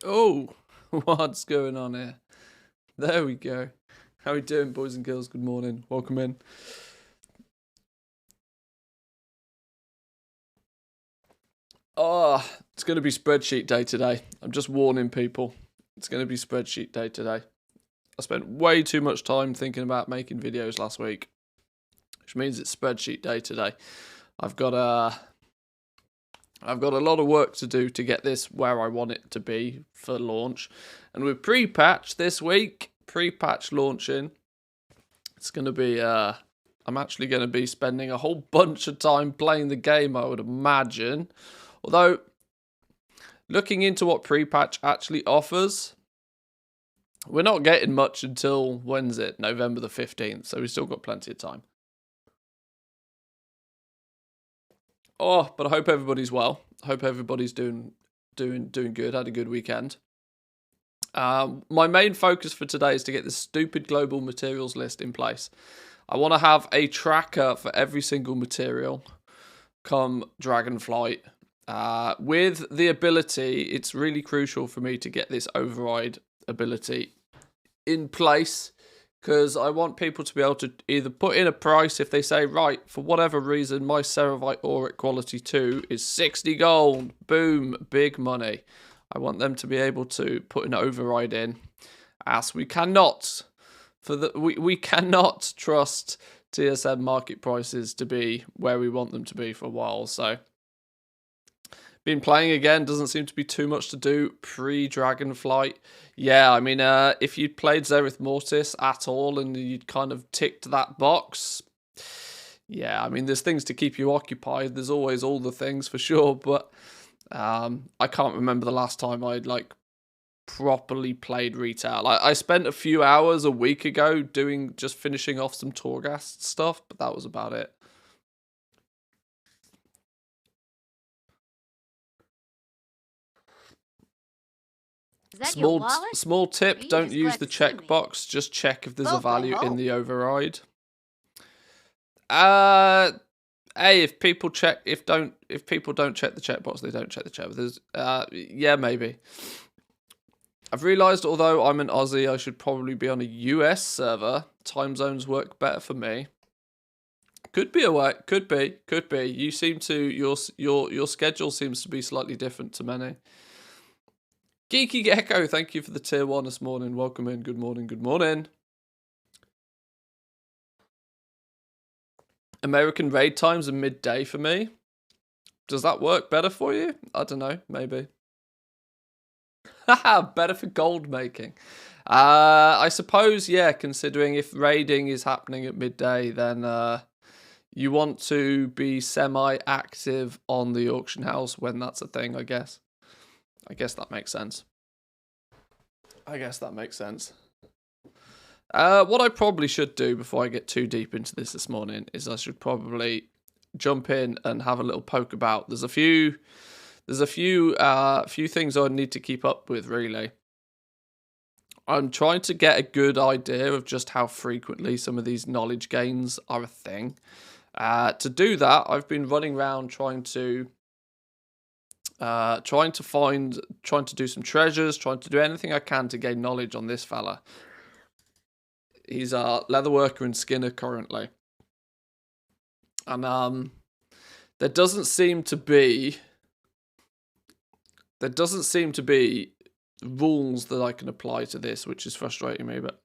Oh, what's going on here? There we go. How are we doing, boys and girls? Good morning. Welcome in. Oh, it's going to be spreadsheet day today. I'm just warning people. It's going to be spreadsheet day today. I spent way too much time thinking about making videos last week, which means it's spreadsheet day today. I've got a lot of work to do to get this where I want it to be for launch. And with pre-patch this week, pre-patch launching, it's going to be, I'm actually going to be spending a whole bunch of time playing the game, I would imagine. Although, looking into what pre-patch actually offers, we're not getting much until, when's it? November the 15th, so we've still got plenty of time. Oh, but I hope everybody's well. I hope everybody's doing good. Had a good weekend. My main focus for today is to get this stupid global materials list in place. I want to have a tracker for every single material come Dragonflight. With the ability, it's really crucial for me to get this override ability in place, because I want people to be able to either put in a price if they say, right, for whatever reason, my Ceravite ore at quality 2 is 60 gold. Boom, big money. I want them to be able to put an override in, as we cannot, we cannot trust TSM market prices to be where we want them to be for a while. So, been playing again, doesn't seem to be too much to do pre-Dragonflight. Yeah, I mean, if you'd played Zereth Mortis at all and you'd kind of ticked that box, yeah, I mean, there's things to keep you occupied. There's always all the things for sure, but I can't remember the last time I'd properly played retail. I spent a few hours a week ago just finishing off some Torghast stuff, but that was about it. Small tip, don't use the checkbox, just check if there's a value in the override. If people don't check the checkbox, they don't check the checkbox. Yeah, maybe. I've realised, although I'm an Aussie, I should probably be on a US server. Time zones work better for me. Could be a way. Could be. You seem to your schedule seems to be slightly different to many. Geeky Gecko, thank you for the tier 1 this morning. Welcome in. Good morning. Good morning. American raid times are midday for me. Does that work better for you? I don't know. Maybe. Haha, better for gold making. I suppose, yeah, considering if raiding is happening at midday, then you want to be semi-active on the auction house when that's a thing, I guess. I guess that makes sense. What I probably should do before I get too deep into this morning is I should probably jump in and have a little poke about. There's a few things I need to keep up with, really. I'm trying to get a good idea of just how frequently some of these knowledge gains are a thing. To do that, I've been running around trying to do some treasures, trying to do anything I can to gain knowledge on this fella. He's a leatherworker and skinner currently. And there doesn't seem to be rules that I can apply to this, which is frustrating me, but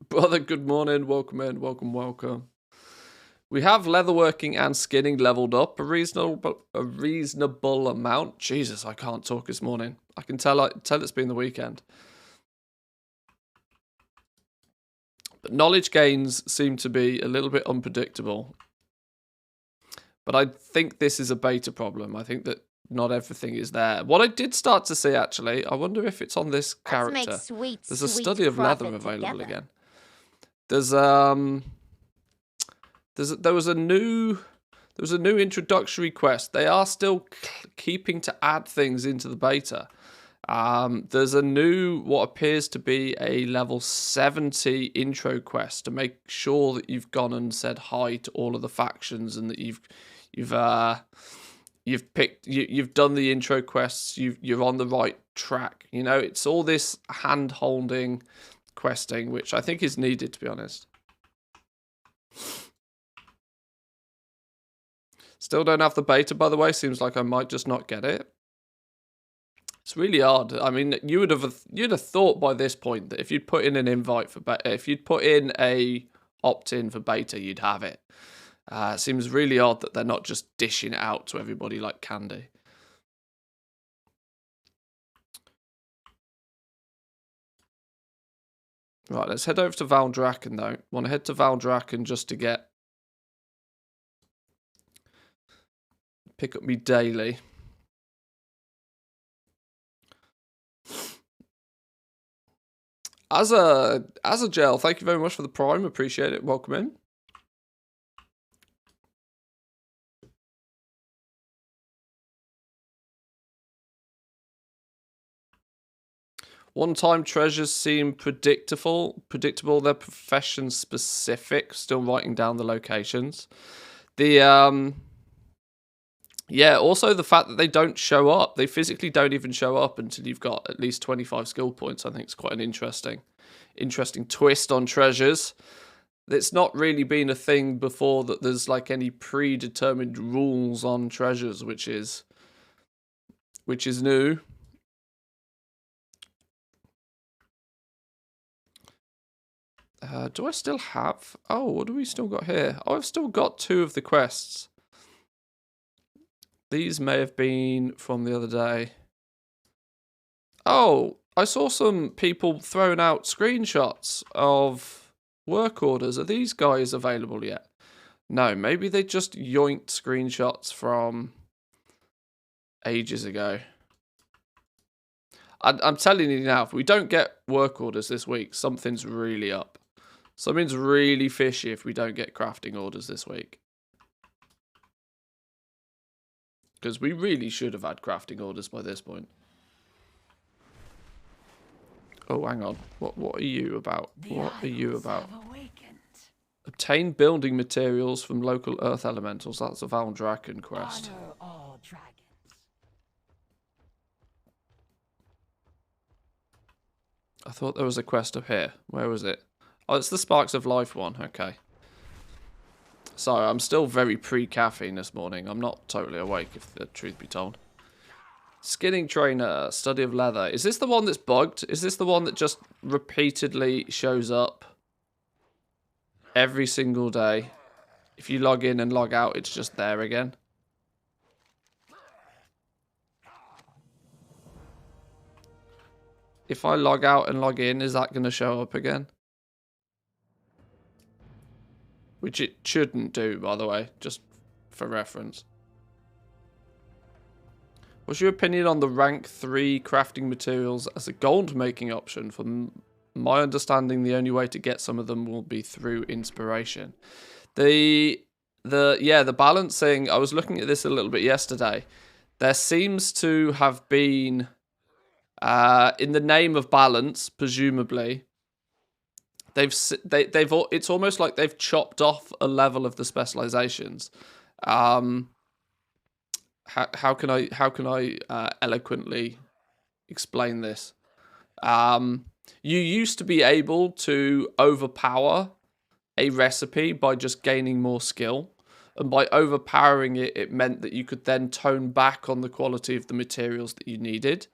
brother, good morning, welcome in, welcome. We have leatherworking and skinning leveled up a reasonable amount. Jesus, I can't talk this morning. I can tell it's been the weekend. But knowledge gains seem to be a little bit unpredictable. But I think this is a beta problem. I think that not everything is there. What I did start to see, actually, I wonder if it's on this character. There's a study of leather available again. There was a new introductory quest. They are still keeping to add things into the beta. There's a new, what appears to be a level 70 intro quest to make sure that you've gone and said hi to all of the factions and that you've done the intro quests. You're on the right track. You know, it's all this hand-holding questing, which I think is needed, to be honest. Still don't have the beta, by the way. Seems like I might just not get it. It's really odd. I mean, you'd have thought by this point that if you'd put in an invite for beta, if you'd put in a opt-in for beta, you'd have it. It seems really odd that they're not just dishing it out to everybody like candy. Right, let's head over to Valdrakken though. Want to head to Valdrakken just to pick up me daily. As a gel, thank you very much for the prime. Appreciate it. Welcome in. One-time treasures seem predictable. They're profession specific. Still writing down the locations. Yeah, also the fact that they don't show up. They physically don't even show up until you've got at least 25 skill points. I think it's quite an interesting twist on treasures. It's not really been a thing before that there's like any predetermined rules on treasures, which is new. Do I still have? Oh, what do we still got here? Oh, I've still got 2 of the quests. These may have been from the other day. Oh, I saw some people throwing out screenshots of work orders. Are these guys available yet? No, maybe they just yoinked screenshots from ages ago. I'm telling you now, if we don't get work orders this week, something's really up. Something's really fishy if we don't get crafting orders this week. Because we really should have had crafting orders by this point. Oh, hang on. What are you about? What are you about? Obtain building materials from local earth elementals. That's a Valdrakken quest. I thought there was a quest up here. Where was it? Oh, it's the Sparks of Life one. Okay. Sorry, I'm still very pre-caffeine this morning. I'm not totally awake, if the truth be told. Skinning trainer, study of leather. Is this the one that's bugged? Is this the one that just repeatedly shows up every single day? If you log in and log out, it's just there again. If I log out and log in, is that going to show up again? Which it shouldn't do, by the way, just for reference. What's your opinion on the rank 3 crafting materials as a gold making option? From my understanding, the only way to get some of them will be through inspiration. The balancing, I was looking at this a little bit yesterday. There seems to have been, in the name of balance, presumably, it's almost like they've chopped off a level of the specializations. How can I eloquently explain this? You used to be able to overpower a recipe by just gaining more skill, and by overpowering it, it meant that you could then tone back on the quality of the materials that you needed.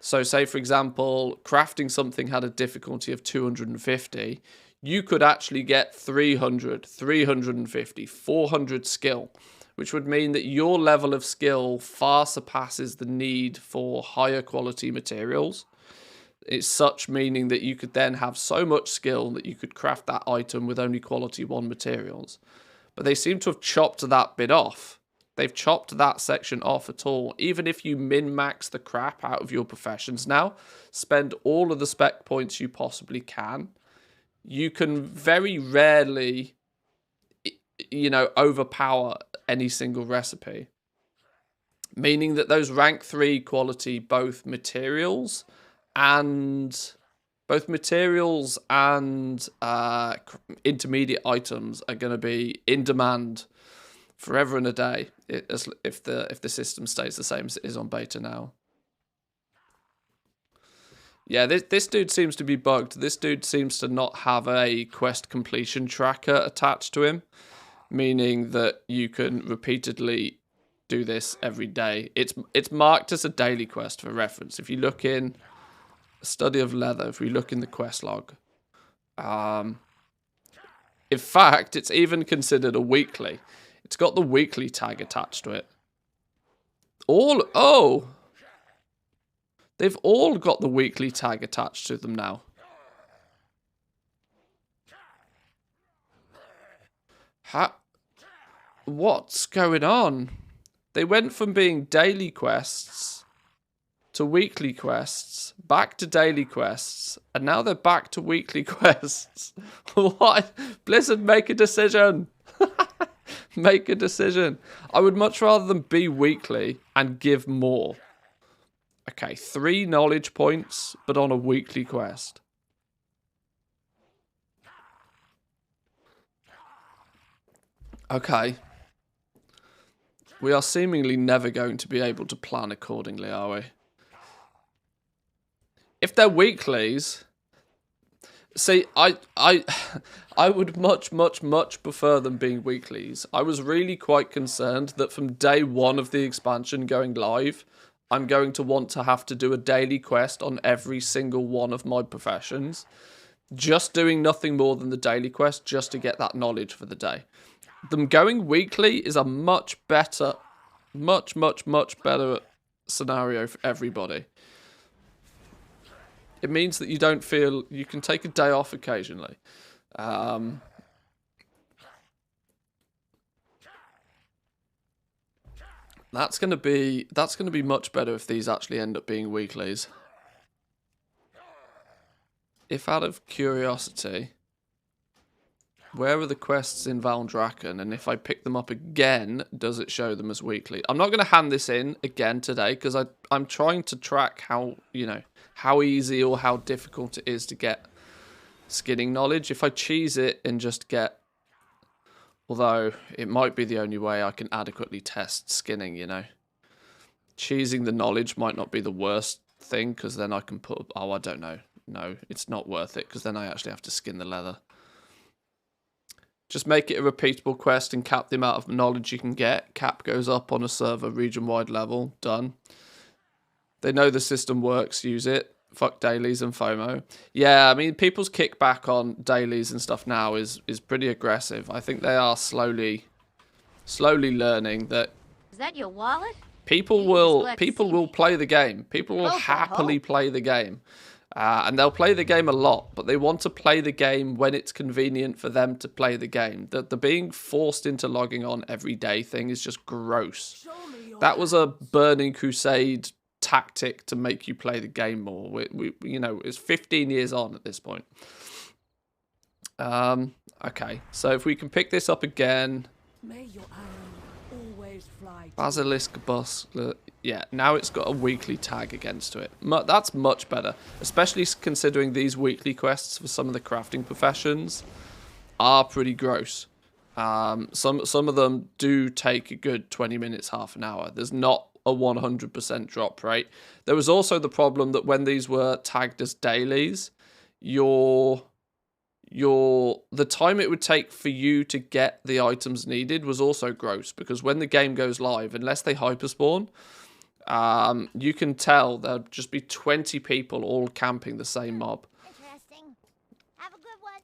So say, for example, crafting something had a difficulty of 250, you could actually get 300, 350, 400 skill, which would mean that your level of skill far surpasses the need for higher quality materials. It's such meaning that you could then have so much skill that you could craft that item with only quality 1 materials. But they seem to have chopped that bit off. They've chopped that section off at all. Even if you min-max the crap out of your professions now, spend all of the spec points you possibly can, you can very rarely, overpower any single recipe. meaning that those rank 3 quality both materials and intermediate items are going to be in demand forever and a day if the system stays the same as it is on beta now. Yeah, this dude seems to be bugged. This dude seems to not have a quest completion tracker attached to him, meaning that you can repeatedly do this every day. It's marked as a daily quest for reference. If you look in Study of Leather, if we look in the quest log, in fact, it's even considered a weekly. It's got the weekly tag attached to it. They've all got the weekly tag attached to them now. What's going on? They went from being daily quests to weekly quests, back to daily quests, and now they're back to weekly quests. What? Blizzard, make a decision. Make a decision. I would much rather them be weekly and give more. Okay, 3 knowledge points, but on a weekly quest. Okay. We are seemingly never going to be able to plan accordingly, are we? If they're weeklies... See, I would much prefer them being weeklies. I was really quite concerned that from day 1 of the expansion going live, I'm going to want to have to do a daily quest on every single one of my professions. Just doing nothing more than the daily quest just to get that knowledge for the day. Them going weekly is a much better, much better scenario for everybody. It means that you don't feel... You can take a day off occasionally. That's gonna be much better if these actually end up being weeklies. If out of curiosity, where are the quests in Valdrakken? And if I pick them up again, does it show them as weekly? I'm not gonna hand this in again today because I'm trying to track how, you know, how easy or how difficult it is to get skinning knowledge. If I cheese it and just get... Although, it might be the only way I can adequately test skinning, you know. Cheesing the knowledge might not be the worst thing, because then I can put... Oh, I don't know. No, it's not worth it, because then I actually have to skin the leather. Just make it a repeatable quest and cap the amount of knowledge you can get. Cap goes up on a server region-wide level. Done. They know the system works, use it. Fuck dailies and FOMO. Yeah, I mean, people's kickback on dailies and stuff now is pretty aggressive. I think they are slowly learning that... Is that your wallet? People will play the game. People will happily play the game. And they'll play the game a lot, but they want to play the game when it's convenient for them to play the game. The being forced into logging on every day thing is just gross. That was a Burning Crusade tactic to make you play the game more. We you know, it's 15 years on at this point. Okay, so if we can pick this up again. May your arrow always fly. Basilisk bus. Yeah, now it's got a weekly tag against it. That's much better, especially considering these weekly quests for some of the crafting professions are pretty gross. Some of them do take a good 20 minutes, half an hour. There's not a 100% drop rate. There was also the problem that when these were tagged as dailies, the time it would take for you to get the items needed was also gross, because when the game goes live, unless they hyperspawn, you can tell there'll just be 20 people all camping the same mob. Interesting. Have a good one.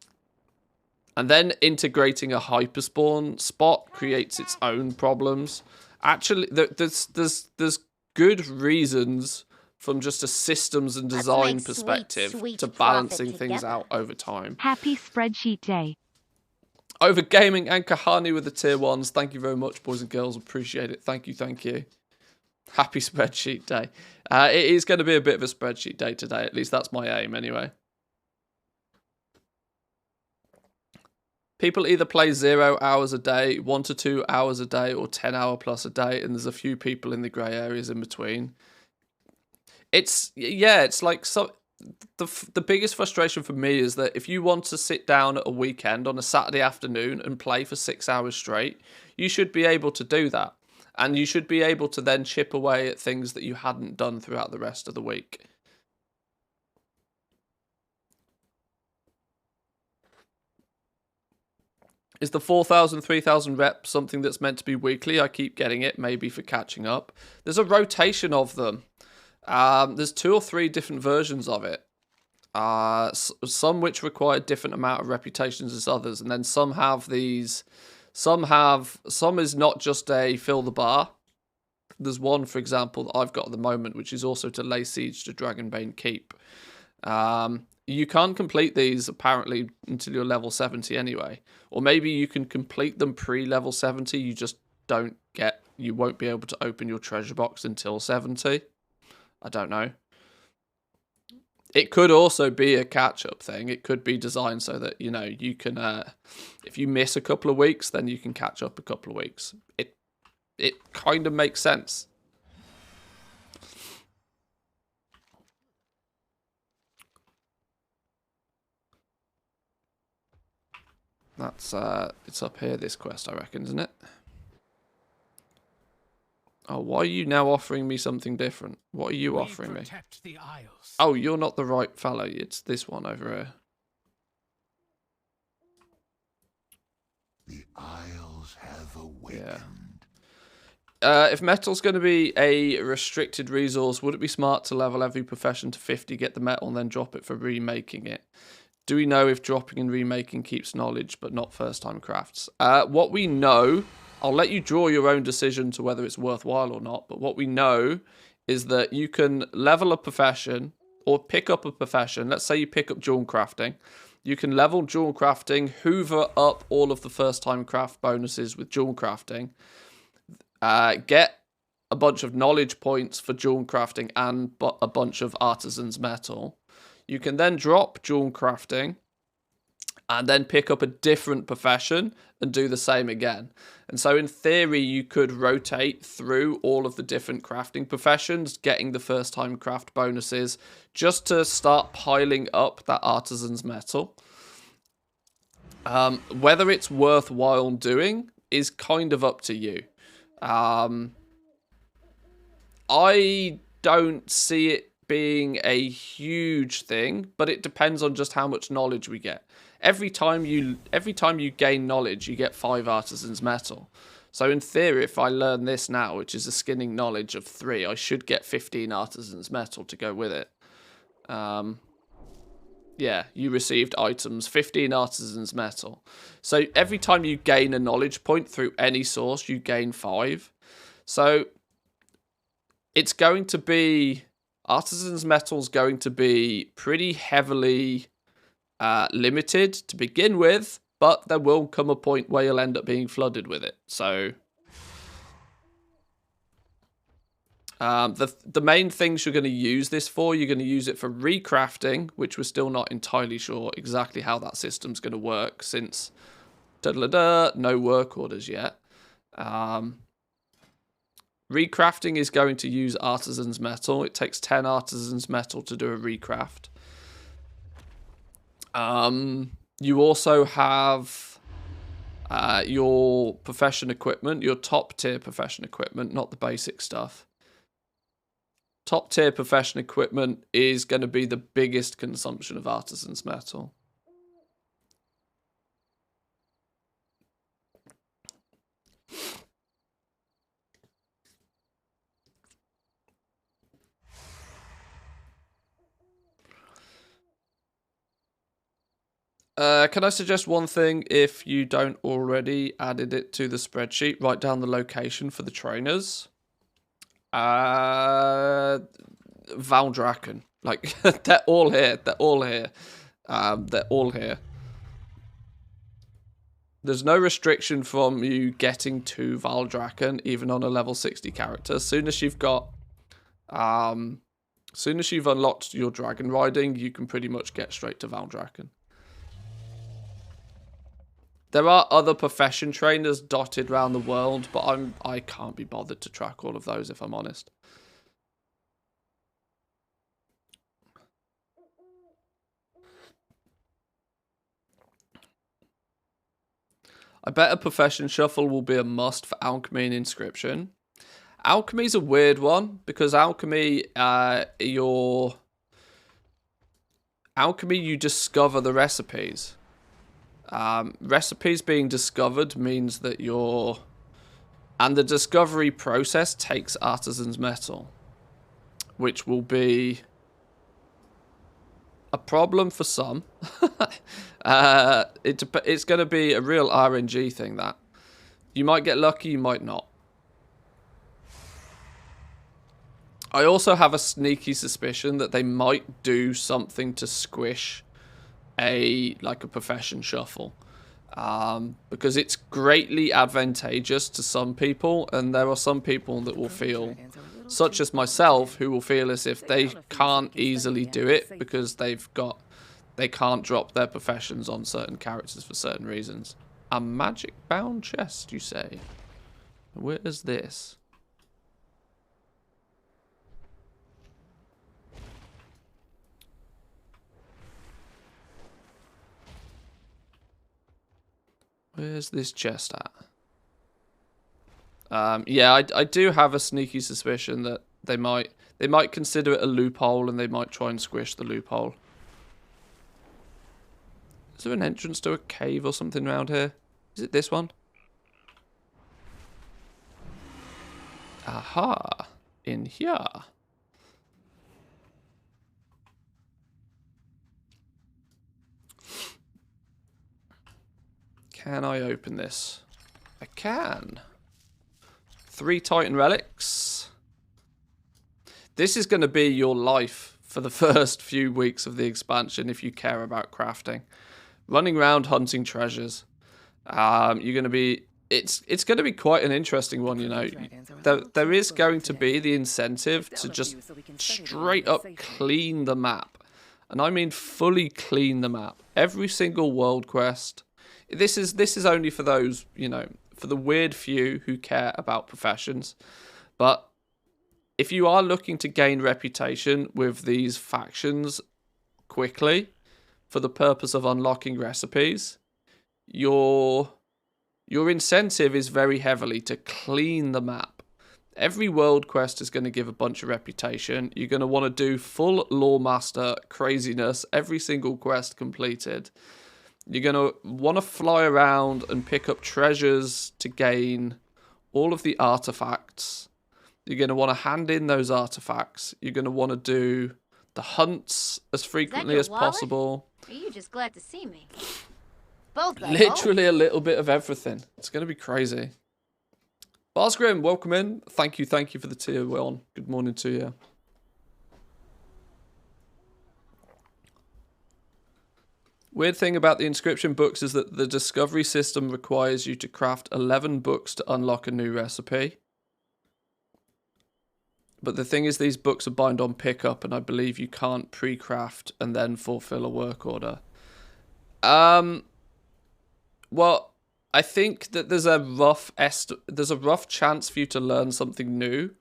And then integrating a hyperspawn spot creates its own problems. Actually, there's good reasons from just a systems and design perspective to balancing things out over time. Happy Spreadsheet Day. Over gaming and Kahani with the tier 1s. Thank you very much, boys and girls. Appreciate it. Thank you. Happy Spreadsheet Day. It is going to be a bit of a spreadsheet day today. At least that's my aim anyway. People either play 0 hours a day, 1 to 2 hours a day, or 10-hour plus a day, and there's a few people in the grey areas in between. It's like so. The biggest frustration for me is that if you want to sit down at a weekend on a Saturday afternoon and play for 6 hours straight, you should be able to do that. And you should be able to then chip away at things that you hadn't done throughout the rest of the week. Is the 4,000, 3,000 reps something that's meant to be weekly? I keep getting it, maybe for catching up. There's a rotation of them. There's 2 or 3 different versions of it. Some which require different amount of reputations as others, and then some have these. Some is not just a fill the bar. There's one, for example, that I've got at the moment, which is also to lay siege to Dragonbane Keep. You can't complete these apparently until you're level 70 anyway, or maybe you can complete them pre-level 70. You just you won't be able to open your treasure box until 70. I don't know. It could also be a catch-up thing. It could be designed so that, you know, you can, if you miss a couple of weeks, then you can catch up a couple of weeks. It kind of makes sense. That's, it's up here, this quest, I reckon, isn't it? Oh, why are you now offering me something different? What are you offering me? The Isles. Oh, you're not the right fellow. It's this one over here. The Isles have awakened. Yeah. If metal's going to be a restricted resource, would it be smart to level every profession to 50, get the metal, and then drop it for remaking it? Do we know if dropping and remaking keeps knowledge, but not first-time crafts? What we know... I'll let you draw your own decision to whether it's worthwhile or not, but what we know is that you can level a profession or pick up a profession. Let's say you pick up jewel crafting. You can level jewel crafting, hoover up all of the first-time craft bonuses with jewel crafting, get a bunch of knowledge points for jewel crafting and a bunch of artisan's metal. You can then drop jewel crafting and then pick up a different profession and do the same again. And so in theory, you could rotate through all of the different crafting professions, getting the first time craft bonuses, just to start piling up that artisan's metal. Whether it's worthwhile doing is kind of up to you. I don't see it being a huge thing, but it depends on just how much knowledge we get. Every time you gain knowledge, you get 5 artisan's metal. So in theory, if I learn this now, which is a skinning knowledge of 3, I should get 15 artisan's metal to go with it. Yeah, you received items, 15 artisan's metal. So every time you gain a knowledge point through any source, you gain 5. So it's going to be... Artisan's metal's going to be pretty heavily limited to begin with, but there will come a point where you'll end up being flooded with it. So the main things you're going to use this for, you're going to use it for recrafting, which we're still not entirely sure exactly how that system's going to work since no work orders yet. Recrafting is going to use artisan's metal. It takes 10 artisan's metal to do a recraft. You also have your profession equipment, your top tier profession equipment, not the basic stuff. Top tier profession equipment is going to be the biggest consumption of artisan's metal. Can I suggest one thing? If you don't already added it to the spreadsheet, write down the location for the trainers. Valdrakken. Like, they're all here. They're all here. They're all here. There's no restriction from you getting to Valdrakken, even on a level 60 character. As soon as you've got... as soon as you've unlocked your dragon riding, you can pretty much get straight to Valdrakken. There are other profession trainers dotted around the world, but I can't be bothered to track all of those if I'm honest. I bet a profession shuffle will be a must for alchemy and inscription. Alchemy's a weird one because alchemy, you discover the recipes. Recipes being discovered means that and the discovery process takes artisan's metal, which will be a problem for some. It's going to be a real RNG thing that you might get lucky, you might not. I also have a sneaky suspicion that they might do something to squish a profession shuffle, because it's greatly advantageous to some people, and there are some people that will feel, such as myself, who will feel as if they can't easily do it because they can't drop their professions on certain characters for certain reasons. A magic bound chest, you say? Where is this? Where's this chest at? Yeah, I do have a sneaky suspicion that they might consider it a loophole and they might try and squish the loophole. Is there an entrance to a cave or something around here? Is it this one? Aha! In here. Can I open this? I can. 3 Titan relics. This is going to be your life for the first few weeks of the expansion if you care about crafting. Running around hunting treasures. You're going to be... It's going to be quite an interesting one, you know. There is going to be the incentive to just straight up clean the map. And I mean fully clean the map. Every single world quest... This is only for those, you know, for the weird few who care about professions. But if you are looking to gain reputation with these factions quickly for the purpose of unlocking recipes, your incentive is very heavily to clean the map. Every world quest is going to give a bunch of reputation. You're going to want to do full lore master craziness, every single quest completed. You're going to want to fly around and pick up treasures to gain all of the artifacts. You're going to want to hand in those artifacts. You're going to want to do the hunts as frequently as possible. Or are you just glad to see me? Both, Literally a little bit of everything. It's going to be crazy. Barsgrim, welcome in. Thank you for the tier 1. Good morning to you. Weird thing about the inscription books is that the discovery system requires you to craft 11 books to unlock a new recipe. But the thing is, these books are bind on pickup, and I believe you can't pre-craft and then fulfill a work order. Well, I think that there's a rough chance for you to learn something new.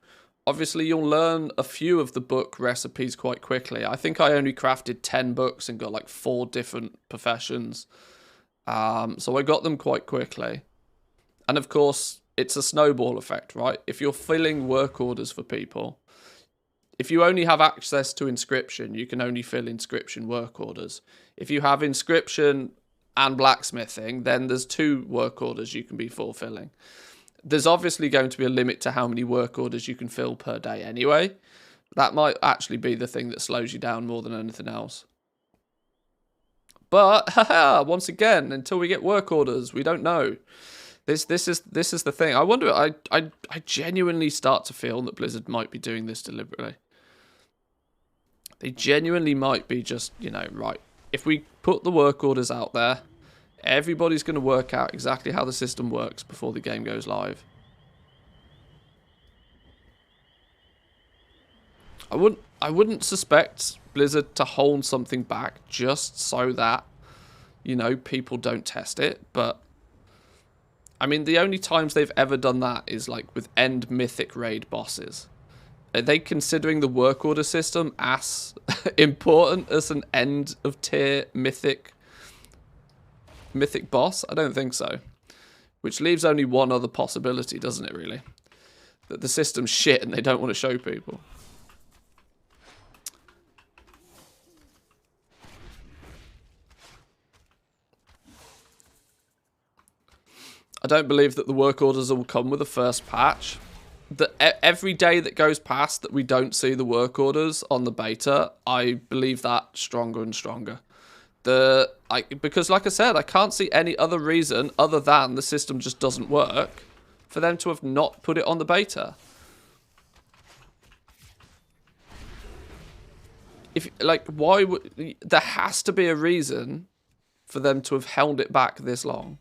Obviously, you'll learn a few of the book recipes quite quickly. I think I only crafted 10 books and got like 4 different professions. So I got them quite quickly. And of course, it's a snowball effect, right? If you're filling work orders for people, if you only have access to inscription, you can only fill inscription work orders. If you have inscription and blacksmithing, then there's 2 work orders you can be fulfilling. There's obviously going to be a limit to how many work orders you can fill per day anyway. That might actually be the thing that slows you down more than anything else. But, haha, once again, until we get work orders, we don't know. This is the thing. I wonder, I genuinely start to feel that Blizzard might be doing this deliberately. They genuinely might be just, you know, right, if we put the work orders out there, everybody's going to work out exactly how the system works before the game goes live. I wouldn't suspect Blizzard to hold something back just so that, you know, people don't test it. But I mean, the only times they've ever done that is like with end mythic raid bosses. Are they considering the work order system as important as an end of tier mythic boss? I don't think so. Which leaves only one other possibility, doesn't it, really? That the system's shit and they don't want to show people. I don't believe that the work orders will come with the first patch. Every day that goes past that we don't see the work orders on the beta, I believe that stronger and stronger. Because like I said, I can't see any other reason other than the system just doesn't work for them to have not put it on the beta. If why would there has to be a reason for them to have held it back this long?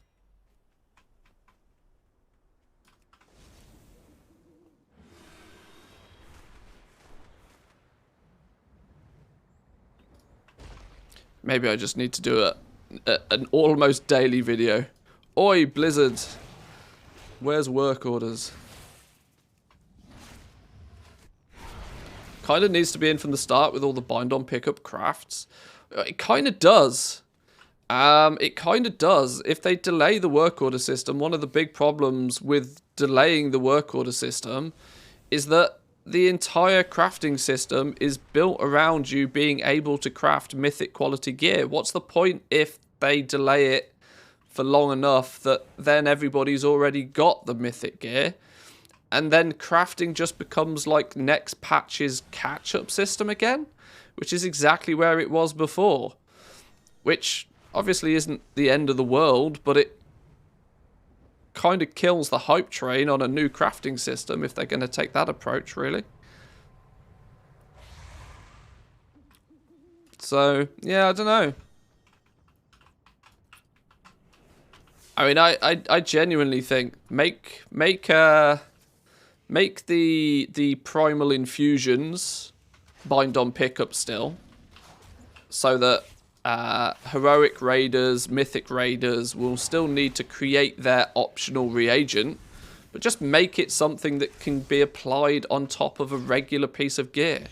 Maybe I just need to do an almost daily video. Oi, Blizzard. Where's work orders? Kind of needs to be in from the start with all the bind on pickup crafts. It kind of does. It kind of does. If they delay the work order system, one of the big problems with delaying the work order system is that the entire crafting system is built around you being able to craft mythic quality gear. What's the point if they delay it for long enough that then everybody's already got the mythic gear? And then crafting just becomes like next patch's catch-up system again, which is exactly where it was before. Which obviously isn't the end of the world, but it kind of kills the hype train on a new crafting system if they're going to take that approach, really. So, yeah, I don't know. I mean, I genuinely think make the primal infusions bind on pickup still, so that heroic raiders, mythic raiders will still need to create their optional reagent, but just make it something that can be applied on top of a regular piece of gear,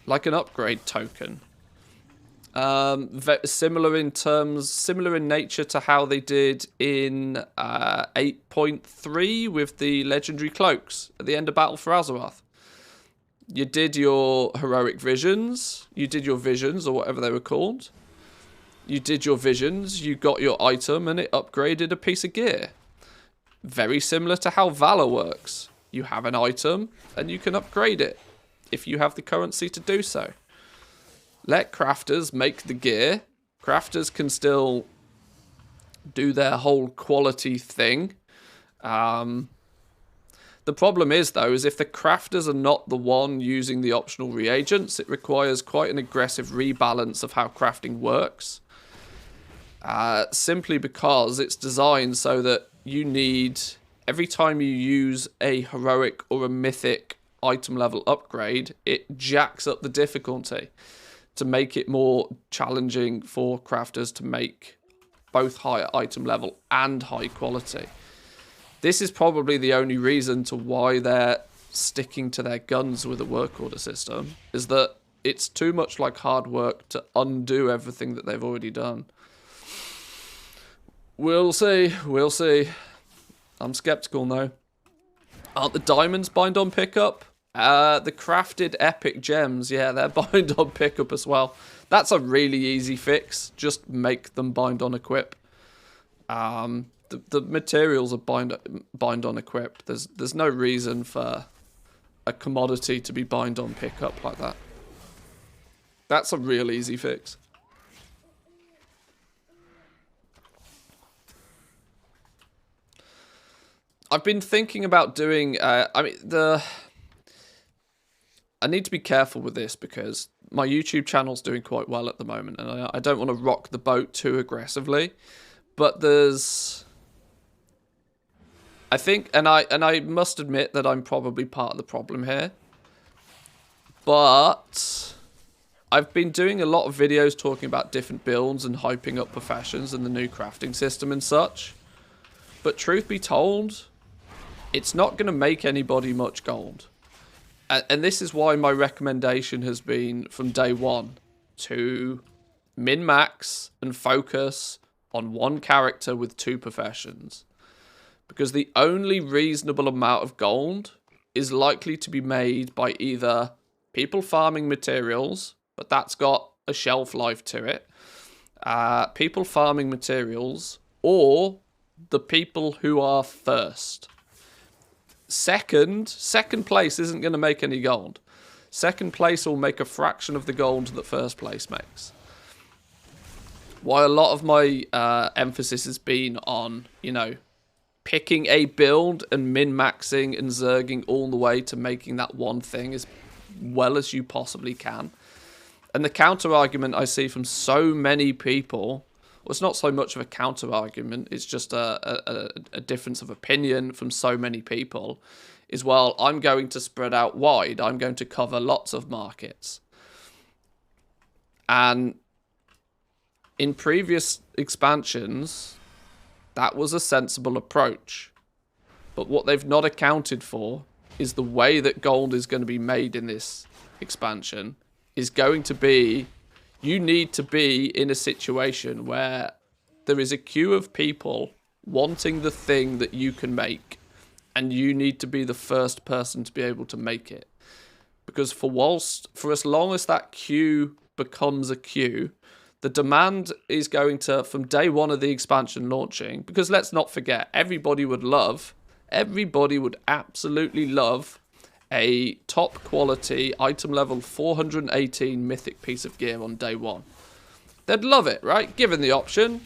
like an upgrade token. Similar in nature to how they did in 8.3 with the legendary cloaks at the end of Battle for Azeroth. You did your heroic visions, you did your visions, or whatever they were called. You did your visions, you got your item, and it upgraded a piece of gear. Very similar to how Valor works. You have an item, and you can upgrade it, if you have the currency to do so. Let crafters make the gear. Crafters can still do their whole quality thing. The problem is, though, is if the crafters are not the one using the optional reagents, it requires quite an aggressive rebalance of how crafting works. Simply because it's designed so that you need, every time you use a heroic or a mythic item level upgrade, it jacks up the difficulty to make it more challenging for crafters to make both higher item level and high quality. This is probably the only reason to why they're sticking to their guns with a work order system, is that it's too much like hard work to undo everything that they've already done. We'll see. We'll see. I'm skeptical, though. Aren't the diamonds bind on pickup? The crafted epic gems, yeah, they're bind on pickup as well. That's a really easy fix. Just make them bind on equip. The materials are bind on equip. There's no reason for a commodity to be bind on pickup like that. That's a real easy fix. I've been thinking about doing, I need to be careful with this because my YouTube channel's doing quite well at the moment, and I don't want to rock the boat too aggressively. But I think, and I must admit that I'm probably part of the problem here. But I've been doing a lot of videos talking about different builds and hyping up professions and the new crafting system and such. But truth be told, it's not going to make anybody much gold. And this is why my recommendation has been from day one to min-max and focus on one character with 2 professions. Because the only reasonable amount of gold is likely to be made by either people farming materials, but that's got a shelf life to it, people farming materials, or the people who are first. Second place isn't going to make any gold. Second place will make a fraction of the gold that first place makes. Why a lot of my emphasis has been on, you know, picking a build and min-maxing and zerging all the way to making that one thing as well as you possibly can. And the counter-argument I see from so many people, well, it's not so much of a counter-argument, it's just a difference of opinion from so many people, is, well, I'm going to spread out wide, I'm going to cover lots of markets. And in previous expansions, that was a sensible approach. But what they've not accounted for is the way that gold is going to be made in this expansion is going to be, you need to be in a situation where there is a queue of people wanting the thing that you can make, and you need to be the first person to be able to make it. Because for as long as that queue becomes a queue, the demand is going to, from day one of the expansion launching, because let's not forget, everybody would absolutely love a top quality item level 418 mythic piece of gear on day one. They'd love it, right? Given the option,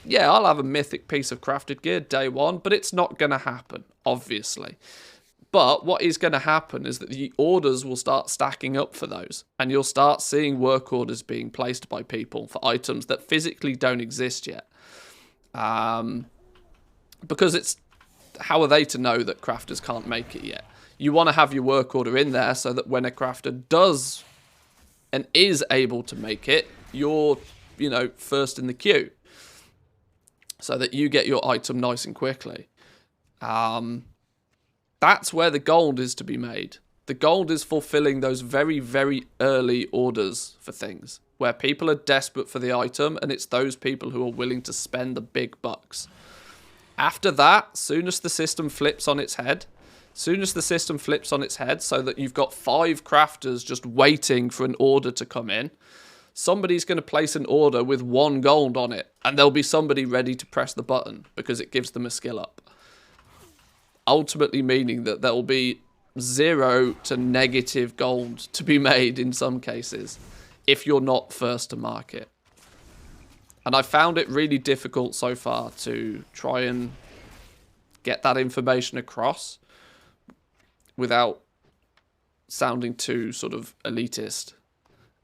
yeah, I'll have a mythic piece of crafted gear day one, but it's not going to happen, obviously. But what is going to happen is that the orders will start stacking up for those, and you'll start seeing work orders being placed by people for items that physically don't exist yet. Because it's, how are they to know that crafters can't make it yet? You want to have your work order in there so that when a crafter does and is able to make it, you're, you know, first in the queue, so that you get your item nice and quickly. That's where the gold is to be made. The gold is fulfilling those very, very early orders for things, where people are desperate for the item, and it's those people who are willing to spend the big bucks. After that, soon as the system flips on its head, so that you've got 5 crafters just waiting for an order to come in, somebody's going to place an order with 1 gold on it, and there'll be somebody ready to press the button because it gives them a skill up. Ultimately meaning that there will be 0 to negative gold to be made in some cases if you're not first to market. And I found it really difficult so far to try and get that information across without sounding too sort of elitist.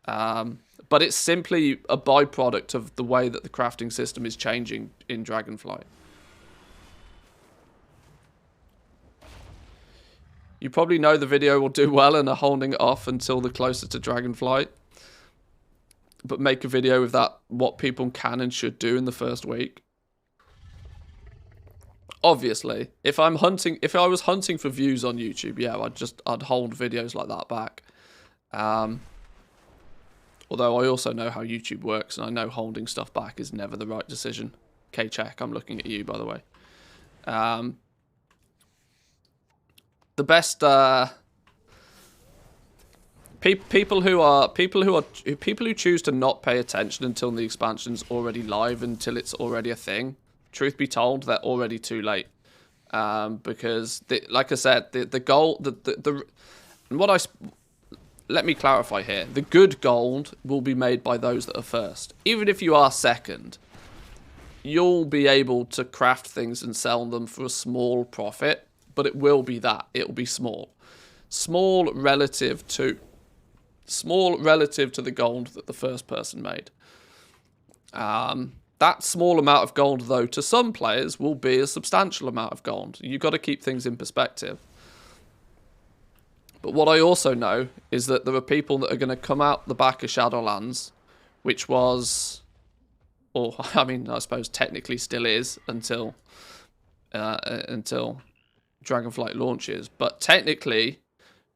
But it's simply a byproduct of the way that the crafting system is changing in Dragonflight. You probably know the video will do well and are holding it off until the closer to Dragonflight. But make a video with that, what people can and should do in the first week. Obviously, if I was hunting for views on YouTube, yeah, I'd hold videos like that back. Although I also know how YouTube works, and I know holding stuff back is never the right decision. K-Check, I'm looking at you, by the way. The best people who choose to not pay attention until the expansion's already live, until it's already a thing. Truth be told, they're already too late. Because like I said, the goal, let me clarify here. The good gold will be made by those that are first. Even if you are second, you'll be able to craft things and sell them for a small profit. But it will be that. It will be small. Small relative to the gold that the first person made. That small amount of gold, though, to some players will be a substantial amount of gold. You've got to keep things in perspective. But what I also know is that there are people that are going to come out the back of Shadowlands, which was, or I mean, I suppose technically still is until until Dragonflight launches. But technically,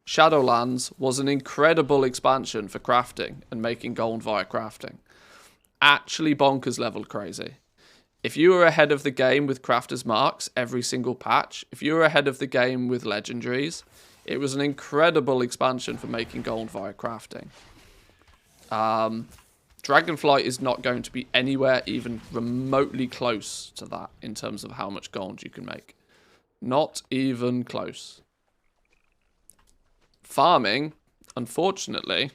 Shadowlands was an incredible expansion for crafting and making gold via crafting. Actually bonkers level crazy. If you were ahead of the game with Crafter's Marks every single patch, if you were ahead of the game with Legendaries, it was an incredible expansion for making gold via crafting. Dragonflight is not going to be anywhere even remotely close to that in terms of how much gold you can make. Not even close. Farming, unfortunately,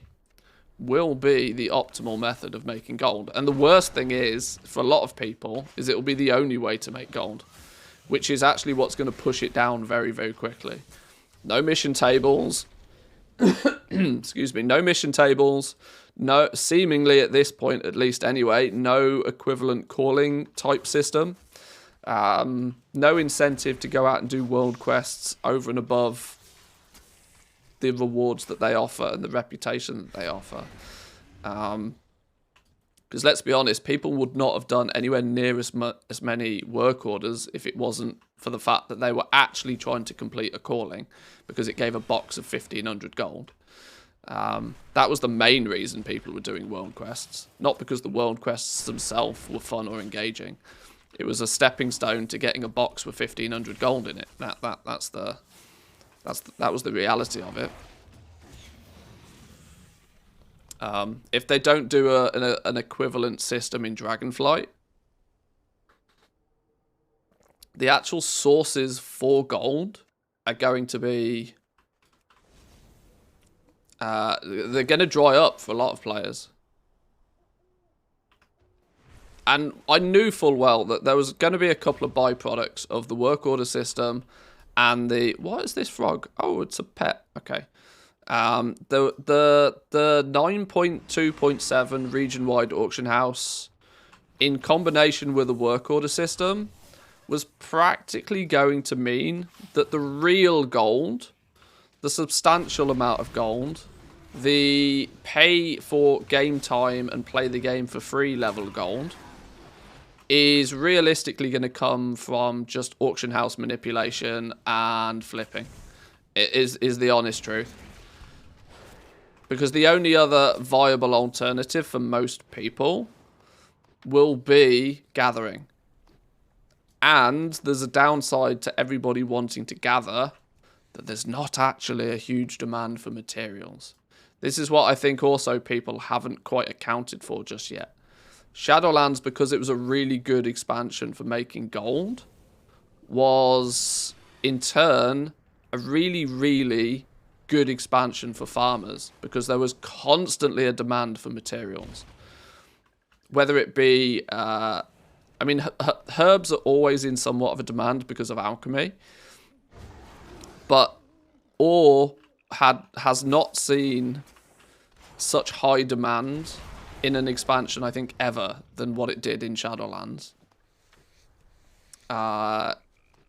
will be the optimal method of making gold. And the worst thing is, for a lot of people, is it will be the only way to make gold, which is actually what's going to push it down very, very quickly. No mission tables. Excuse me. No mission tables. No, seemingly at this point, at least anyway, no equivalent calling type system. No incentive to go out and do world quests over and above the rewards that they offer and the reputation that they offer. Because let's be honest, people would not have done anywhere near as many work orders if it wasn't for the fact that they were actually trying to complete a calling, because it gave a box of 1,500 gold. That was the main reason people were doing world quests, not because the world quests themselves were fun or engaging. It was a stepping stone to getting a box with 1,500 gold in it. That was the reality of it. If they don't do an equivalent system in Dragonflight, the actual sources for gold are going to be... they're going to dry up for a lot of players. And I knew full well that there was going to be a couple of byproducts of the work order system and the... What is this frog? Oh, it's a pet. Okay. The 9.2.7 region-wide auction house, in combination with a work order system, was practically going to mean that the real gold, the substantial amount of gold, the pay for game time and play the game for free level gold, is realistically going to come from just auction house manipulation and flipping. It is the honest truth. Because the only other viable alternative for most people will be gathering. And there's a downside to everybody wanting to gather, that there's not actually a huge demand for materials. This is what I think also people haven't quite accounted for just yet. Shadowlands, because it was a really good expansion for making gold, was in turn a really, really good expansion for farmers, because there was constantly a demand for materials. Whether it be, I mean, herbs are always in somewhat of a demand because of alchemy, but ore has not seen such high demand in an expansion, I think, ever than what it did in Shadowlands. Now,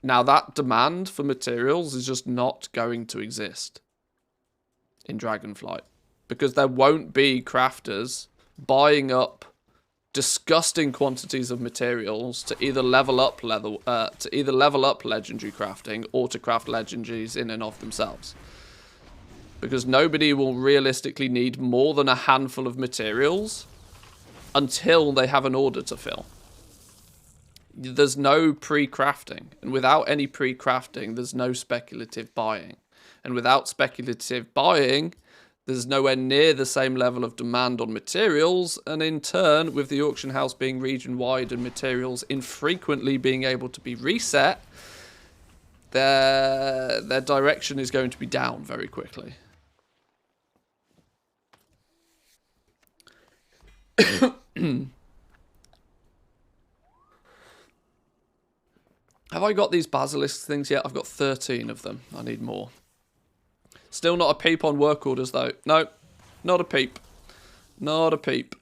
that demand for materials is just not going to exist in Dragonflight, because there won't be crafters buying up disgusting quantities of materials to either level up legendary crafting or to craft legendaries in and of themselves. Because nobody will realistically need more than a handful of materials until they have an order to fill. There's no pre-crafting. And without any pre-crafting, there's no speculative buying. And without speculative buying, there's nowhere near the same level of demand on materials. And in turn, with the auction house being region-wide and materials infrequently being able to be reset, their direction is going to be down very quickly. Have I got these basilisk things yet? I've got 13 of them. I need more. Still not a peep on work orders, though. No, not a peep. Not a peep.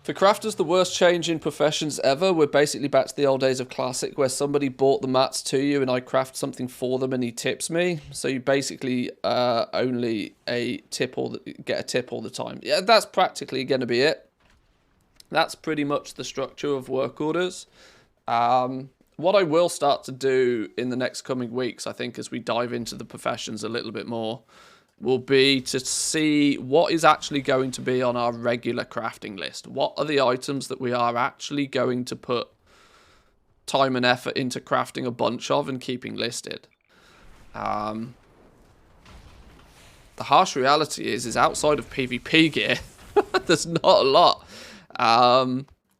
For crafters, the worst change in professions ever. We're basically back to the old days of Classic, where somebody bought the mats to you and I craft something for them and he tips me. So you basically only get a tip all the time. Yeah, that's practically going to be it. That's pretty much the structure of work orders. What I will start to do in the next coming weeks, I think, as we dive into the professions a little bit more, will be to see what is actually going to be on our regular crafting list. What are the items that we are actually going to put time and effort into crafting a bunch of and keeping listed? The harsh reality is outside of PvP gear, there's not a lot.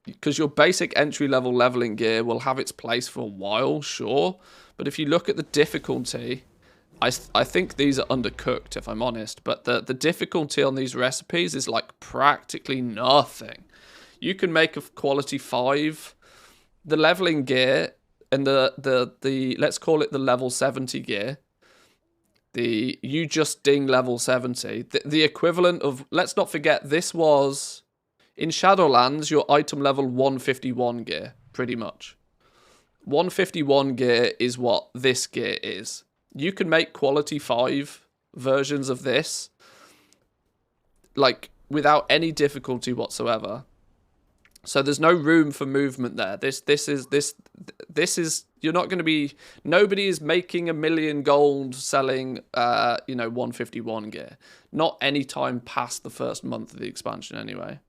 Because your basic entry-level leveling gear will have its place for a while, sure. But if you look at the difficulty, I think these are undercooked, if I'm honest. But the difficulty on these recipes is like practically nothing. You can make a quality 5. The leveling gear and the let's call it the level 70 gear. You just ding level 70. The equivalent of, let's not forget, this was in Shadowlands your item level 151 gear, pretty much. 151 gear is what this gear is. You can make quality 5 versions of this, like, without any difficulty whatsoever. So there's no room for movement there. This is you're not going to be, nobody is making $1 million gold selling 151 gear. Not any time past the first month of the expansion anyway.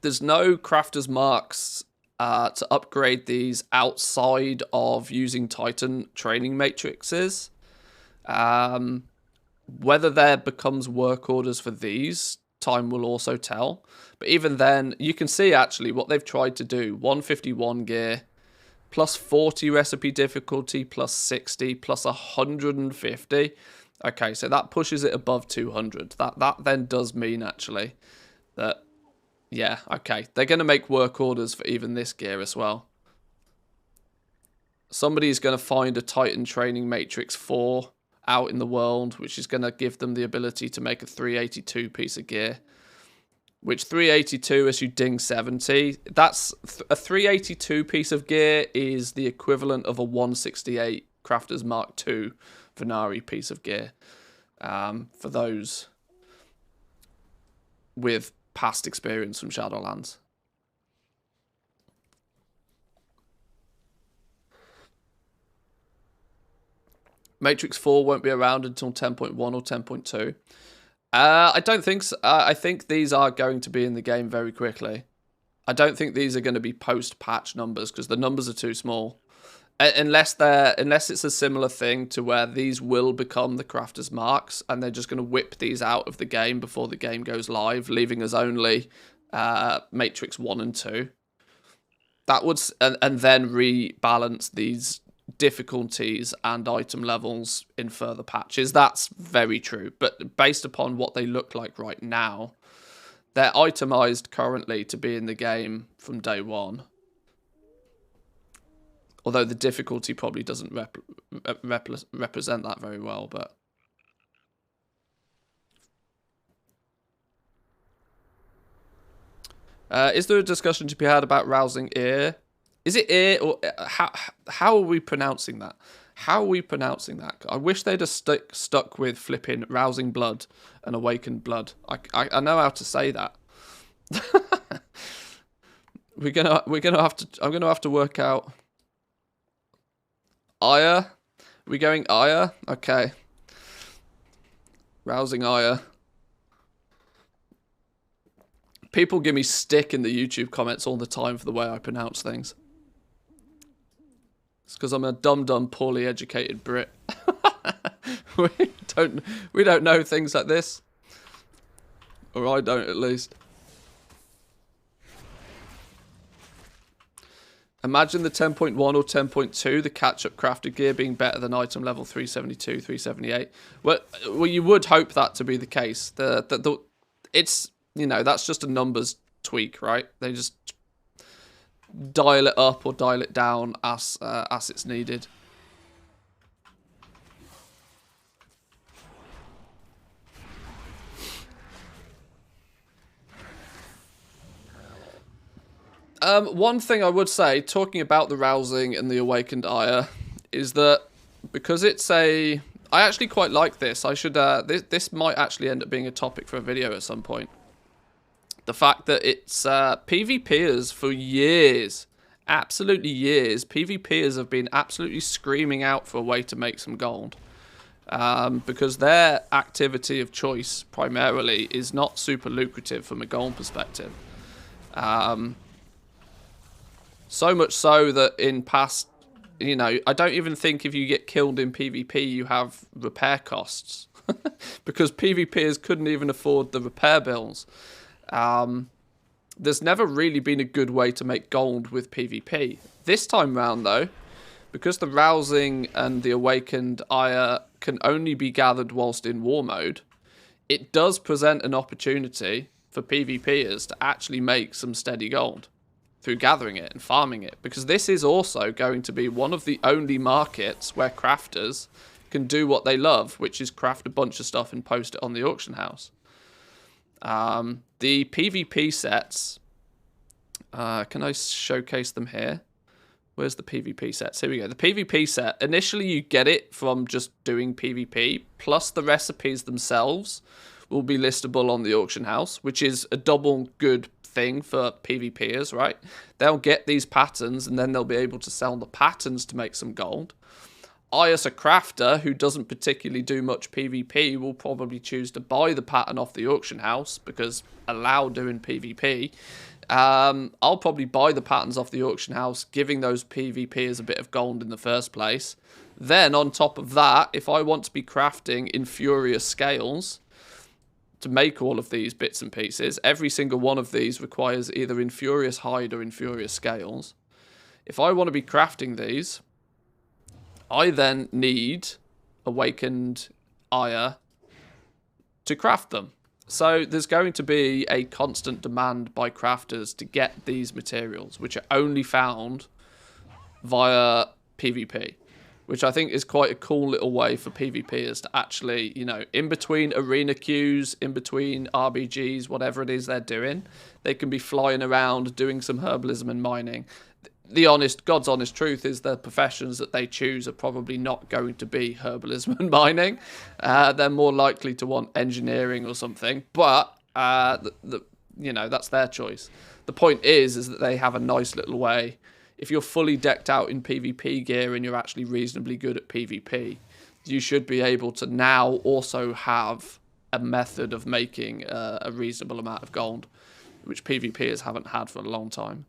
There's no crafter's marks to upgrade these outside of using Titan training matrices. Whether there becomes work orders for these, time will also tell. But even then, you can see actually what they've tried to do. 151 gear, plus 40 recipe difficulty, plus 60, plus 150. Okay, so that pushes it above 200. That then does mean actually that, yeah, okay, they're going to make work orders for even this gear as well. Somebody's going to find a Titan Training Matrix 4 out in the world, which is going to give them the ability to make a 382 piece of gear. Which 382, as you ding 70, that's a 382 piece of gear is the equivalent of a 168 Crafter's Mark II Venari piece of gear. For those with past experience from Shadowlands. Matrix 4 won't be around until 10.1 or 10.2. I don't think so. I think these are going to be in the game very quickly. I don't think these are going to be post-patch numbers because the numbers are too small. Unless it's a similar thing to where these will become the crafter's marks and they're just going to whip these out of the game before the game goes live, leaving us only Matrix 1 and 2. That would and then rebalance these difficulties and item levels in further patches. That's very true. But based upon what they look like right now, they're itemized currently to be in the game from day one. Although the difficulty probably doesn't represent that very well, but... is there a discussion to be had about rousing ear? Is it ear or... How are we pronouncing that? How are we pronouncing that? I wish they'd have stuck with flipping rousing blood and awakened blood. I know how to say that. I'm gonna have to work out... Ire? We going ire? Okay. Rousing ire. People give me stick in the YouTube comments all the time for the way I pronounce things. It's because I'm a dumb, poorly educated Brit. we don't know things like this. Or I don't, at least. Imagine the 10.1 or 10.2, the catch-up crafted gear being better than item level 372, 378. Well, you would hope that to be the case. It's, you know, that's just a numbers tweak, right? They just dial it up or dial it down as it's needed. One thing I would say, talking about the rousing and the awakened ire, is that because it's a... I actually quite like this. I should... this might actually end up being a topic for a video at some point. The fact that it's PvPers for years, absolutely years, PvPers have been absolutely screaming out for a way to make some gold. Because their activity of choice, primarily, is not super lucrative from a gold perspective. So much so that in past, you know, I don't even think if you get killed in PvP, you have repair costs. Because PvPers couldn't even afford the repair bills. There's never really been a good way to make gold with PvP. This time round, though, because the rousing and the awakened ire can only be gathered whilst in war mode, it does present an opportunity for PvPers to actually make some steady gold through gathering it and farming it, because this is also going to be one of the only markets where crafters can do what they love, which is craft a bunch of stuff and post it on the auction house. The PvP sets, can I showcase them here? Where's the PvP sets? Here we go. The PvP set, initially you get it from just doing PvP, plus the recipes themselves will be listable on the auction house, which is a double good thing for PvPers, right? They'll get these patterns and then they'll be able to sell the patterns to make some gold. I, as a crafter who doesn't particularly do much PvP, will probably choose to buy the pattern off the auction house because allow doing PvP. I'll probably buy the patterns off the auction house, giving those PvPers a bit of gold in the first place. Then, on top of that, if I want to be crafting in furious scales to make all of these bits and pieces, every single one of these requires either Infurious Hide or Infurious Scales. If I want to be crafting these, I then need Awakened Ire to craft them. So there's going to be a constant demand by crafters to get these materials, which are only found via PvP. Which I think is quite a cool little way for PvPers to actually, you know, in between arena queues, in between RBGs, whatever it is they're doing, they can be flying around doing some herbalism and mining. God's honest truth is the professions that they choose are probably not going to be herbalism and mining. They're more likely to want engineering or something, but you know, that's their choice. The point is that they have a nice little way. If you're fully decked out in PvP gear and you're actually reasonably good at PvP, you should be able to now also have a method of making a reasonable amount of gold, which PvPers haven't had for a long time.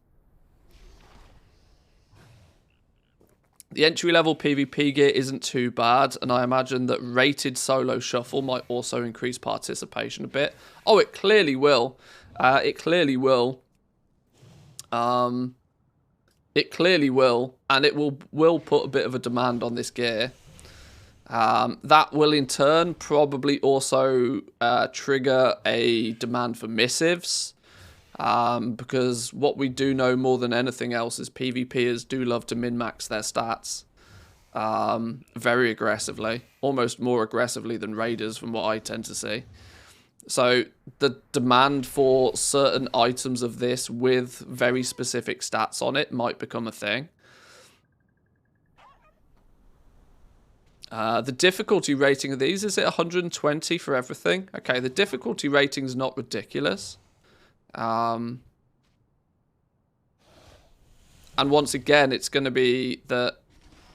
The entry-level PvP gear isn't too bad, and I imagine that rated solo shuffle might also increase participation a bit. Oh, it clearly will. It clearly will. It clearly will, and it will put a bit of a demand on this gear. That will in turn probably also trigger a demand for missives, because what we do know more than anything else is PvPers do love to min-max their stats very aggressively, almost more aggressively than raiders from what I tend to see. So the demand for certain items of this with very specific stats on it might become a thing. The difficulty rating of these, is it 120 for everything? Okay, the difficulty rating is not ridiculous. And once again, it's going to be that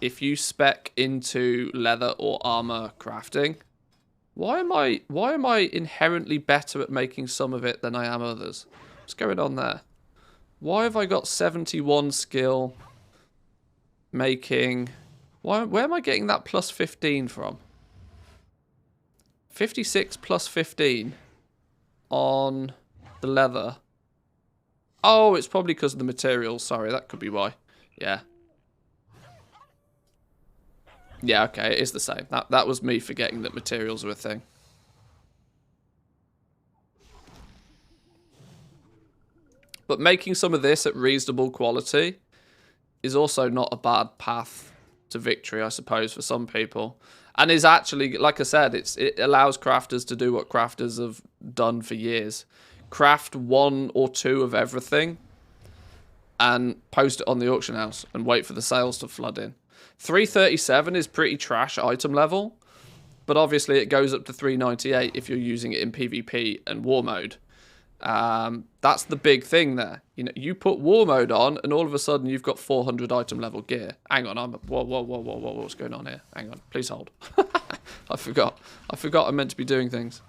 if you spec into leather or armor crafting, why am I inherently better at making some of it than I am others? What's going on there? Why have I got 71 skill making... Where am I getting that plus 15 from? 56 plus 15 on the leather. Oh, it's probably because of the materials. Sorry, that could be why. Yeah. Yeah, okay, it is the same. That was me forgetting that materials are a thing. But making some of this at reasonable quality is also not a bad path to victory, I suppose, for some people. And is actually, like I said, it allows crafters to do what crafters have done for years. Craft one or two of everything. and post it on the auction house and wait for the sales to flood in. 337 is pretty trash item level, but obviously it goes up to 398 if you're using it in PvP and war mode. That's the big thing there. You know, you put war mode on, and all of a sudden you've got 400 item level gear. Hang on, whoa, what's going on here? Hang on, please hold. I forgot I'm meant to be doing things.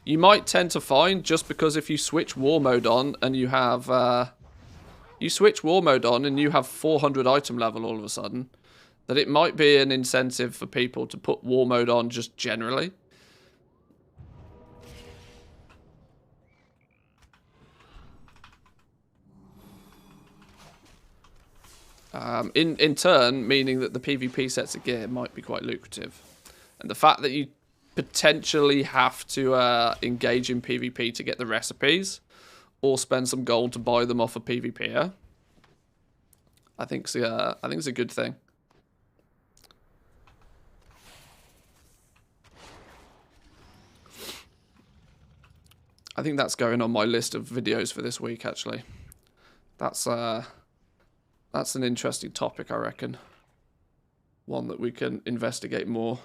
You might tend to find, just because if you switch war mode on and you have, you switch war mode on and you have 400 item level all of a sudden, that it might be an incentive for people to put war mode on just generally. In turn, meaning that the PvP sets of gear might be quite lucrative. And the fact that you potentially have to engage in PvP to get the recipes, or spend some gold to buy them off a PvPer, I think it's a good thing. I think that's going on my list of videos for this week, actually. That's an interesting topic, I reckon. One that we can investigate more.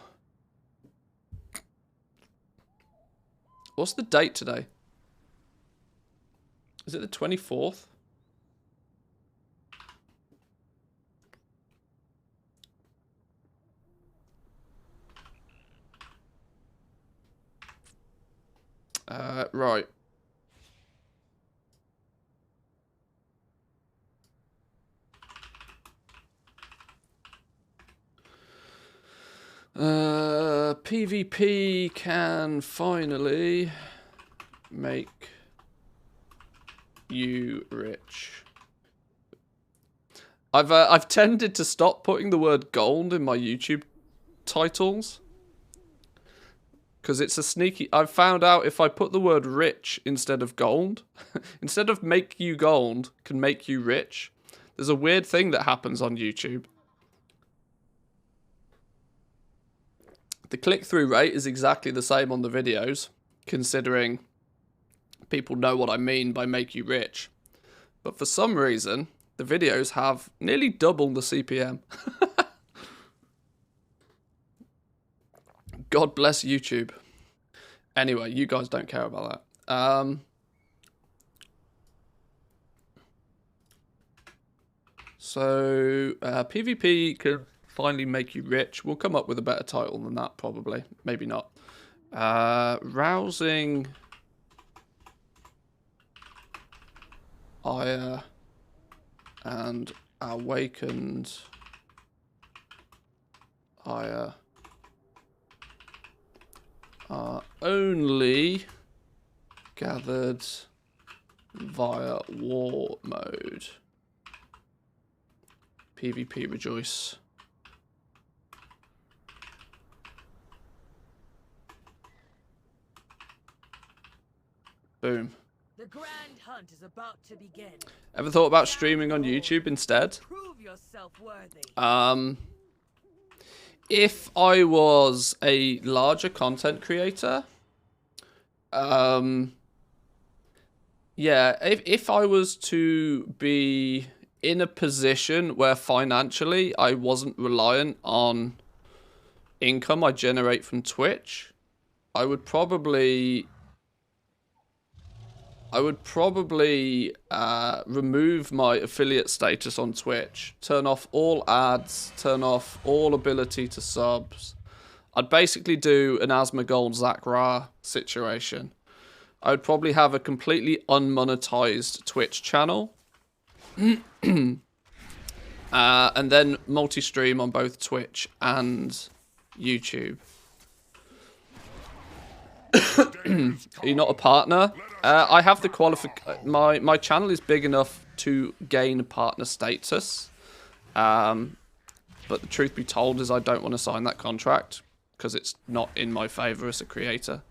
What's the date today? Is it the 24th? Right. PvP can finally make you rich. I've tended to stop putting the word gold in my YouTube titles, because it's a sneaky... I've found out if I put the word rich instead of gold, instead of make you gold, can make you rich, there's a weird thing that happens on YouTube. The click-through rate is exactly the same on the videos, considering people know what I mean by make you rich. But for some reason, the videos have nearly double the CPM. God bless YouTube. Anyway, you guys don't care about that. So, PvP can finally make you rich. We'll come up with a better title than that, probably. Maybe not. Rousing ire and awakened ire are only gathered via war mode. PvP rejoice. Boom. The grand hunt is about to begin. Ever thought about streaming on YouTube instead? Prove yourself worthy. If I was a larger content creator, yeah, if I was to be in a position where financially I wasn't reliant on income I generate from Twitch, I would probably remove my affiliate status on Twitch, turn off all ads, turn off all ability to subs. I'd basically do an Asmongold Zach Ra situation. I would probably have a completely unmonetized Twitch channel. And then multi-stream on both Twitch and YouTube. Are you not a partner? I have the my channel is big enough to gain partner status. But the truth be told is I don't want to sign that contract because it's not in my favor as a creator.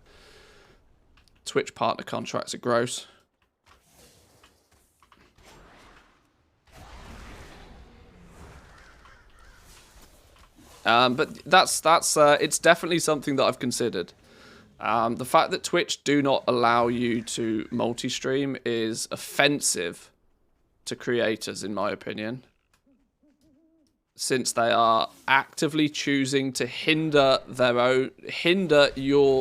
Twitch partner contracts are gross. But that's it's definitely something that I've considered. The fact that Twitch do not allow you to multi-stream is offensive to creators, in my opinion, since they are actively choosing to hinder your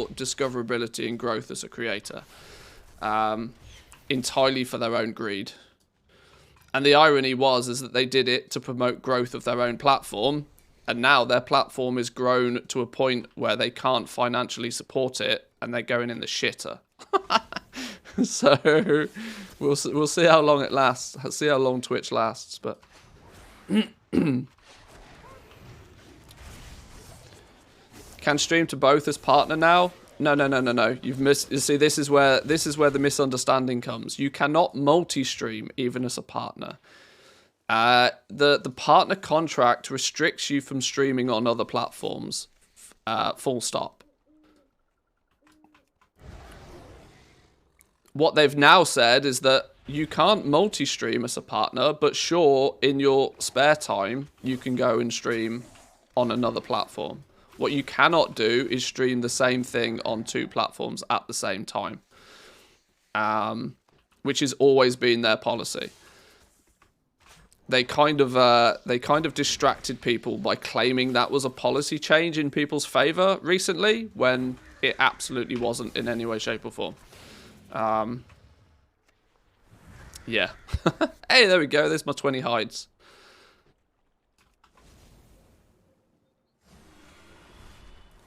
discoverability and growth as a creator, entirely for their own greed. And the irony is that they did it to promote growth of their own platform, and now their platform is grown to a point where they can't financially support it, and they're going in the shitter. So we'll see how long it lasts. See how long Twitch lasts, but. Can stream to both as partner now? No. You've missed. You see, this is where the misunderstanding comes. You cannot multi-stream even as a partner. The partner contract restricts you from streaming on other platforms. Full stop. What they've now said is that you can't multi-stream as a partner, but sure, in your spare time, you can go and stream on another platform. What you cannot do is stream the same thing on two platforms at the same time, which has always been their policy. They kind of distracted people by claiming that was a policy change in people's favor recently, when it absolutely wasn't in any way, shape, or form. Yeah. Hey, there we go. There's my 20 hides.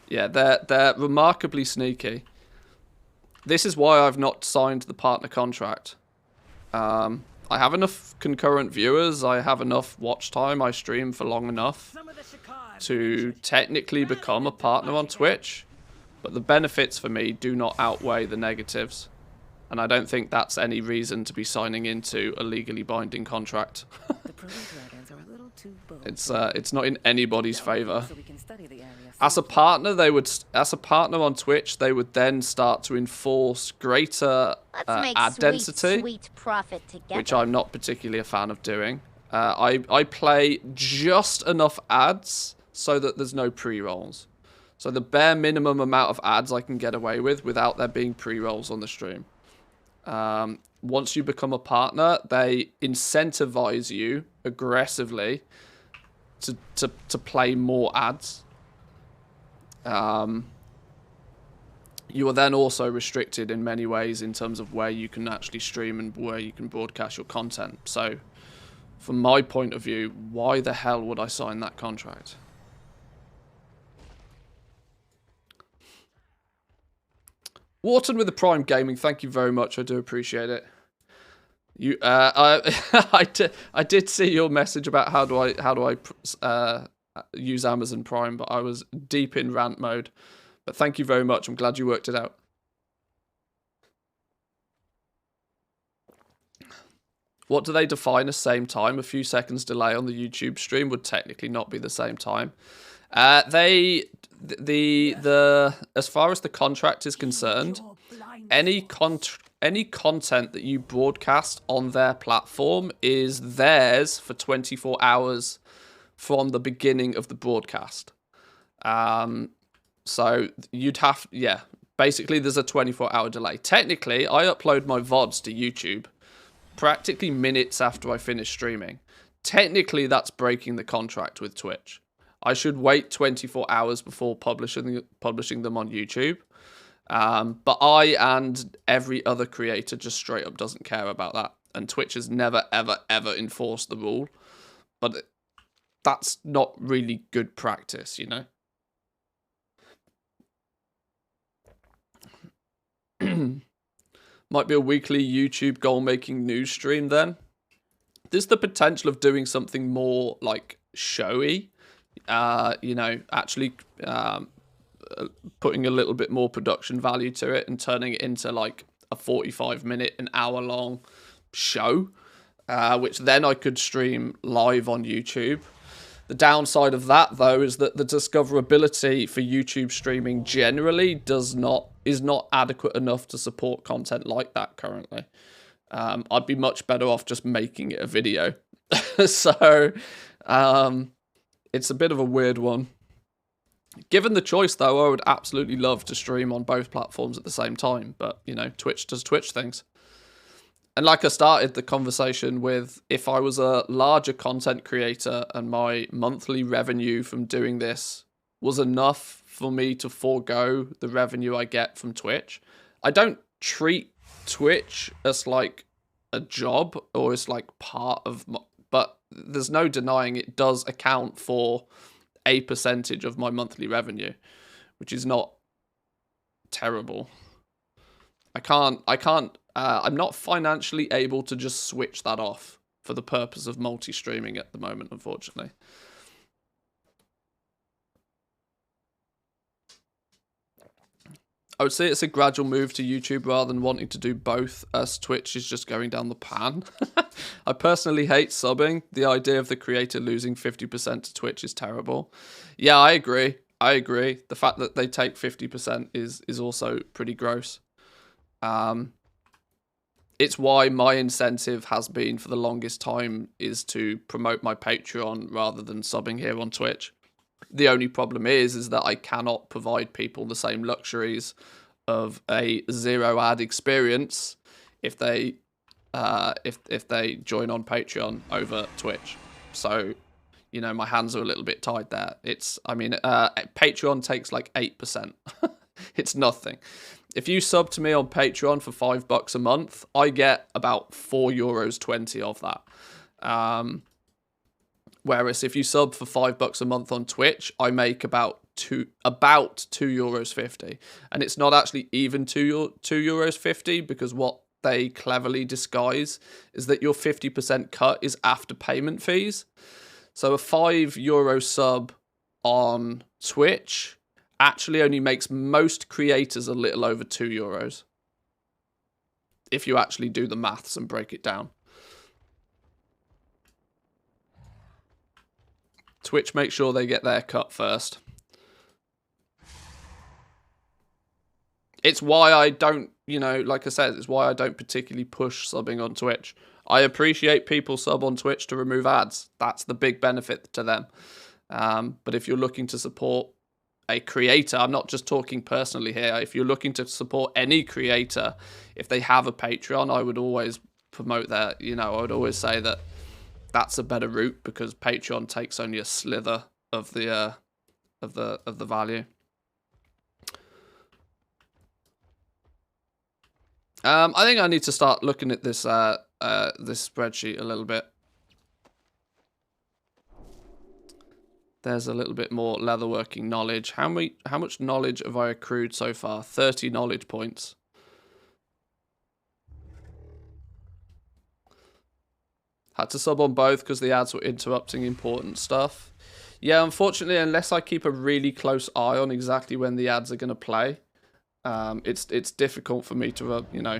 Yeah, they're remarkably sneaky. This is why I've not signed the partner contract. I have enough concurrent viewers. I have enough watch time. I stream for long enough to technically become a partner on Twitch. But the benefits for me do not outweigh the negatives. And I don't think that's any reason to be signing into a legally binding contract. It's not in anybody's favor. As a partner, on Twitch, they would then start to enforce greater ad density, sweet profit together. which I'm not particularly a fan of doing. I play just enough ads so that there's no pre-rolls. So the bare minimum amount of ads I can get away with without there being pre-rolls on the stream. Once you become a partner, they incentivize you aggressively to play more ads. You are then also restricted in many ways in terms of where you can actually stream and where you can broadcast your content. So, from my point of view, why the hell would I sign that contract? Wharton with the Prime Gaming, thank you very much. I do appreciate it. You, I did see your message about how do I use Amazon Prime, but I was deep in rant mode. But thank you very much. I'm glad you worked it out. What do they define as same time? A few seconds delay on the YouTube stream would technically not be the same time. As far as the contract is concerned, any content that you broadcast on their platform is theirs for 24 hours from the beginning of the broadcast. So you'd have, yeah, basically there's a 24-hour delay. Technically, I upload my VODs to YouTube practically minutes after I finish streaming. Technically, that's breaking the contract with Twitch. I should wait 24 hours before publishing them on YouTube. But I and every other creator just straight up doesn't care about that. And Twitch has never, ever, ever enforced the rule. But that's not really good practice, you know? Might be a weekly YouTube goal-making news stream then. There's the potential of doing something more, like, showy. You know, actually putting a little bit more production value to it and turning it into, like, a 45-minute, an hour-long show, which then I could stream live on YouTube. The downside of that, though, is that the discoverability for YouTube streaming generally is not adequate enough to support content like that currently. I'd be much better off just making it a video. So, it's a bit of a weird one. Given the choice, though, I would absolutely love to stream on both platforms at the same time. But, you know, Twitch does Twitch things. And like I started the conversation with, if I was a larger content creator and my monthly revenue from doing this was enough for me to forego the revenue I get from Twitch, I don't treat Twitch as like a job or as like part of my, but there's no denying it does account for a percentage of my monthly revenue, which is not terrible. I'm not financially able to just switch that off for the purpose of multi-streaming at the moment, unfortunately. I would say it's a gradual move to YouTube rather than wanting to do both, as Twitch is just going down the pan. I personally hate subbing. The idea of the creator losing 50% to Twitch is terrible. Yeah, I agree. The fact that they take 50% is also pretty gross. It's why my incentive has been for the longest time is to promote my Patreon rather than subbing here on Twitch. The only problem is that I cannot provide people the same luxuries of a zero ad experience if they if they join on Patreon over Twitch. So, you know, my hands are a little bit tied there. Patreon takes like 8%. It's nothing. If you sub to me on Patreon for $5 a month, I get about €4.20 of that. Whereas if you sub for $5 a month on Twitch, I make about €2.50, and it's not actually even €2.50 because what they cleverly disguise is that your 50% cut is after payment fees. So a €5 sub on Twitch actually only makes most creators a little over €2 if you actually do the maths and break it down. Twitch makes sure they get their cut first. It's why I don't, you know, like I said, it's why I don't particularly push subbing on Twitch. I appreciate people sub on Twitch to remove ads. That's the big benefit to them. But if you're looking to support a creator, I'm not just talking personally here. If you're looking to support any creator, if they have a Patreon, I would always promote that. You know, I would always say that that's a better route because Patreon takes only a slither of the value. I think I need to start looking at this this spreadsheet a little bit. There's a little bit more leatherworking knowledge. How much knowledge have I accrued so far? 30 knowledge points. Had to sub on both because the ads were interrupting important stuff. Yeah, unfortunately, unless I keep a really close eye on exactly when the ads are going to play, it's difficult for me to, you know,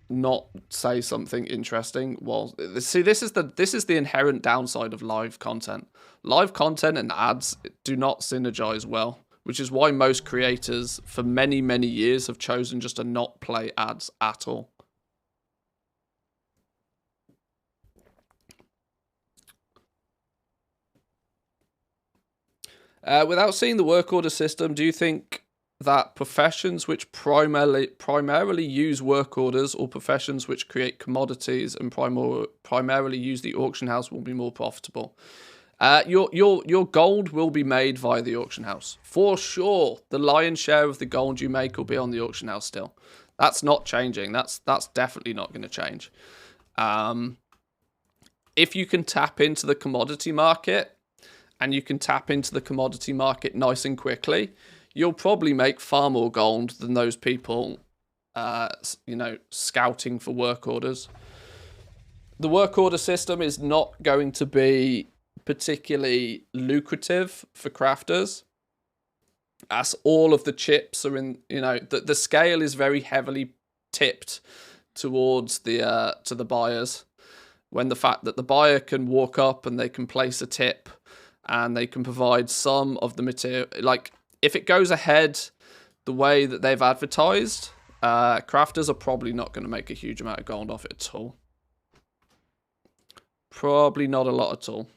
not say something interesting. Well, see, this is the inherent downside of live content. Live content and ads do not synergize well, which is why most creators for many years have chosen just to not play ads at all. Without seeing the work order system, do you think that professions which primarily use work orders or professions which create commodities and primarily use the auction house will be more profitable? Your gold will be made via the auction house. For sure, the lion's share of the gold you make will be on the auction house still. That's not changing. That's definitely not going to change. If you can tap into the commodity market, and you can tap into the commodity market nice and quickly, you'll probably make far more gold than those people, you know, scouting for work orders. The work order system is not going to be particularly lucrative for crafters, as all of the chips are in, you know, the scale is very heavily tipped towards the to the buyers, when the fact that the buyer can walk up and they can place a tip and they can provide some of the material. Like, if it goes ahead the way that they've advertised, crafters are probably not going to make a huge amount of gold off it at all. Probably not a lot at all.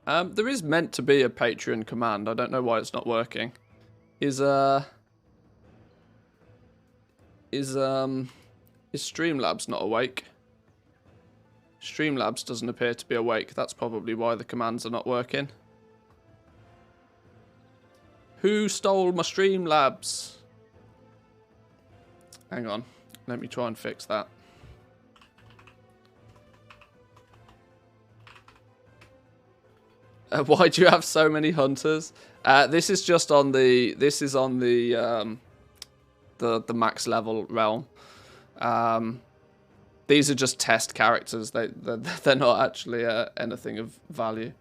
There is meant to be a Patreon command. I don't know why it's not working. Is Streamlabs not awake? Streamlabs doesn't appear to be awake. That's probably why the commands are not working. Who stole my Streamlabs? Hang on. Let me try and fix that. Why do you have so many hunters? This is just on the. This is on the max level realm. These are just test characters. They're not actually anything of value.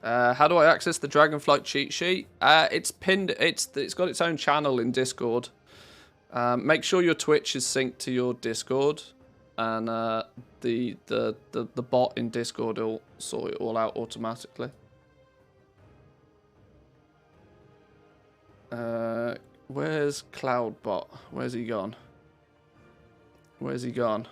How do I access the Dragonflight cheat sheet? It's pinned. It's got its own channel in Discord. Make sure your Twitch is synced to your Discord, and the bot in Discord will sort it all out automatically. Where's Cloudbot? Where's he gone? Where's he gone?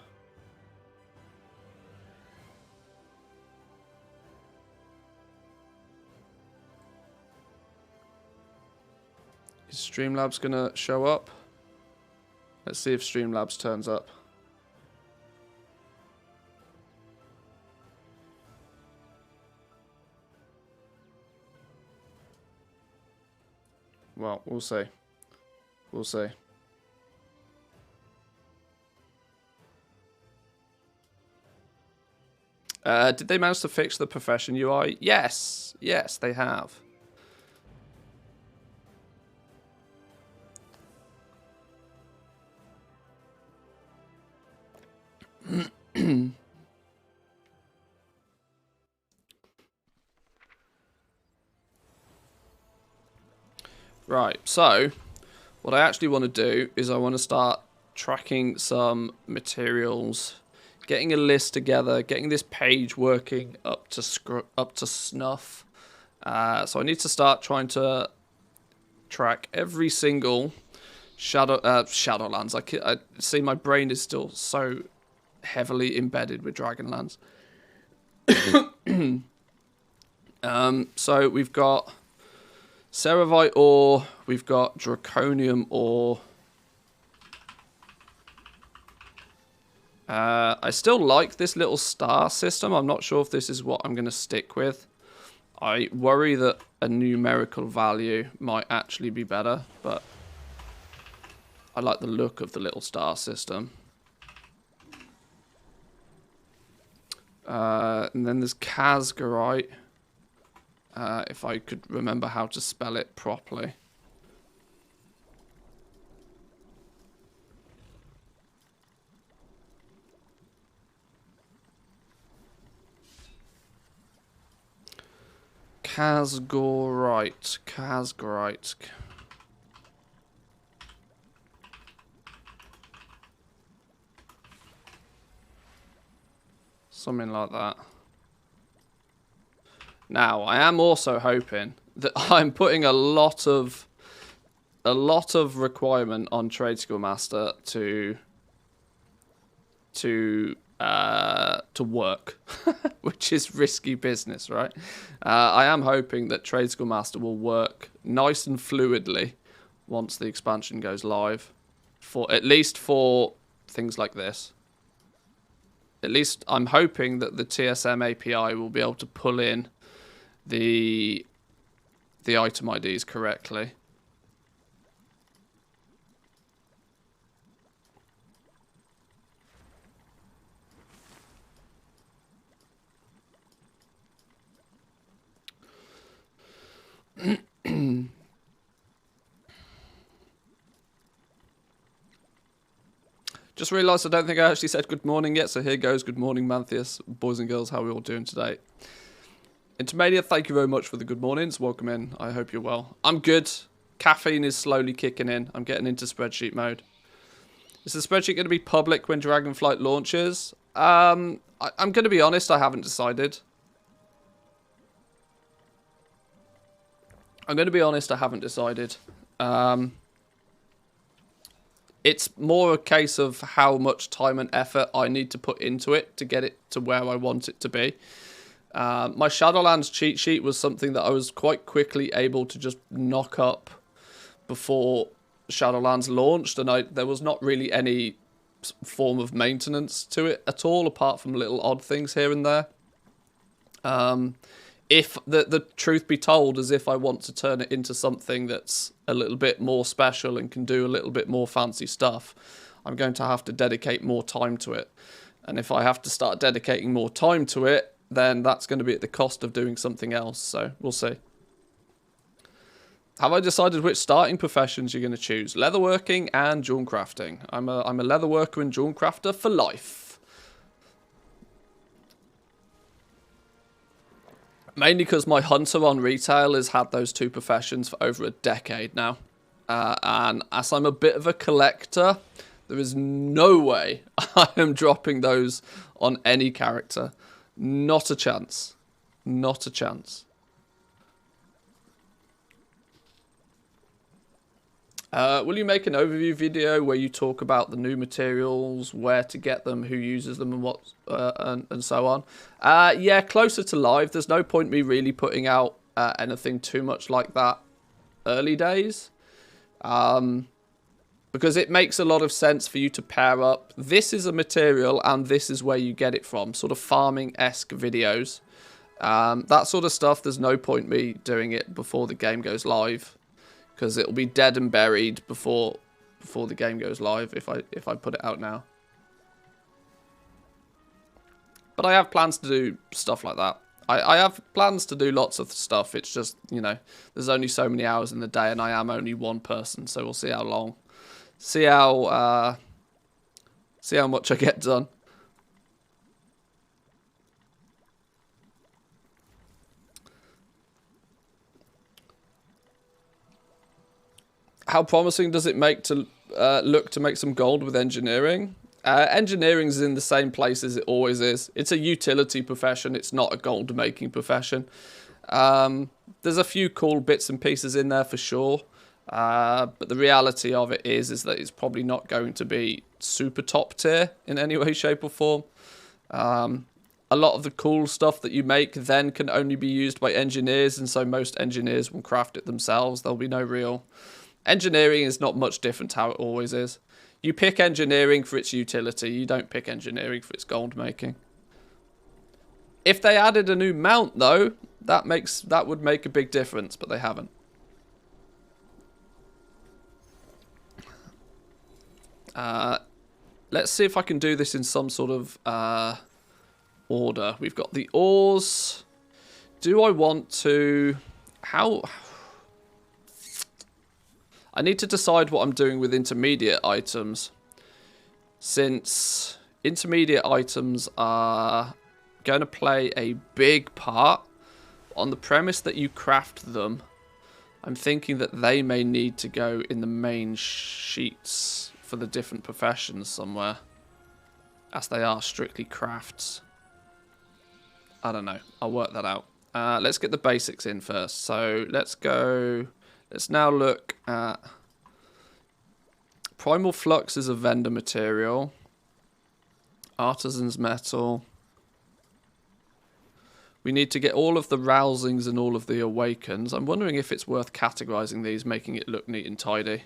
Is Streamlabs gonna show up? Let's see if Streamlabs turns up. Well, we'll see. We'll see. Did they manage to fix the profession UI? Yes. Yes, they have. Right, so what I actually want to do is I want to start tracking some materials, getting a list together, getting this page working up to snuff. So I need to start trying to track every single Shadowlands. I see my brain is still so heavily embedded with Dragonlands. So we've got Ceravite ore, we've got Draconium ore. I still like this little star system. I'm not sure if this is what I'm going to stick with. I worry that a numerical value might actually be better, but I like the look of the little star system. And then there's Kazgarite. If I could remember how to spell it properly. Kazgarite. Something like that. Now, I am also hoping that I'm putting a lot of requirement on Trade Skill Master to work, which is risky business, right? I am hoping that Trade Skill Master will work nice and fluidly once the expansion goes live, at least for things like this. At least I'm hoping that the TSM API will be able to pull in the item IDs correctly. Just realised I don't think I actually said good morning yet, so here goes. Good morning, Manthias. Boys and girls, how are we all doing today? Intermedia, thank you very much for the good mornings. Welcome in. I hope you're well. I'm good. Caffeine is slowly kicking in. I'm getting into spreadsheet mode. Is the spreadsheet going to be public when Dragonflight launches? I'm going to be honest, I haven't decided. It's more a case of how much time and effort I need to put into it to get it to where I want it to be. My Shadowlands cheat sheet was something that I was quite quickly able to just knock up before Shadowlands launched, and there was not really any form of maintenance to it at all, apart from little odd things here and there. If the truth be told, as if I want to turn it into something that's a little bit more special and can do a little bit more fancy stuff, I'm going to have to dedicate more time to it. And if I have to start dedicating more time to it, then that's going to be at the cost of doing something else. So we'll see. Have I decided which starting professions you're going to choose? Leatherworking and jewel crafting. I'm a leatherworker and jewel crafter for life. Mainly because my hunter on retail has had those two professions for over a decade now. And as I'm a bit of a collector, there is no way I am dropping those on any character. Not a chance. Not a chance. Will you make an overview video where you talk about the new materials, where to get them, who uses them, and what, and so on? Yeah, closer to live. There's no point me really putting out anything too much like that early days, because it makes a lot of sense for you to pair up. This is a material, and this is where you get it from. Sort of farming-esque videos. That sort of stuff. There's no point me doing it before the game goes live, because it'll be dead and buried before the game goes live if I put it out now. But I have plans to do stuff like that. I have plans to do lots of stuff. It's just, you know, there's only so many hours in the day, and I am only one person, so we'll see how long. See how much I get done. How promising does it make to look to make some gold with engineering? Engineering's in the same place as it always is. It's a utility profession. It's not a gold making profession. There's a few cool bits and pieces in there for sure. But the reality of it is that it's probably not going to be super top tier in any way, shape or form. A lot of the cool stuff that you make then can only be used by engineers, and so most engineers will craft it themselves. There'll be no real... Engineering is not much different to how it always is. You pick engineering for its utility. You don't pick engineering for its gold making. If they added a new mount, though, that would make a big difference, but they haven't. Let's see if I can do this in some sort of order. We've got the ores. Do I want to... How... I need to decide what I'm doing with intermediate items, since intermediate items are going to play a big part. On the premise that you craft them, I'm thinking that they may need to go in the main sheets for the different professions somewhere, as they are strictly crafts. I don't know. I'll work that out. Let's get the basics in first. So let's go... Let's now look at... Primal Flux is a vendor material. Artisan's Metal. We need to get all of the Rousings and all of the Awakens. I'm wondering if it's worth categorizing these, making it look neat and tidy.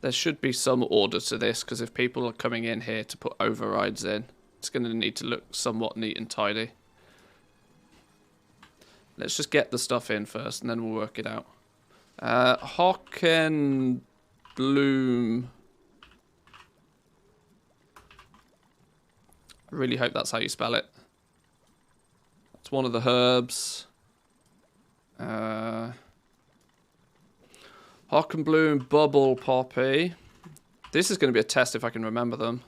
There should be some order to this, because if people are coming in here to put overrides in, it's going to need to look somewhat neat and tidy. Let's just get the stuff in first, and then we'll work it out. Hocken Bloom. I really hope that's how you spell it. That's one of the herbs. Hockenbloom, Bubble Poppy. This is going to be a test if I can remember them.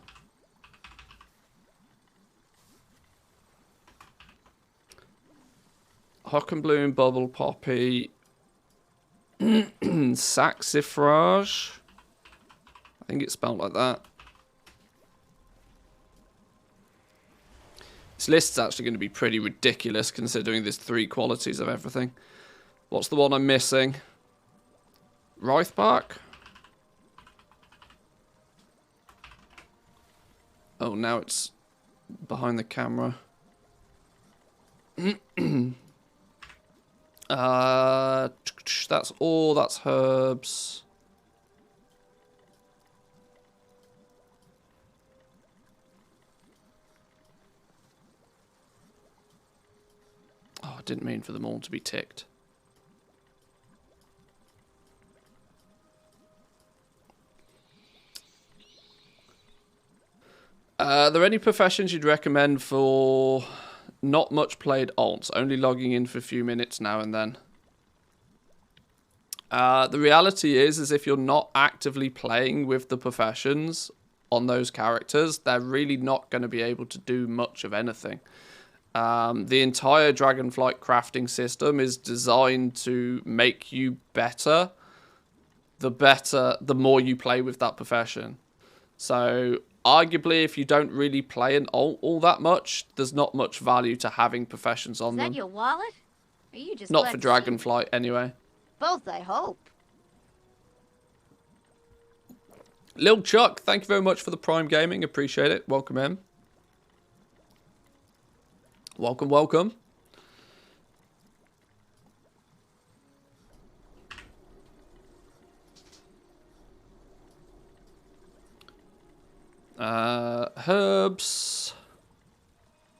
Hockenbloom, Bubble Poppy. Saxifrage. I think it's spelled like that. This list's actually going to be pretty ridiculous considering there's 3 qualities of everything. What's the one I'm missing? Wraith bark? Oh, now it's behind the camera. That's all. That's herbs. Oh, I didn't mean for them all to be ticked. Are there any professions you'd recommend for not much played alts, only logging in for a few minutes now and then? The reality is if you're not actively playing with the professions on those characters, they're really not going to be able to do much of anything. The entire Dragonflight crafting system is designed to make you better, the more you play with that profession. So arguably, if you don't really play an alt all that much, there's not much value to having professions on them. Is that your wallet? Or are you just Not glad for to see me? Dragonflight, anyway. Both, I hope. Lil Chuck, thank you very much for the Prime Gaming. Appreciate it. Welcome in. Welcome, welcome. Herbs.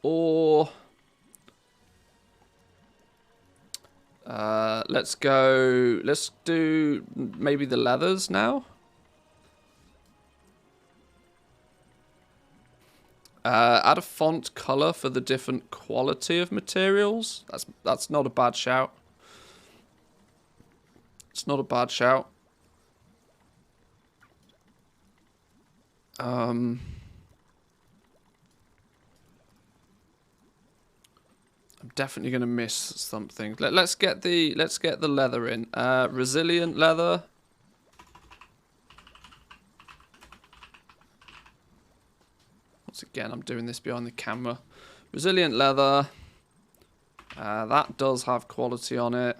Or... let's do maybe the leathers now. Add a font color for the different quality of materials. That's not a bad shout. It's not a bad shout. I'm definitely gonna miss something. Let's get the leather in. Resilient leather. Once again, I'm doing this behind the camera. Resilient leather. That does have quality on it.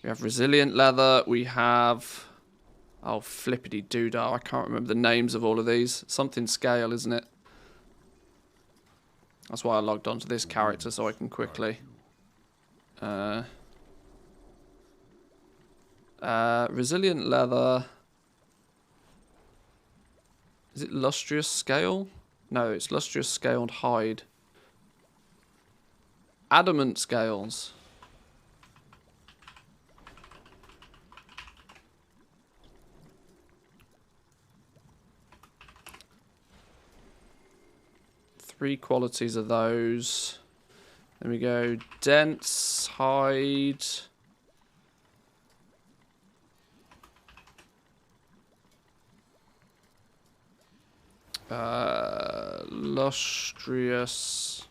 We have resilient leather. We have... Oh, flippity doodah. I can't remember the names of all of these. Something scale, isn't it? That's why I logged onto this character, so I can quickly... resilient leather... Is it lustrous scale? No, it's lustrous scaled hide. Adamant scales. Three qualities of those. Then we go dense, hide. Lustrous.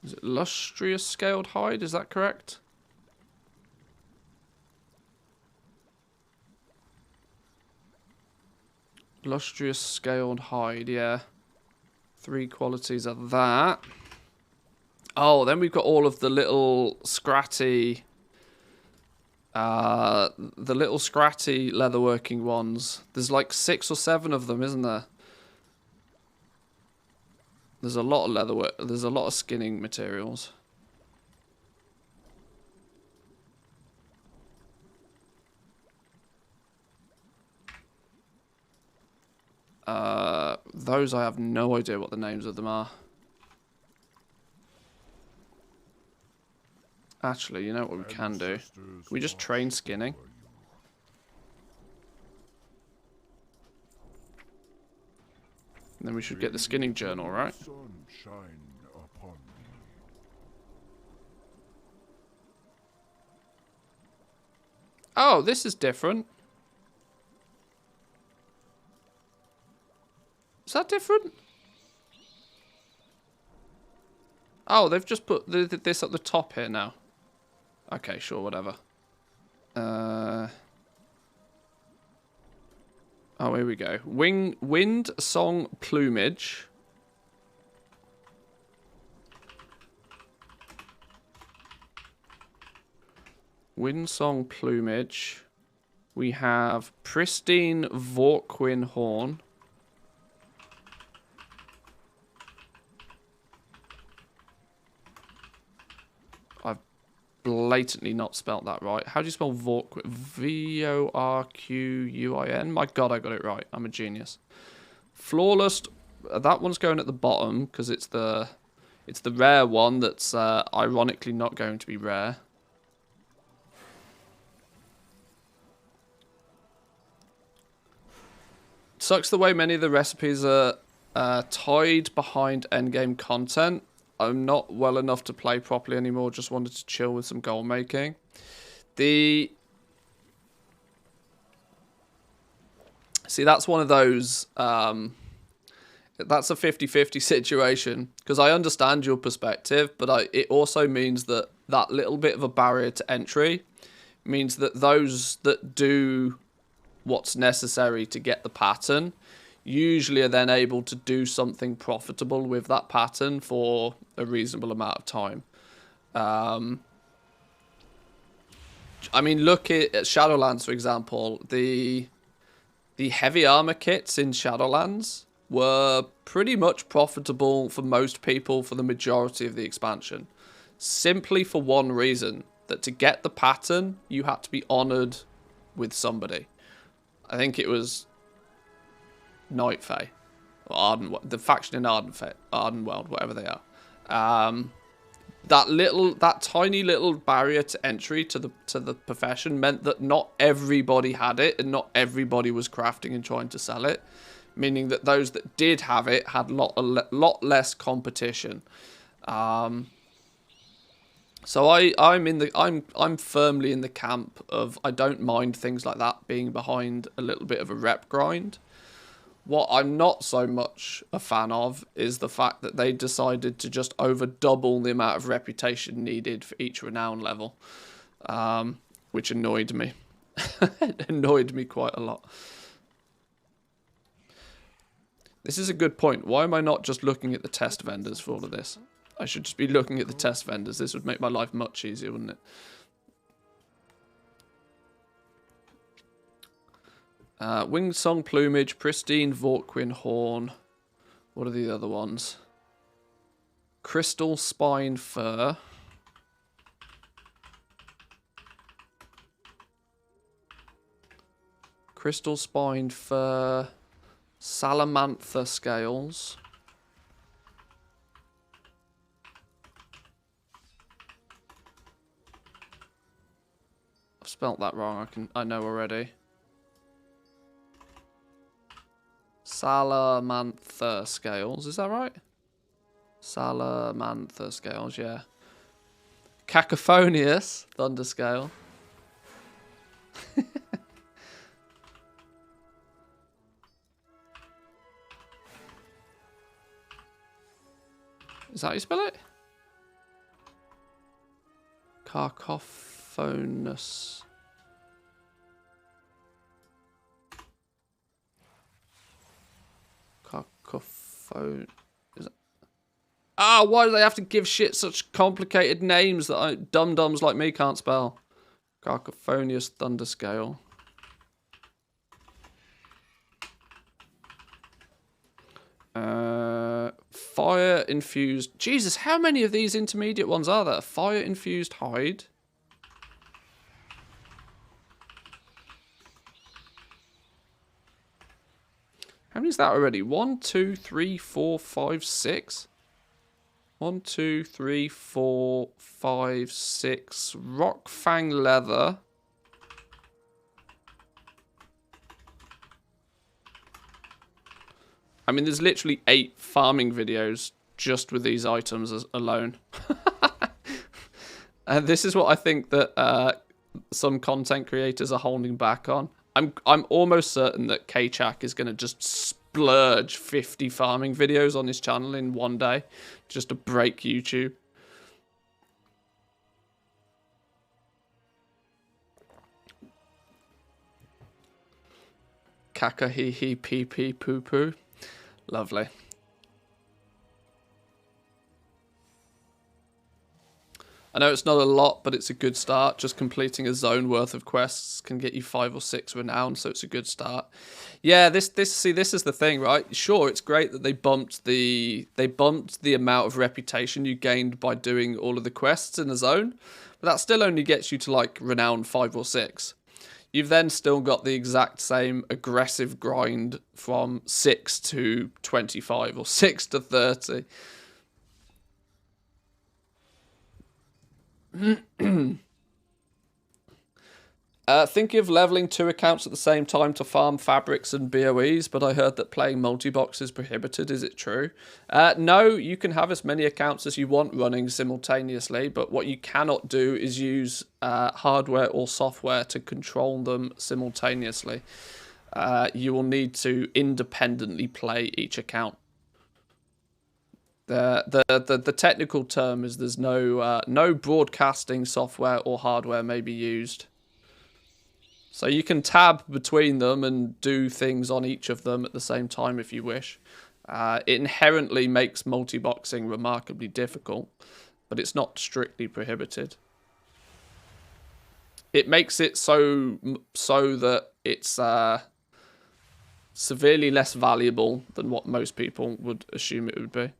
Is it lustrous scaled hide? Is that correct? Lustrous scaled hide, yeah. Three qualities of that. Oh, then we've got all of the little scratty... the little scratty leatherworking ones. There's like 6 or 7 of them, isn't there? There's a lot of leatherwork. There's a lot of skinning materials. Those I have no idea what the names of them are. Actually, you know what we can do? Can we just train skinning? And then we should get the skinning journal, right? Oh, this is different. Is that different? Oh, they've just put this at the top here now. Okay, sure, whatever. Oh, here we go. Wind song plumage. Windsong plumage. We have pristine Vorquin horn. I've blatantly not spelt that right. How do you spell Vorquin? Vorquin? My God, I got it right. I'm a genius. Flawless. That one's going at the bottom because it's the rare one that's ironically not going to be rare. Sucks the way many of the recipes are tied behind endgame content. I'm not well enough to play properly anymore. Just wanted to chill with some goal making. See, that's one of those... that's a 50-50 situation. Because I understand your perspective, but it also means that little bit of a barrier to entry means that those that do what's necessary to get the pattern usually are then able to do something profitable with that pattern for a reasonable amount of time. I mean, look at Shadowlands, for example. The heavy armor kits in Shadowlands were pretty much profitable for most people for the majority of the expansion. Simply for one reason, that to get the pattern, you had to be honored with somebody. I think it was Night Fae, or the faction in Ardenweld, whatever they are. That tiny little barrier to entry to the profession meant that not everybody had it, and not everybody was crafting and trying to sell it. Meaning that those that did have it had a lot less competition. So I'm firmly in the camp of I don't mind things like that being behind a little bit of a rep grind. What I'm not so much a fan of is the fact that they decided to just over double the amount of reputation needed for each renown level, which annoyed me. It annoyed me quite a lot. This is a good point. Why am I not just looking at the test vendors for all of this? I should just be looking at the test vendors. This would make my life much easier, wouldn't it? Winged Song Plumage, Pristine Vorquin Horn. What are the other ones? Crystal Spine Fur. Crystal Spine Fur. Salamantha Scales. I've spelt that wrong. I know already. Salamantha Scales, is that right? Salamantha Scales, yeah. Cacophonious Thunder Scale. Is that how you spell it? Cacophonous. Cacophone. Is it? Ah, why do they have to give shit such complicated names that dum-dums like me can't spell? Cacophonious Thunder Scale. Fire infused. Jesus, how many of these intermediate ones are there? Fire infused hide. How many is that already? 1, 2, 3, 4, 5, 6. 1, 2, 3, 4, 5, 6. Rock fang leather. I mean, there's literally 8 farming videos just with these items alone. And this is what I think that some content creators are holding back on. I'm almost certain that K-Chak is going to just splurge 50 farming videos on his channel in one day just to break YouTube. Kaka hee hee pee pee poo poo. Lovely. I know it's not a lot, but it's a good start. Just completing a zone worth of quests can get you 5 or 6 renown, so it's a good start. Yeah, this is the thing, right? Sure, it's great that they bumped the amount of reputation you gained by doing all of the quests in a zone, but that still only gets you to like renown 5 or 6. You've then still got the exact same aggressive grind from 6 to 25 or 6 to 30. Thinking of leveling 2 accounts at the same time to farm fabrics and BOEs, but I heard that playing multi-box is prohibited. Is it true? No, you can have as many accounts as you want running simultaneously, but what you cannot do is use hardware or software to control them simultaneously. You will need to independently play each account. The technical term is there's no broadcasting software or hardware may be used. So you can tab between them and do things on each of them at the same time if you wish. It inherently makes multi-boxing remarkably difficult, but it's not strictly prohibited. It makes it so that it's severely less valuable than what most people would assume it would be.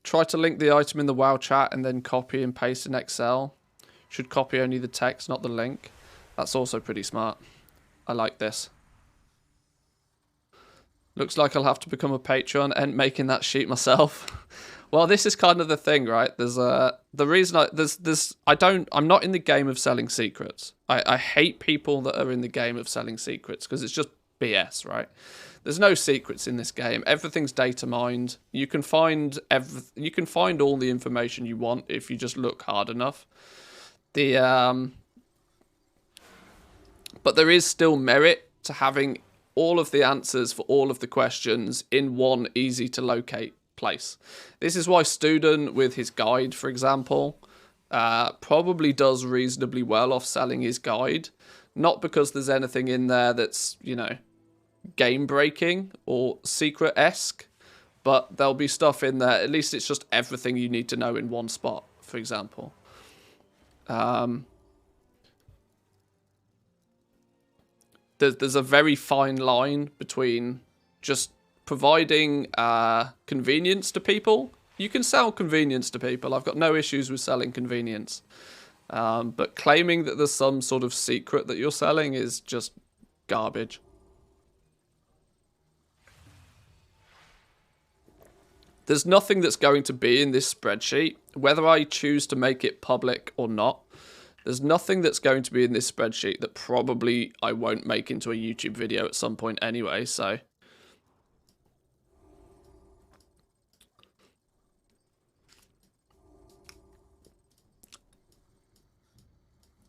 Try to link the item in the WoW chat and then copy and paste in Excel. Should copy only the text, not the link. That's also pretty smart. I like this. Looks like I'll have to become a patron and making that sheet myself. Well, this is kind of the thing, right? There's the reason I'm not in the game of selling secrets. I hate people that are in the game of selling secrets because it's just BS, right? There's no secrets in this game. Everything's data mined. You can find all the information you want if you just look hard enough. But there is still merit to having all of the answers for all of the questions in one easy to locate place. This is why Student with his guide, for example, probably does reasonably well off selling his guide. Not because there's anything in there that's, you know, game breaking or secret-esque, but there'll be stuff in there. At least it's just everything you need to know in one spot, for example. There's a very fine line between just providing convenience to people. You can sell convenience to people. I've got no issues with selling convenience. But claiming that there's some sort of secret that you're selling is just garbage. There's nothing that's going to be in this spreadsheet, whether I choose to make it public or not. There's nothing that's going to be in this spreadsheet that probably I won't make into a YouTube video at some point anyway, so.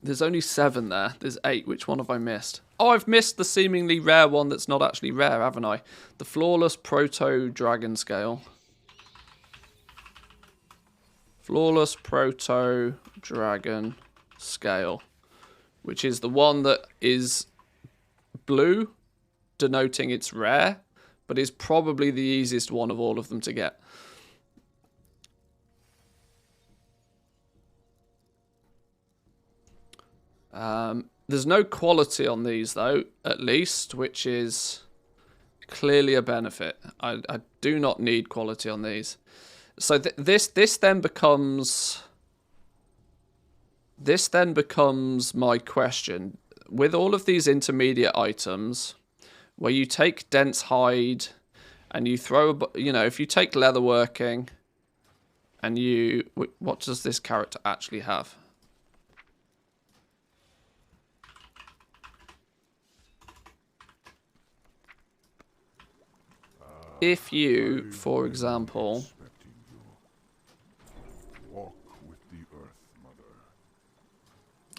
There's only 7 there. There's 8. Which one have I missed? Oh, I've missed the seemingly rare one that's not actually rare, haven't I? The Flawless Proto-Dragon Scale. Flawless Proto-Dragon Scale. Which is the one that is blue, denoting it's rare, but is probably the easiest one of all of them to get. There's no quality on these, though, at least, which is clearly a benefit. I do not need quality on these. So this then becomes my question. With all of these intermediate items, where you take dense hide and you throw, you know, if you take leatherworking and you, what does this character actually have? If you, for example, Walk with the earth, mother.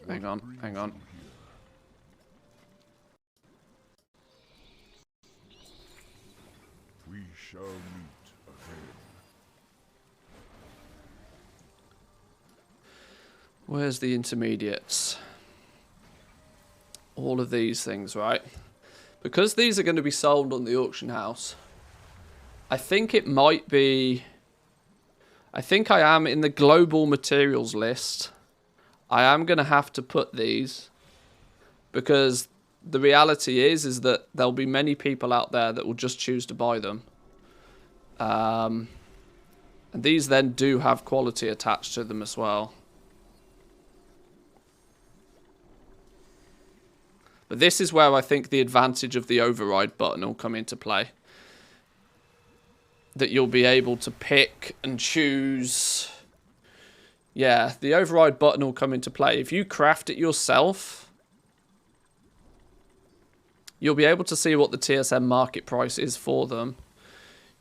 hang on. We shall meet again. Where's the intermediates? all of these things, right? Because these are going to be sold on the auction house, I think it might be... I think I am in the global materials list. I am going to have to put these because the reality is that there'll be many people out there that will just choose to buy them. And these then do have quality attached to them as well. But this is where I think the advantage of the override button will come into play. That you'll be able to pick and choose. Yeah, the override button will come into play. If you craft it yourself, you'll be able to see what the TSM market price is for them.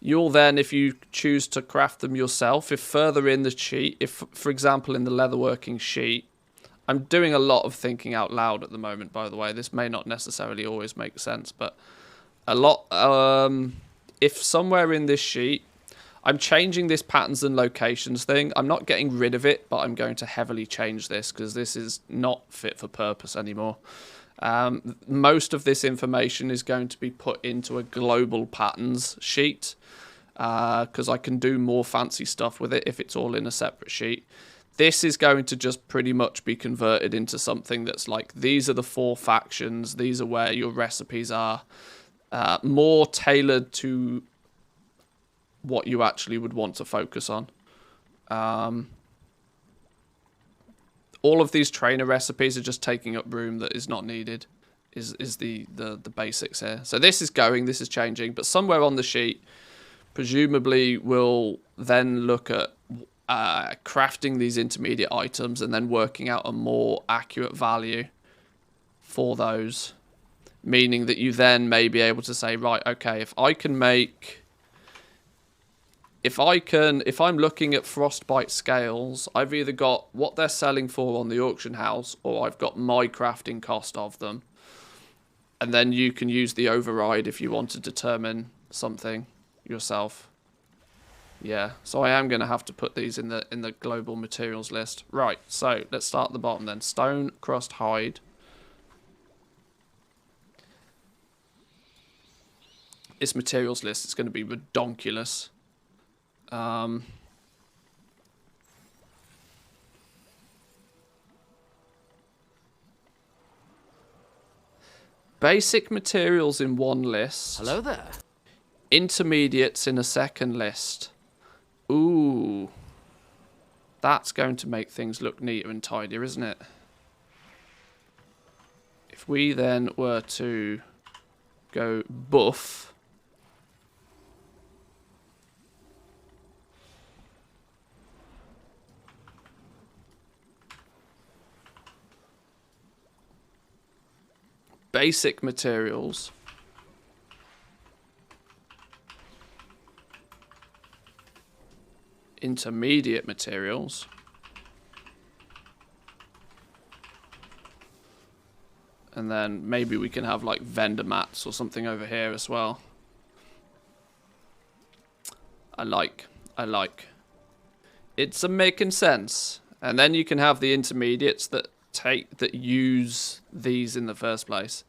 You'll then, if you choose to craft them yourself, if further in the sheet, if, for example, in the leatherworking sheet, I'm doing a lot of thinking out loud at the moment, by the way. This may not necessarily always make sense, but a lot... if somewhere in this sheet, I'm changing this patterns and locations thing. I'm not getting rid of it, but I'm going to heavily change this because this is not fit for purpose anymore. Most of this information is going to be put into a global patterns sheet because I can do more fancy stuff with it if it's all in a separate sheet. This is going to just pretty much be converted into something that's like, these are the 4 factions, these are where your recipes are. More tailored to what you actually would want to focus on. All of these trainer recipes are just taking up room that is not needed, is the basics here. So this is going, this is changing, but somewhere on the sheet, presumably we'll then look at crafting these intermediate items and then working out a more accurate value for those. Meaning that you then may be able to say, right, okay, if I'm looking at Frostbite scales, I've either got what they're selling for on the auction house, or I've got my crafting cost of them. And then you can use the override if you want to determine something yourself. Yeah, so I am going to have to put these in the global materials list. Right, so let's start at the bottom then. Stone, crust, hide. This materials list is going to be redonkulous. Basic materials in one list. Hello there. Intermediates in a second list. Ooh. That's going to make things look neater and tidier, isn't it? If we then were to go buff... basic materials. Intermediate materials. And then maybe we can have like vendor mats or something over here as well. I like. It's making sense. And then you can have the intermediates that use these in the first place.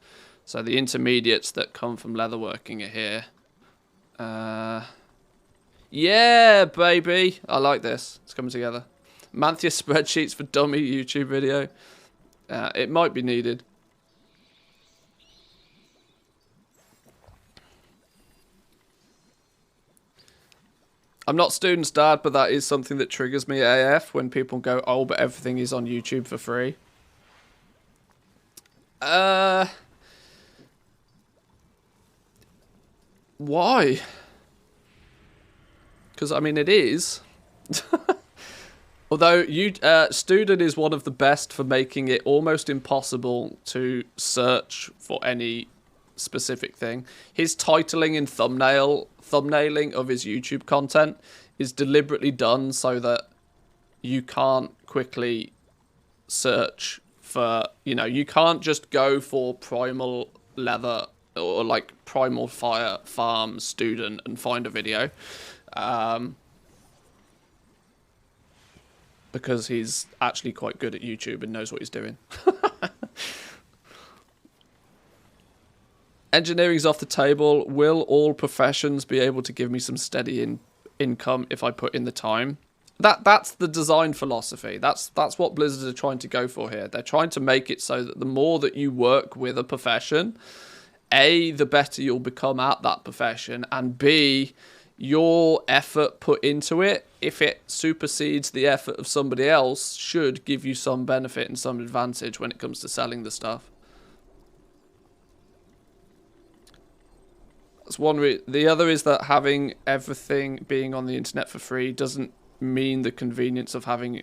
So the intermediates that come from leatherworking are here. Yeah, baby. I like this. It's coming together. Manthia spreadsheets for dummy YouTube video. It might be needed. I'm not student's dad, but that is something that triggers me AF when people go, oh, but everything is on YouTube for free. Why? Because, I mean, it is. Although, Student is one of the best for making it almost impossible to search for any specific thing. His titling and thumbnailing of his YouTube content is deliberately done so that you can't quickly search for, you can't just go for primal leather or like primal fire farm student and find a video. Because he's actually quite good at YouTube and knows what he's doing. Engineering's off the table. Will all professions be able to give me some steady income if I put in the time? That's the design philosophy. That's what Blizzard are trying to go for here. They're trying to make it so that the more that you work with a profession, A, the better you'll become at that profession, and B, your effort put into it, if it supersedes the effort of somebody else, should give you some benefit and some advantage when it comes to selling the stuff. That's one. The other is that having everything being on the internet for free doesn't mean the convenience of having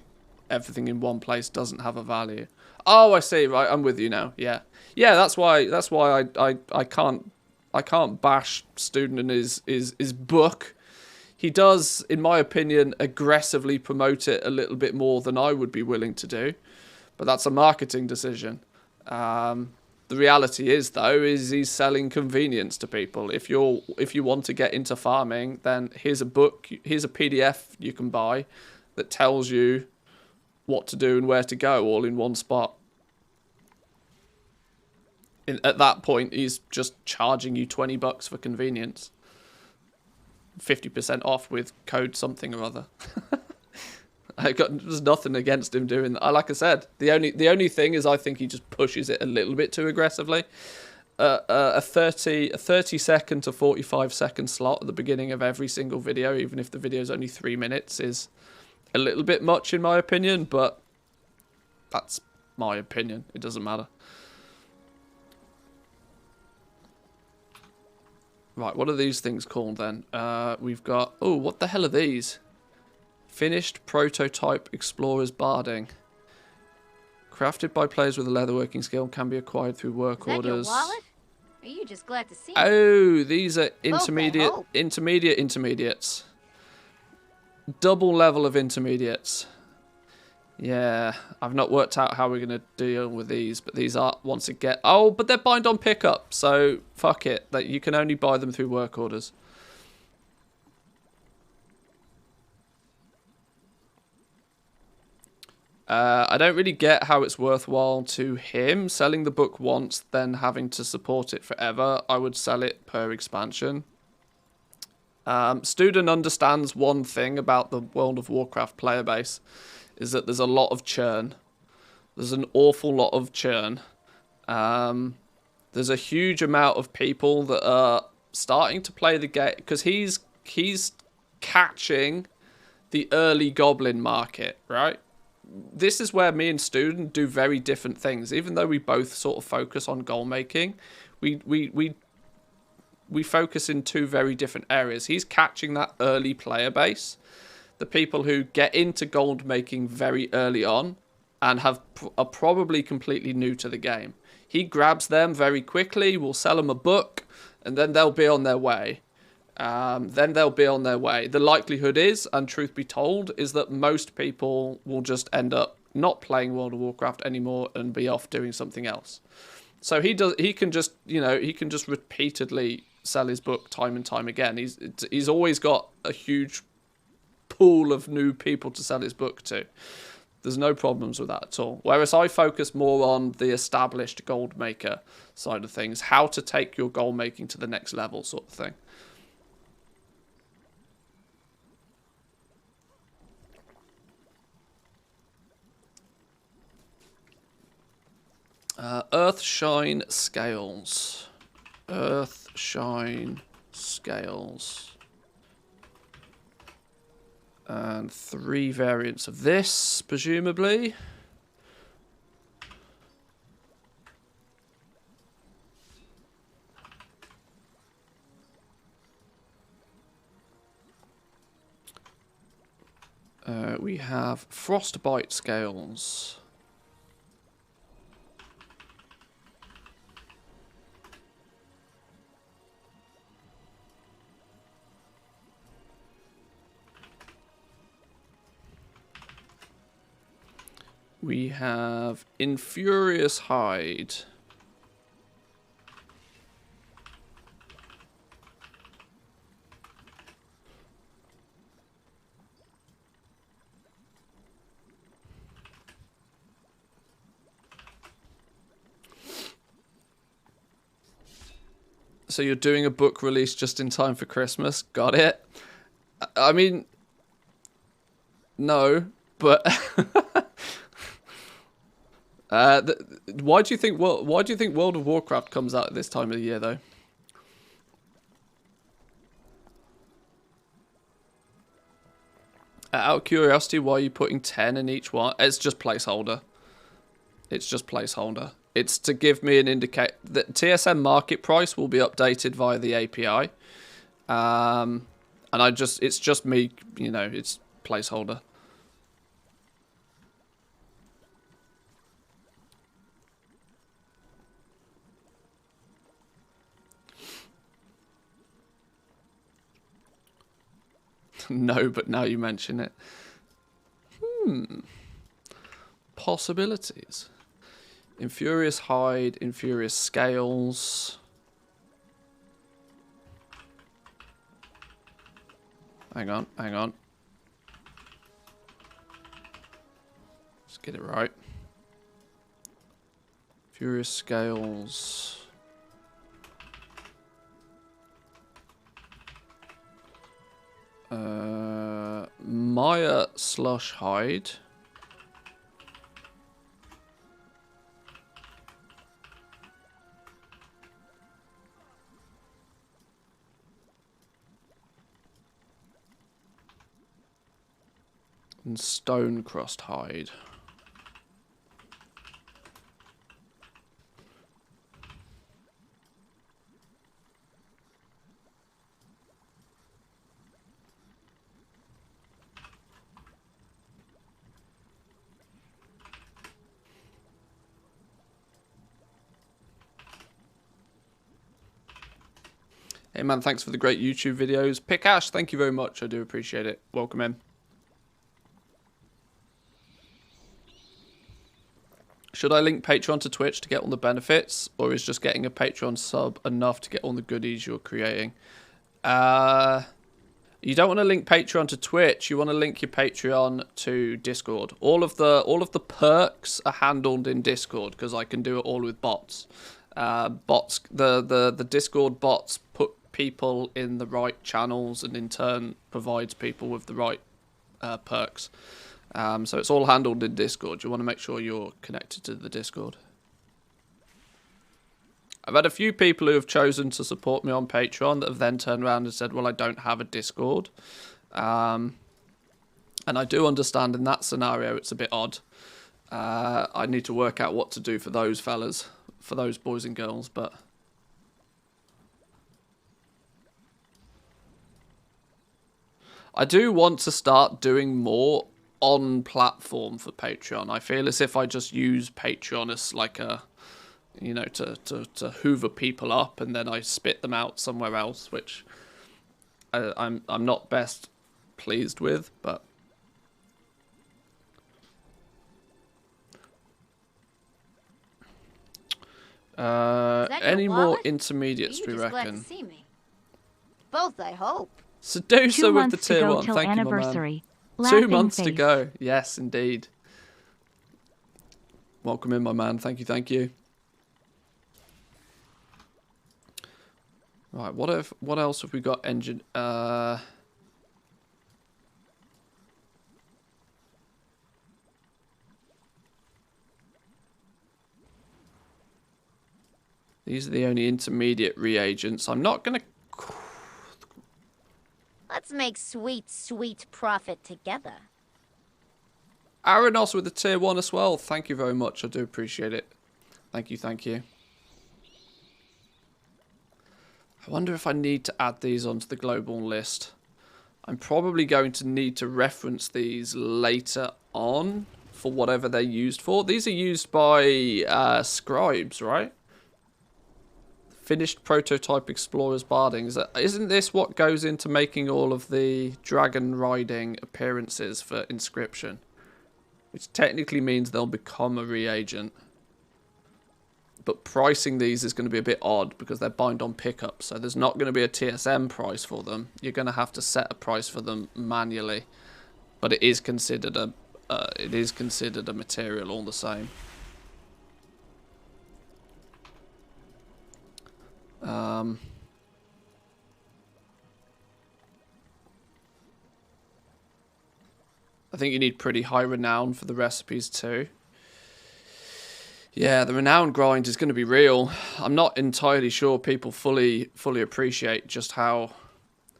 everything in one place doesn't have a value. Oh, I see. Right, I'm with you now. Yeah, yeah. That's why I can't bash Student and his book. He does, in my opinion, aggressively promote it a little bit more than I would be willing to do, but that's a marketing decision. The reality is, though, is he's selling convenience to people. If you want to get into farming, then here's a book, here's a PDF you can buy that tells you what to do and where to go, all in one spot. At that point, he's just charging you $20 for convenience, 50% off with code something or other. There's nothing against him doing that. Like I said, the only thing is I think he just pushes it a little bit too aggressively. A 30-second to 45-second slot at the beginning of every single video, even if the video is only 3 minutes, is a little bit much in my opinion, but that's my opinion. It doesn't matter. Right, what are these things called then? We've got... Oh, what the hell are these? Finished prototype explorer's barding. Crafted by players with a leatherworking skill, can be acquired through work orders. Is that your wallet? Or are you just glad to see me? Oh, these are intermediates. Double level of intermediates. Yeah, I've not worked out how we're going to deal with these, but these are, once again... Oh, but they're bind on pickup, so fuck it. That you can only buy them through work orders. I don't really get how it's worthwhile to him selling the book once, then having to support it forever. I would sell it per expansion. Student understands one thing about the World of Warcraft player base, is that there's a lot of churn. There's an awful lot of churn. There's a huge amount of people that are starting to play the game, because he's catching the early goblin market, right? This is where me and Student do very different things. Even though we both sort of focus on goal making, we focus in two very different areas. He's catching that early player base, the people who get into gold making very early on and are probably completely new to the game. He grabs them very quickly, will sell them a book, and then they'll be on their way. The likelihood is, and truth be told, is that most people will just end up not playing World of Warcraft anymore and be off doing something else. So he can just repeatedly sell his book time and time again. He's always got a huge pool of new people to sell his book to. There's no problems with that at all. Whereas I focus more on the established gold maker side of things, how to take your gold making to the next level sort of thing. Earthshine scales. Earthshine scales. And 3 variants of this, presumably. We have frostbite scales. We have Infurious Hide. So you're doing a book release just in time for Christmas. Got it. I mean, no, but why do you think World of Warcraft comes out at this time of the year though? Out of curiosity, why are you putting 10 in each one? It's just placeholder. It's just placeholder. It's to give me an indicate that TSM market price will be updated via the API. And it's just me, you know, it's placeholder. No, but now you mention it. Possibilities. Infurious Hide, Infurious Scales. Hang on. Let's get it right. Furious Scales. Maya Slush Hide. And Stone Crust Hide. Hey man, thanks for the great YouTube videos. Pick Ash, thank you very much. I do appreciate it. Welcome in. Should I link Patreon to Twitch to get all the benefits, or is just getting a Patreon sub enough to get all the goodies you're creating? You don't want to link Patreon to Twitch. You want to link your Patreon to Discord. All of the perks are handled in Discord because I can do it all with bots. The Discord bots put people in the right channels and in turn provides people with the right perks. So it's all handled in Discord. You want to make sure you're connected to the Discord. I've had a few people who have chosen to support me on Patreon that have then turned around and said, well, I don't have a Discord. And I do understand in that scenario it's a bit odd. I need to work out what to do for those fellas, for those boys and girls, but... I do want to start doing more on platform for Patreon. I feel as if I just use Patreon as like a, you know, to hoover people up and then I spit them out somewhere else, which I'm not best pleased with, but any more intermediates do we reckon? Glad to see me? Both, I hope. Seducer with the tier 1, thank you, my man. 2 months to go. Yes, indeed. Welcome in, my man. Thank you. Right, what else have we got? Engine. These are the only intermediate reagents. I'm not gonna. Let's make sweet, sweet profit together. Aranos with the tier 1 as well. Thank you very much. I do appreciate it. Thank you. I wonder if I need to add these onto the global list. I'm probably going to need to reference these later on for whatever they're used for. These are used by scribes, right? Finished prototype explorers barding. Isn't this what goes into making all of the dragon riding appearances for inscription? Which technically means they'll become a reagent. But pricing these is going to be a bit odd because they're bind on pickup. So there's not going to be a TSM price for them. You're going to have to set a price for them manually. But it is considered a material all the same. I think you need pretty high renown for the recipes too. Yeah, the renown grind is going to be real. I'm not entirely sure people fully appreciate just how...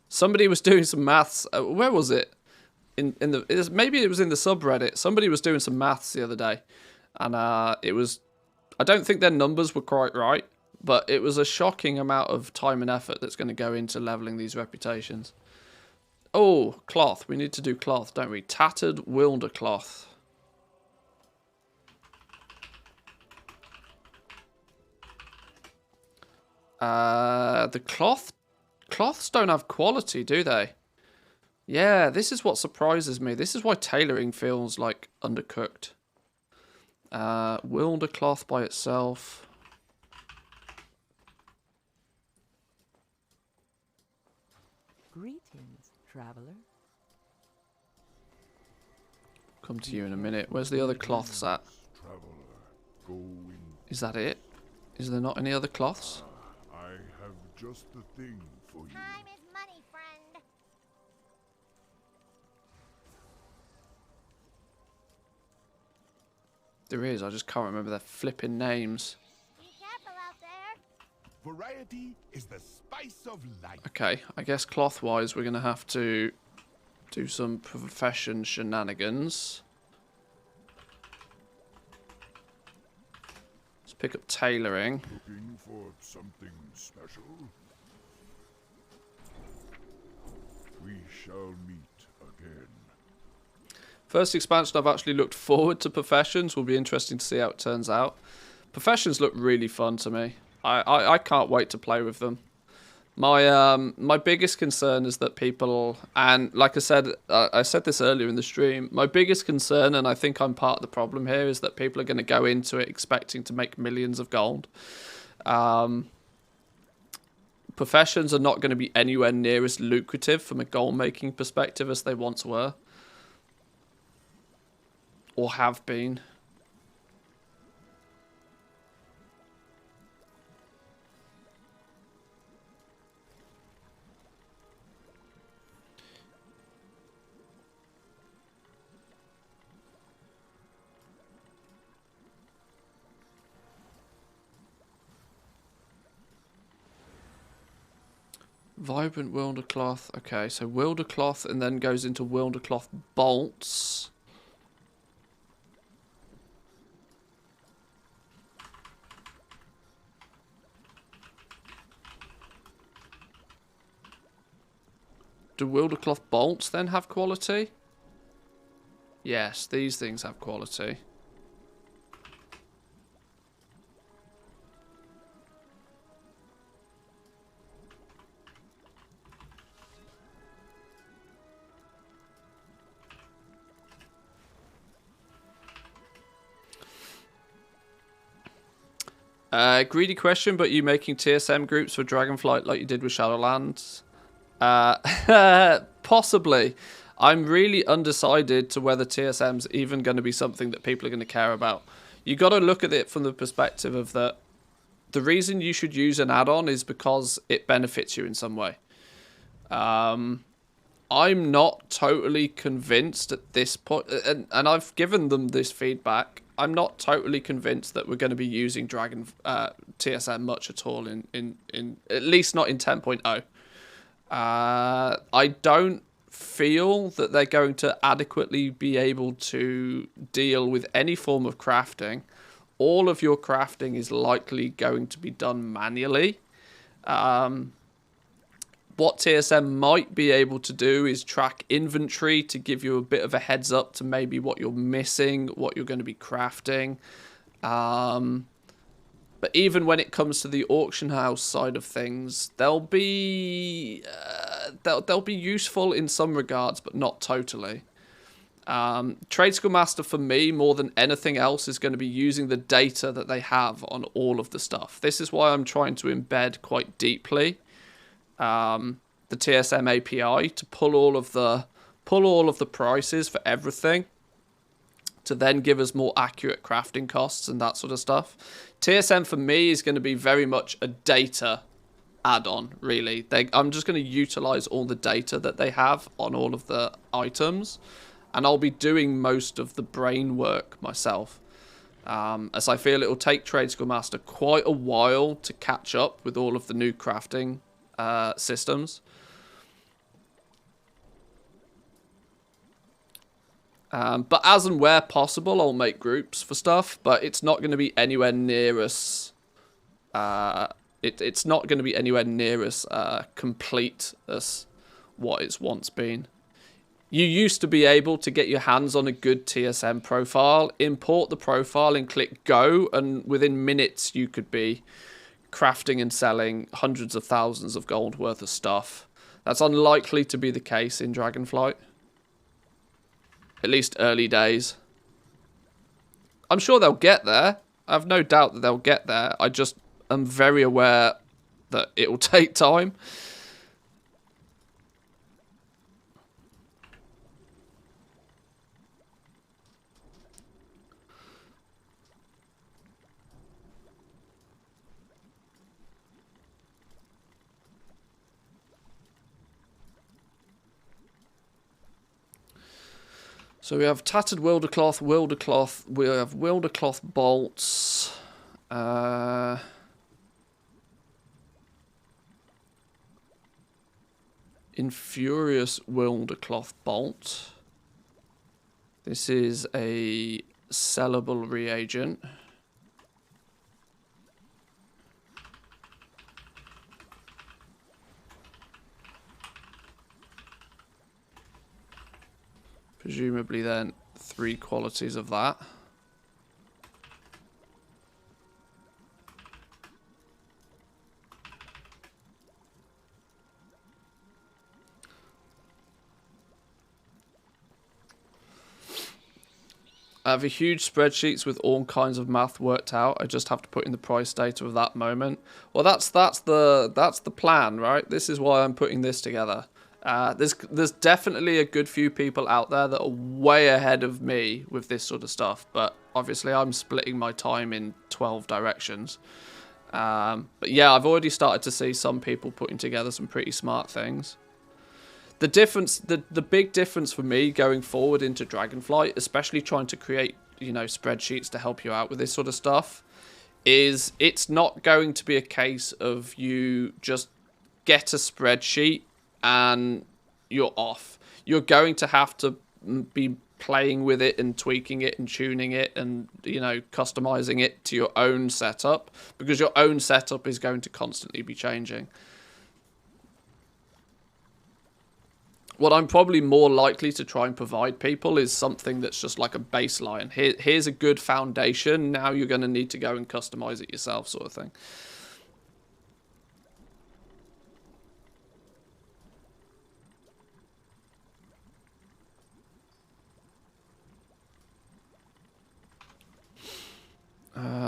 Somebody was doing some maths. Where was it? Maybe it was in the subreddit. Somebody was doing some maths the other day, and it was... I don't think their numbers were quite right, but it was a shocking amount of time and effort that's going to go into leveling these reputations. Oh, cloth. We need to do cloth, don't we? Tattered wilder cloth. The cloths don't have quality, do they? Yeah, this is what surprises me. This is why tailoring feels like undercooked. Wilder cloth by itself. Greetings, traveler. Come to you in a minute. Where's the other cloths at? Traveler, go in. Is that it? Is there not any other cloths? I have just the thing for you. Time is money, friend. There is. I just can't remember their flipping names. Be careful out there. Variety is the spice of life. Okay, I guess cloth-wise we're going to have to do some profession shenanigans. Let's pick up tailoring. Looking for something special? We shall meet again. First expansion I've actually looked forward to professions. Will be interesting to see how it turns out. Professions look really fun to me. I can't wait to play with them. My biggest concern is that people, and like I said this earlier in the stream, my biggest concern, and I think I'm part of the problem here, is that people are going to go into it expecting to make millions of gold. Professions are not going to be anywhere near as lucrative from a gold making perspective as they once were. Or have been. Vibrant wilder cloth. Okay, so wilder cloth and then goes into wilder cloth bolts. Do wilder cloth bolts then have quality? Yes, these things have quality. Greedy question, but you making TSM groups for Dragonflight like you did with Shadowlands? Possibly. I'm really undecided to whether TSM's even going to be something that people are going to care about. You got to look at it from the perspective of that the reason you should use an add-on is because it benefits you in some way. I'm not totally convinced at this point, and I've given them this feedback. I'm not totally convinced that we're going to be using TSM much at all in at least not in 10.0. I don't feel that they're going to adequately be able to deal with any form of crafting. All of your crafting is likely going to be done manually. What TSM might be able to do is track inventory to give you a bit of a heads up to maybe what you're missing, what you're going to be crafting. But even when it comes to the auction house side of things, they'll be useful in some regards, but not totally. Trade School Master for me, more than anything else, is going to be using the data that they have on all of the stuff. This is why I'm trying to embed quite deeply the TSM API to pull all of the prices for everything, to then give us more accurate crafting costs and that sort of stuff. TSM for me is going to be very much a data add-on, really. I'm just going to utilize all the data that they have on all of the items. And I'll be doing most of the brain work myself. As I feel it'll take Trade School Master quite a while to catch up with all of the new crafting systems. But as and where possible, I'll make groups for stuff, but it's not going to be anywhere near as... it's not going to be anywhere near as complete as what it's once been. You used to be able to get your hands on a good TSM profile, import the profile and click go, and within minutes you could be crafting and selling hundreds of thousands of gold worth of stuff. That's unlikely to be the case in Dragonflight. At least early days. I'm sure they'll get there. I have no doubt that they'll get there. I just am very aware that it will take time. So we have tattered Wildercloth, we have Wildercloth bolts. Infurious Wildercloth bolt. This is a sellable reagent. Presumably then 3 qualities of that. I have a huge spreadsheets with all kinds of math worked out. I just have to put in the price data of that moment. Well, that's the plan, right? This is why I'm putting this together. There's definitely a good few people out there that are way ahead of me with this sort of stuff, but obviously I'm splitting my time in 12 directions. But yeah, I've already started to see some people putting together some pretty smart things. The difference, the big difference for me going forward into Dragonflight, especially trying to create, you know, spreadsheets to help you out with this sort of stuff, is it's not going to be a case of you just get a spreadsheet and you're off. You're going to have to be playing with it and tweaking it and tuning it and, you know, customizing it to your own setup, because your own setup is going to constantly be changing. What I'm probably more likely to try and provide people is something that's just like a baseline. Here's a good foundation. Now you're going to need to go and customize it yourself, sort of thing.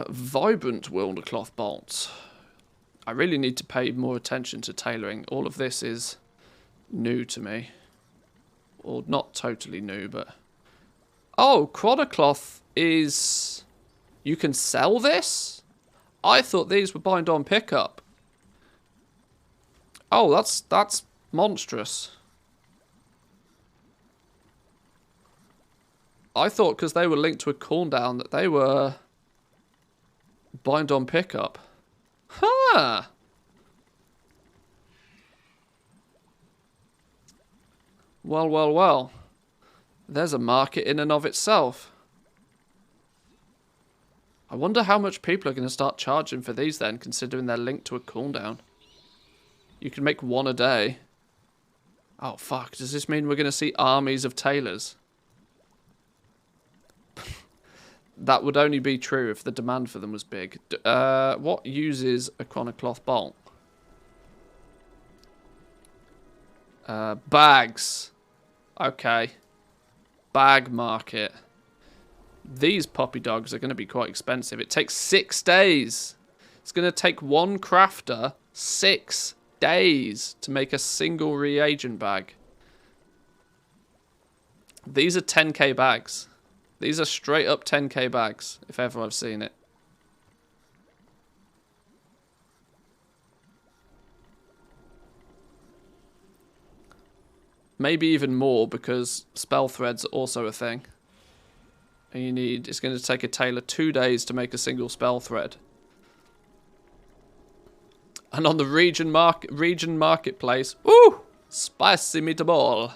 Vibrant Wildercloth bolts. I really need to pay more attention to tailoring. All of this is new to me. Or not totally new, but... Oh, Chronocloth is... You can sell this? I thought these were bind on pickup. Oh, that's monstrous. I thought because they were linked to a cooldown that they were bind on pickup. Huh. Well, well, well. There's a market in and of itself. I wonder how much people are going to start charging for these then, considering they're linked to a cooldown. You can make one a day. Oh, fuck. Does this mean we're going to see armies of tailors? That would only be true if the demand for them was big. What uses a Chronocloth bolt? Bags. Okay. Bag market. These puppy dogs are going to be quite expensive. It takes 6 days. It's going to take one crafter 6 days to make a single reagent bag. These are 10k bags. These are straight up 10k bags, if ever I've seen it. Maybe even more, because spell threads are also a thing. And you need, it's going to take a tailor 2 days to make a single spell thread. And on the region marketplace, woo! Spicy meatball.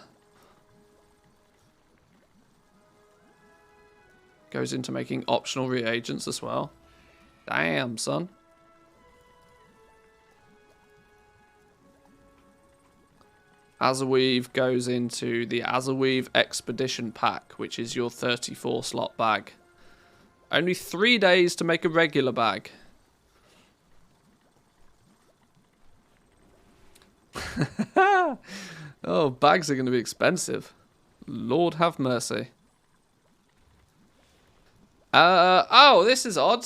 Goes into making optional reagents as well. Damn, son. Azerweave goes into the Azerweave Expedition Pack, which is your 34 slot bag. Only 3 days to make a regular bag. Oh, bags are going to be expensive. Lord have mercy. Oh, this is odd.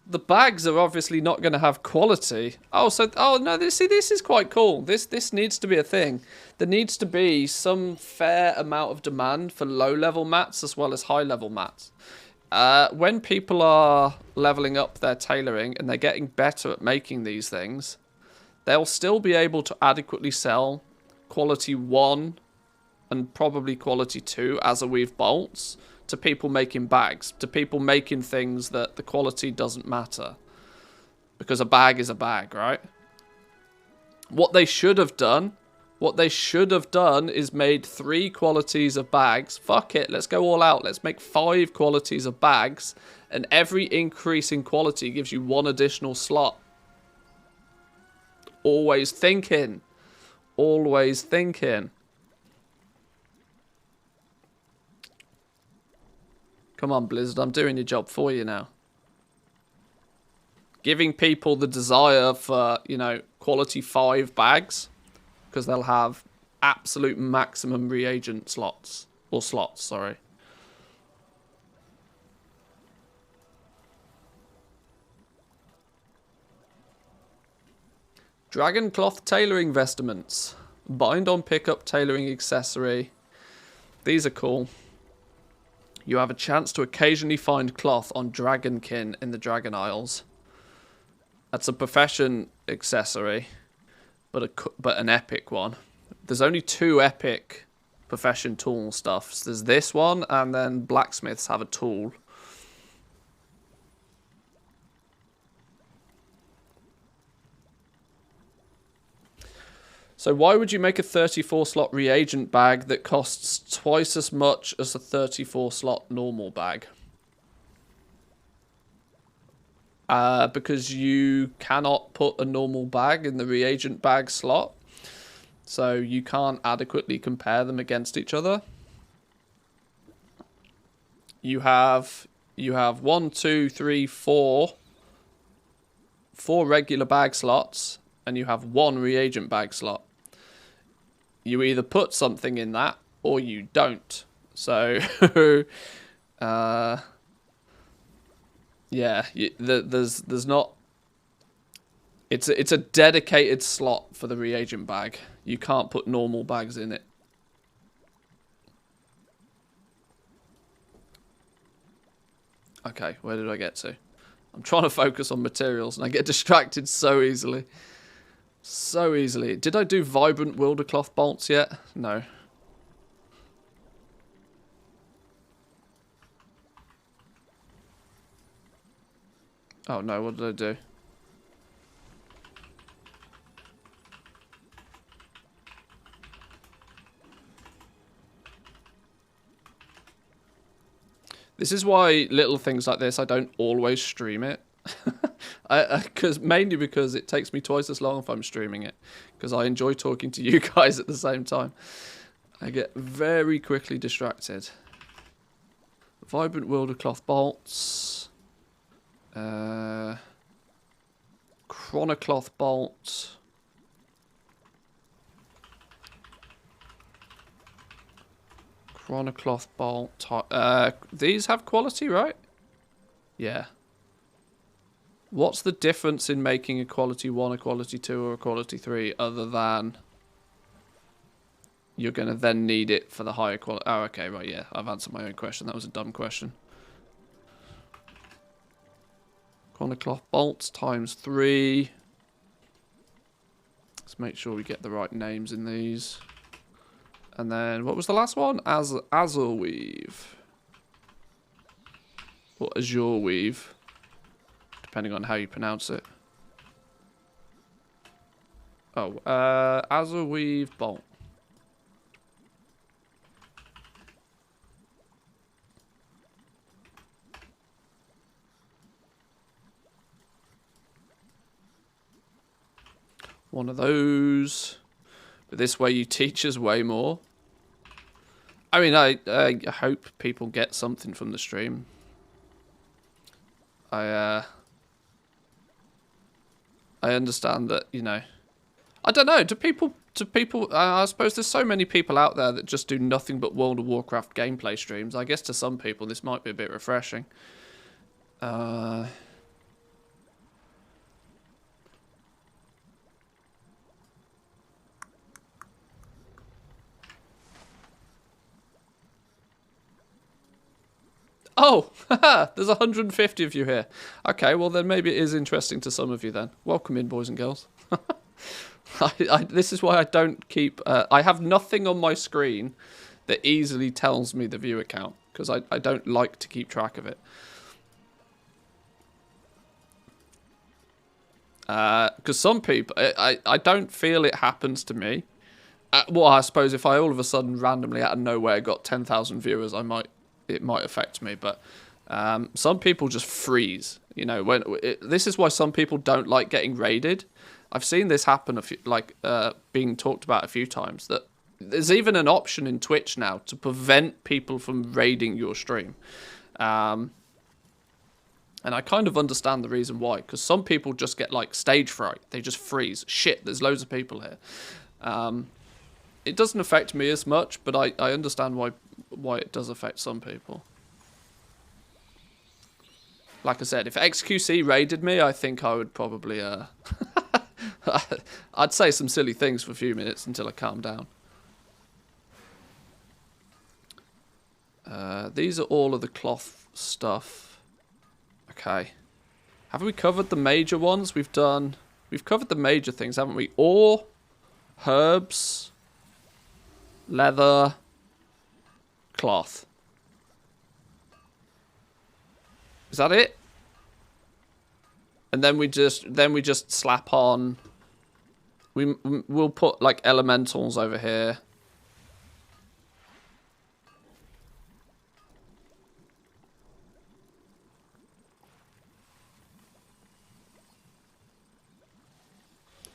The bags are obviously not going to have quality. Oh, no, this is quite cool. This needs to be a thing. There needs to be some fair amount of demand for low-level mats as well as high-level mats. When people are leveling up their tailoring and they're getting better at making these things, they'll still be able to adequately sell quality 1 and probably quality 2 Azerweave bolts to people making bags, to people making things that the quality doesn't matter. Because a bag is a bag, right? What they should have done is made 3 qualities of bags. Fuck it, let's go all out. Let's make 5 qualities of bags, and every increase in quality gives you 1 additional slot. Always thinking. Always thinking. Come on, Blizzard, I'm doing your job for you now. Giving people the desire for, you know, quality 5 bags, because they'll have absolute maximum reagent slots. Or slots, sorry. Dragon cloth tailoring vestments. Bind on pickup tailoring accessory. These are cool. You have a chance to occasionally find cloth on Dragonkin in the Dragon Isles. That's a profession accessory, but an epic one. There's only 2 epic profession tool stuffs. There's this one, and then blacksmiths have a tool. So why would you make a 34 slot reagent bag that costs twice as much as a 34 slot normal bag? Because you cannot put a normal bag in the reagent bag slot. So you can't adequately compare them against each other. You have 1, 2, 3, 4 regular bag slots, and you have 1 reagent bag slot. You either put something in that or you don't. So, yeah, there's not. It's a dedicated slot for the reagent bag. You can't put normal bags in it. Okay, where did I get to? I'm trying to focus on materials and I get distracted so easily. So easily. Did I do vibrant Wildercloth bolts yet? No. Oh no, what did I do? This is why little things like this, I don't always stream it. Mainly because it takes me twice as long if I'm streaming it. Because I enjoy talking to you guys at the same time. I get very quickly distracted. Vibrant Wildercloth bolts. Chronocloth bolt. Chronocloth bolt. These have quality, right? Yeah. What's the difference in making a quality 1, a quality 2, or a quality 3 other than you're going to then need it for the higher quality? Oh, okay, right, yeah. I've answered my own question. That was a dumb question. Chronocloth bolts times 3. Let's make sure we get the right names in these. And then, what was the last one? Azure Weave. Or Azure Weave. Depending on how you pronounce it. Oh, Azure Weave Bolt. One of those. But this way you teach us way more. I mean, I hope people get something from the stream. I understand that, you know. I don't know, do people, I suppose there's so many people out there that just do nothing but World of Warcraft gameplay streams. I guess to some people this might be a bit refreshing. Oh, there's 150 of you here. Okay, well then maybe it is interesting to some of you then. Welcome in, boys and girls. This is why I don't keep... I have nothing on my screen that easily tells me the viewer count, because I don't like to keep track of it. Because some people... I don't feel it happens to me. Well, I suppose if I all of a sudden randomly out of nowhere got 10,000 viewers, it might affect me, but some people just freeze. You know, this is why some people don't like getting raided. I've seen this happen being talked about a few times. That there's even an option in Twitch now to prevent people from raiding your stream, and I kind of understand the reason why. Because some people just get like stage fright. They just freeze. Shit, there's loads of people here. It doesn't affect me as much, but I understand why it does affect some people. Like I said, if XQC raided me, I think I would probably I'd say some silly things for a few minutes until I calm down. These are all of the cloth stuff. Okay. Have we covered the major ones? We've covered the major things, haven't we? Ore, herbs, leather, cloth. Is that it? And then we just slap on. We'll put like elementals over here.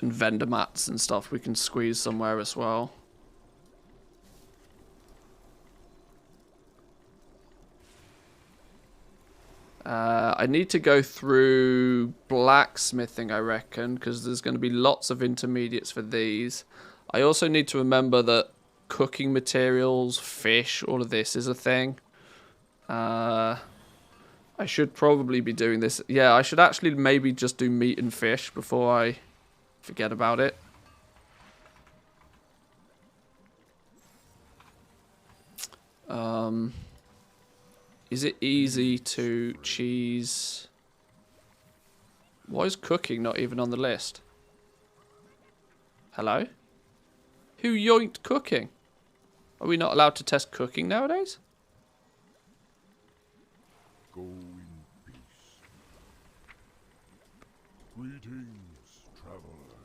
And vendor mats and stuff we can squeeze somewhere as well. I need to go through blacksmithing, I reckon, because there's going to be lots of intermediates for these. I also need to remember that cooking materials, fish, all of this is a thing. I should probably be doing this. Yeah, I should actually maybe just do meat and fish before I forget about it. Is it easy to cheese? Why is cooking not even on the list? Hello? Who yoinked cooking? Are we not allowed to test cooking nowadays? Go in peace. Greetings, traveler.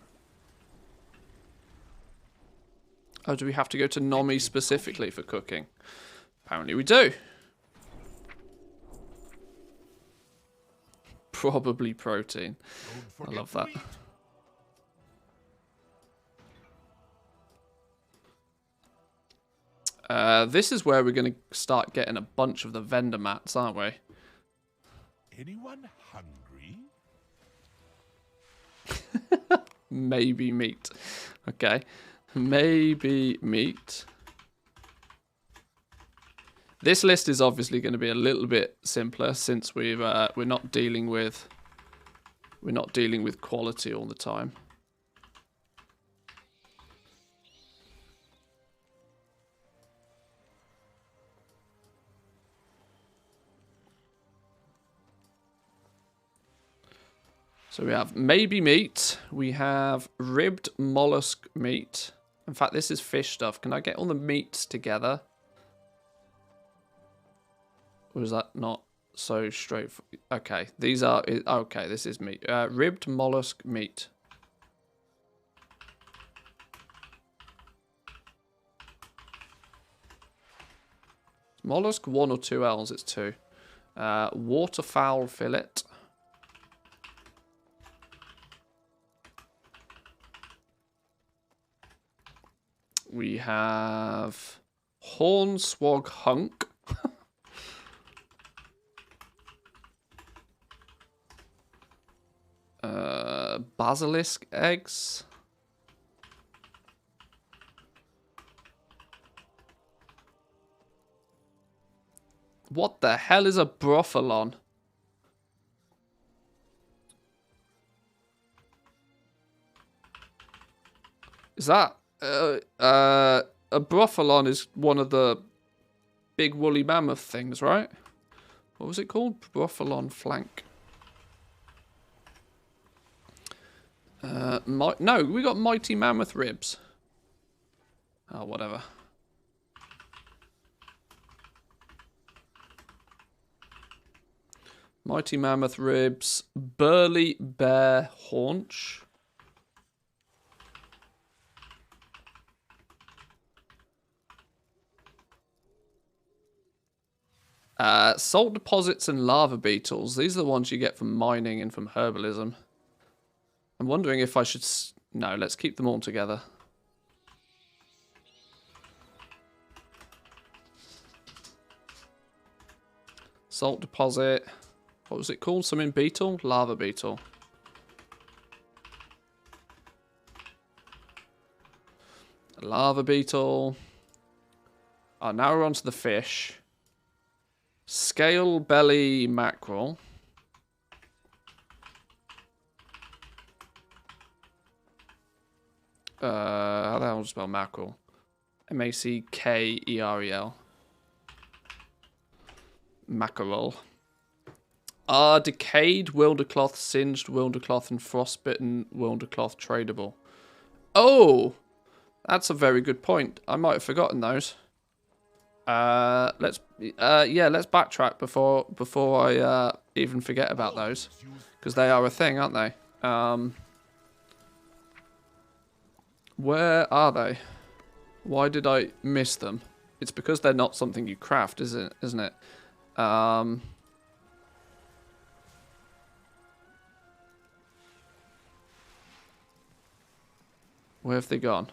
Oh, do we have to go to Nomi specifically for cooking? Apparently we do. Probably protein. I love that. This is where we're going to start getting a bunch of the vendor mats, aren't we? Anyone hungry? Maybe meat. Okay. Maybe meat. This list is obviously going to be a little bit simpler since we're not dealing with quality all the time. So we have maybe meat, we have ribbed mollusk meat, In fact, this is fish stuff. Can I get all the meats together? Or is that not so straightforward? Okay, these are... Okay, this is meat. Ribbed mollusk meat. Mollusk 1 or 2 L's? It's 2. Waterfowl fillet. We have hornswog hunk. Basilisk eggs. What the hell is a brofalon? Is that a brofalon is one of the big woolly mammoth things, right? What was it called? Brofalon flank. No, we got mighty mammoth ribs. Oh, whatever. Mighty mammoth ribs, burly bear haunch. Salt deposits and lava beetles. These are the ones you get from mining and from herbalism. I'm wondering if I should... No, let's keep them all together. Salt deposit. What was it called? Something beetle? Lava beetle. Lava beetle. Oh, now we're on to the fish. Scale belly mackerel. How the hell do you spell mackerel? M-A-C-K-E-R-E-L. Mackerel. Decayed wildercloth, singed wildercloth, and frostbitten wildercloth tradable. Oh! That's a very good point. I might have forgotten those. Let's backtrack before I even forget about those. Because they are a thing, aren't they? Where are they? Why did I miss them? It's because they're not something you craft, isn't it? Where have they gone?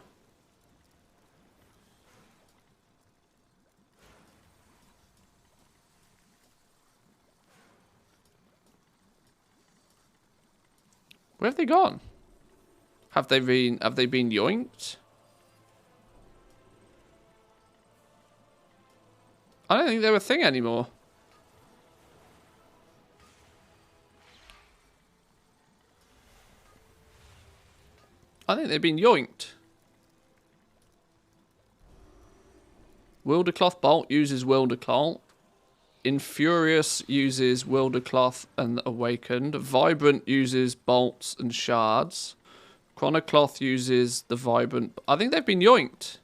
Where have they gone? Have they been yoinked? I don't think they're a thing anymore. I think they've been yoinked. Wildercloth Bolt uses Wildercloth. Infurious uses Wildercloth and Awakened. Vibrant uses Bolts and Shards. Chronocloth uses the Vibrant. I think they've been yoinked.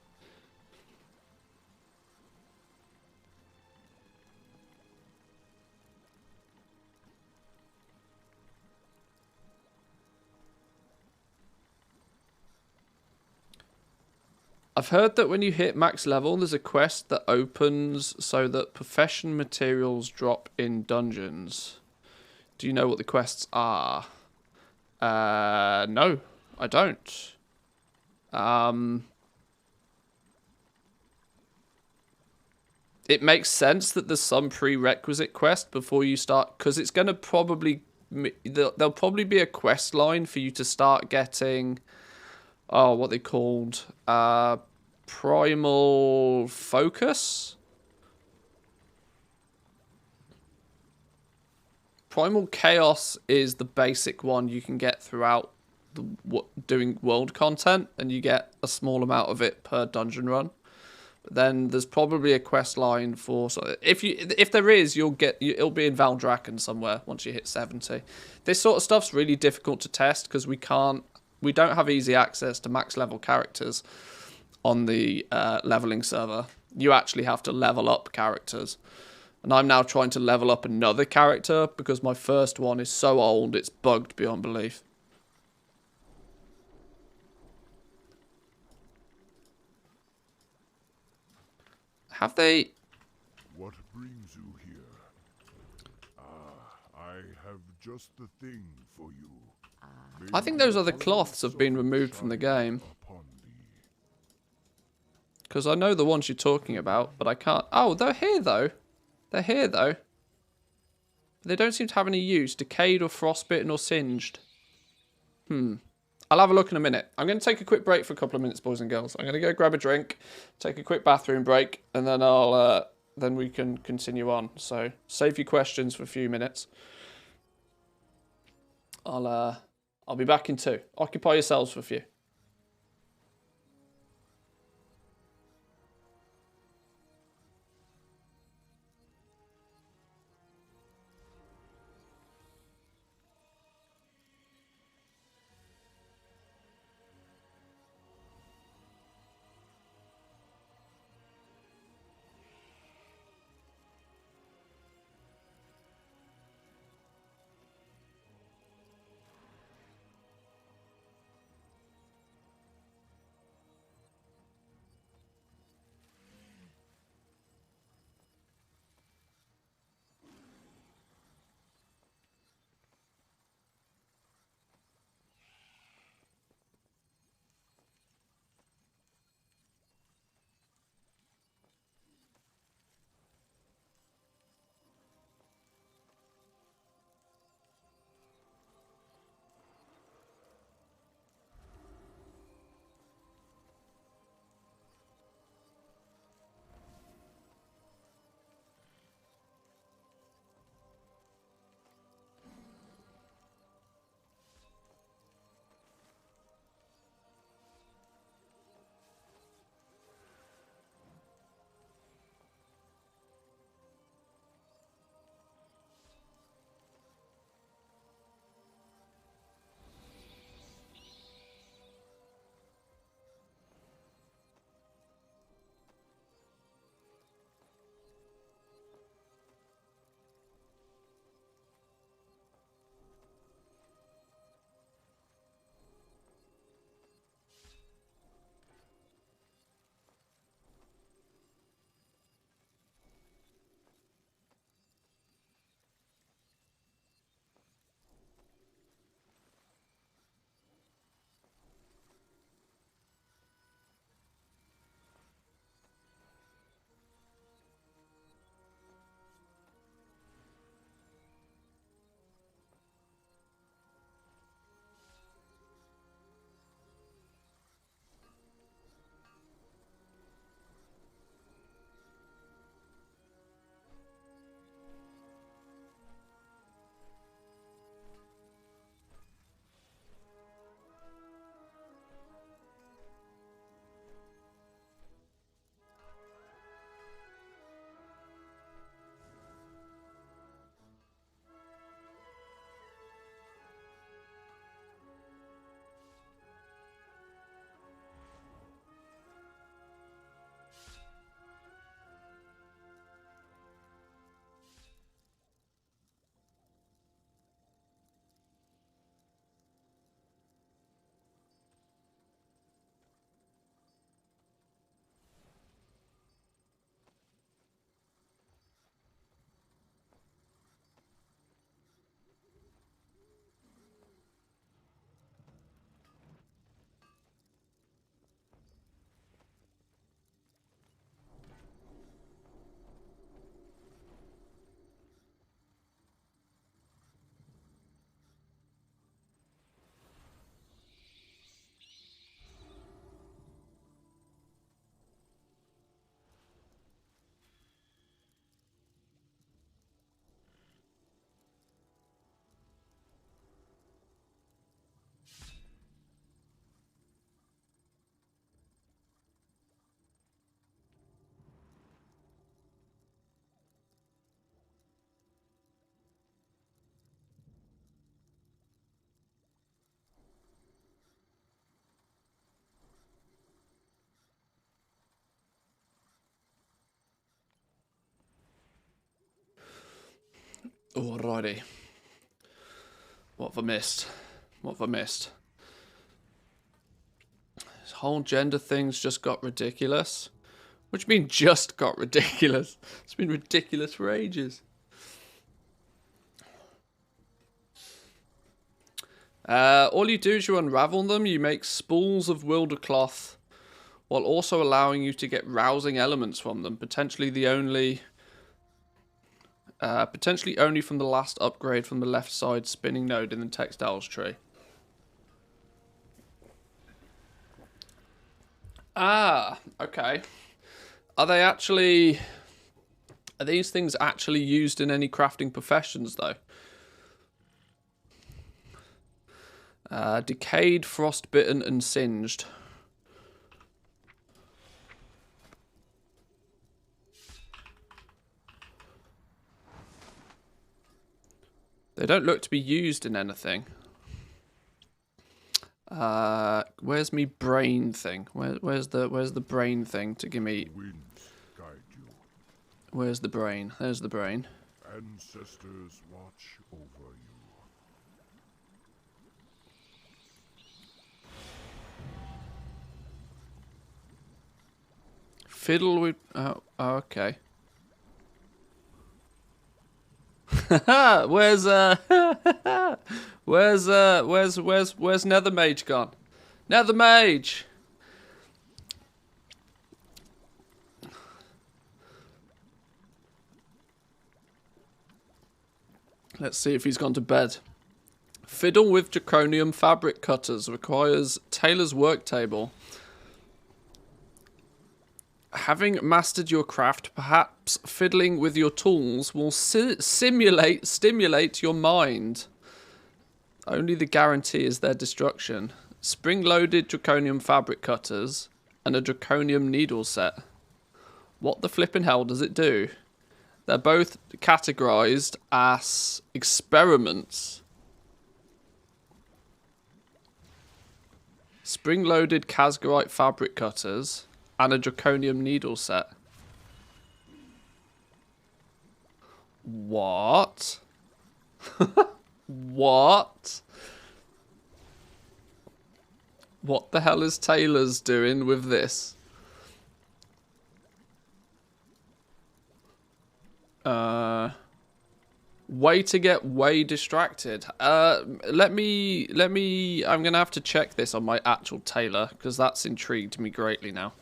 I've heard that when you hit max level, there's a quest that opens so that profession materials drop in dungeons. Do you know what the quests are? No, I don't. It makes sense that there's some prerequisite quest before you start, because it's going to probably... There'll probably be a quest line for you to start getting... Oh, what they called? Primal Focus? Primal Chaos is the basic one you can get throughout doing world content, and you get a small amount of it per dungeon run. But then there's probably a quest line for... So if there is, it'll be in Valdrakken somewhere once you hit 70. This sort of stuff's really difficult to test because we don't have easy access to max level characters. on the leveling server. You actually have to level up characters. And I'm now trying to level up another character because my first one is so old, it's bugged beyond belief. Have they... What brings you here? I have just the thing for you. I think those other cloths have been removed from the game. Because I know the ones you're talking about, but I can't... Oh, they're here, though. They're here, though. But they don't seem to have any use. Decayed or frostbitten or singed. I'll have a look in a minute. I'm going to take a quick break for a couple of minutes, boys and girls. I'm going to go grab a drink, take a quick bathroom break, and then then we can continue on. So save your questions for a few minutes. I'll be back in 2. Occupy yourselves for a few. Alrighty. What have I missed? What have I missed? This whole gender thing's just got ridiculous. What do you mean just got ridiculous? It's been ridiculous for ages. All you do is you unravel them, you make spools of wilder cloth, while also allowing you to get rousing elements from them, potentially only from the last upgrade from the left side spinning node in the textiles tree. Ah, okay. Are these things actually used in any crafting professions though? Decayed, frostbitten, and singed. They don't look to be used in anything. Where's me brain thing? Where's the brain thing to give me? Winds guide you. Where's the brain? There's the brain. Ancestors watch over you. Fiddle with. Oh, okay. where's Nether Mage gone? Nether Mage. Let's see if he's gone to bed. Fiddle with draconium fabric cutters requires tailor's work table. Having mastered your craft, perhaps fiddling with your tools will stimulate your mind. Only the guarantee is their destruction. Spring-loaded draconium fabric cutters and a draconium needle set. What the flippin' hell does it do? They're both categorized as experiments. Spring-loaded Casgarite fabric cutters and a draconium needle set. What? What? What the hell is Taylor's doing with this? Way to get way distracted. Let me, I'm gonna have to check this on my actual Taylor, because that's intrigued me greatly now.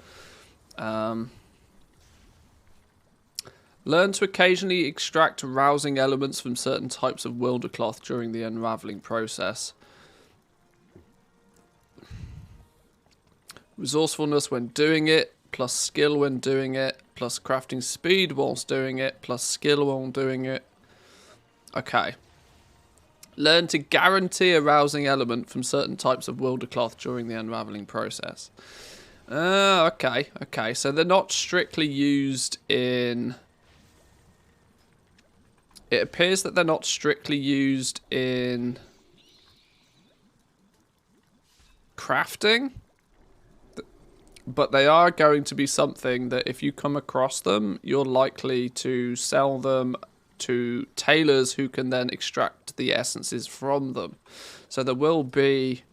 Learn to occasionally extract rousing elements from certain types of wilder cloth during the unraveling process. Resourcefulness when doing it, plus skill when doing it, plus crafting speed whilst doing it, plus skill while doing it. Okay. Learn to guarantee a rousing element from certain types of wilder cloth during the unraveling process. Okay. So they're not strictly used in... It appears that they're not strictly used in crafting, but they are going to be something that if you come across them, you're likely to sell them to tailors who can then extract the essences from them. So there will be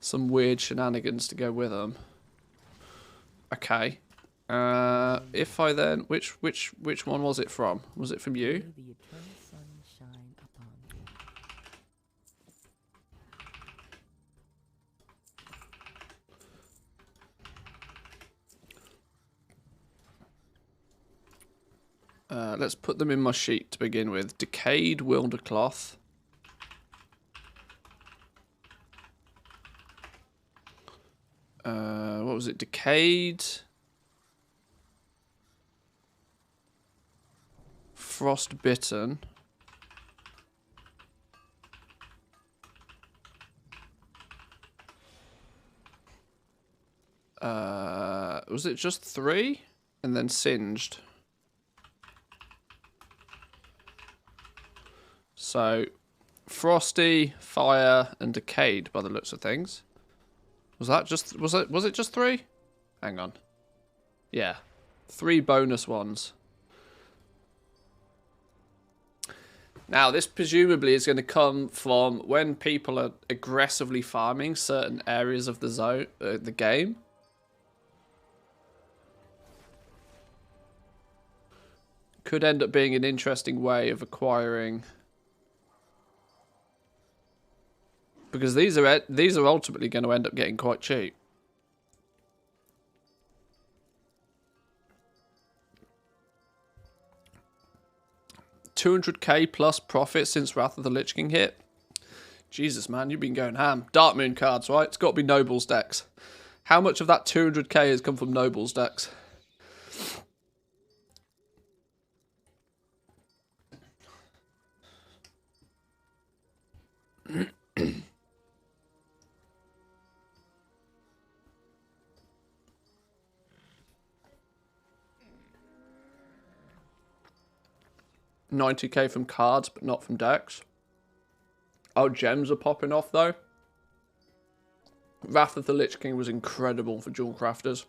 some weird shenanigans to go with them. Okay. If I then, which one was it from? Was it from you? The eternal sun shine upon you. Let's put them in my sheet to begin with. Decayed wilder cloth. What was it? Decayed. Frostbitten. Was it just 3? And then singed. So, frosty, fire, and decayed by the looks of things. Was it just 3? Hang on. Yeah. 3 bonus ones. Now, this presumably is going to come from when people are aggressively farming certain areas of the zone, the game. Could end up being an interesting way of acquiring, because these are ultimately going to end up getting quite cheap. $200k plus profit since Wrath of the Lich King hit. Jesus, man, you've been going ham. Dark Moon cards, right? It's got to be Nobles decks. How much of that 200k has come from Nobles decks? $90k from cards, but not from decks. Oh, gems are popping off, though. Wrath of the Lich King was incredible for dual crafters.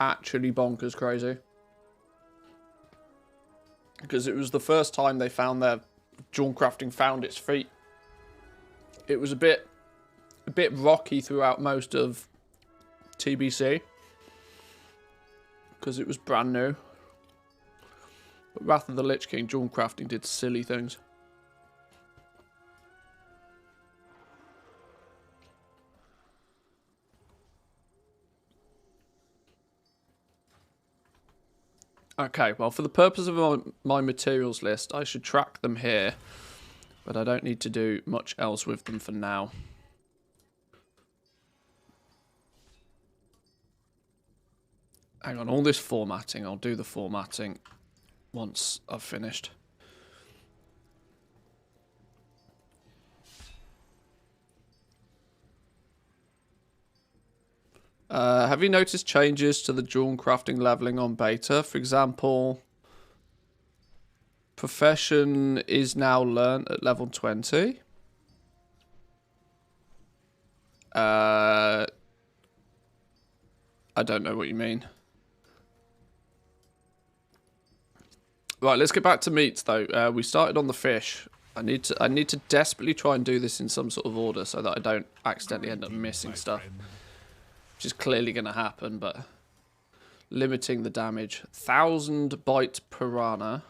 Actually bonkers crazy. Because it was the first time they found their dual crafting found its feet. It was a bit rocky throughout most of TBC. Because it was brand new. But Wrath of the Lich King, dual crafting did silly things. Okay, well, for the purpose of my materials list, I should track them here. But I don't need to do much else with them for now. Hang on, all this formatting, I'll do the formatting once I've finished. Have you noticed changes to the dual crafting leveling on beta? For example, profession is now learnt at level 20. I don't know what you mean. Right, let's get back to meats though. We started on the fish. I need to desperately try and do this in some sort of order so that I don't accidentally end up missing stuff. Which is clearly going to happen, but limiting the damage. 1,000 bite piranha.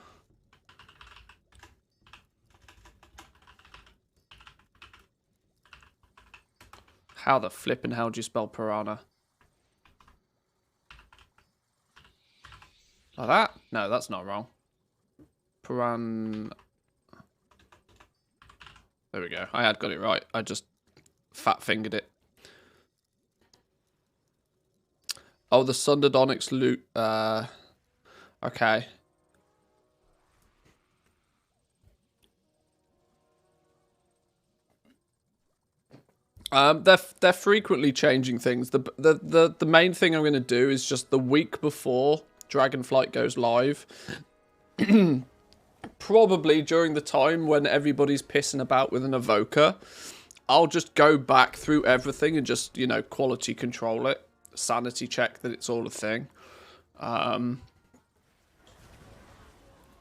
How the flippin' hell do you spell piranha? Like that? No, that's not wrong. Piran... There we go. I had got it right. I just fat-fingered it. Oh, the Sundered Onyx loot. Okay. They're frequently changing things. The main thing I'm going to do is just the week before Dragonflight goes live. Probably during the time when everybody's pissing about with an evoker, I'll just go back through everything and just, you know, quality control it. Sanity check that it's all a thing.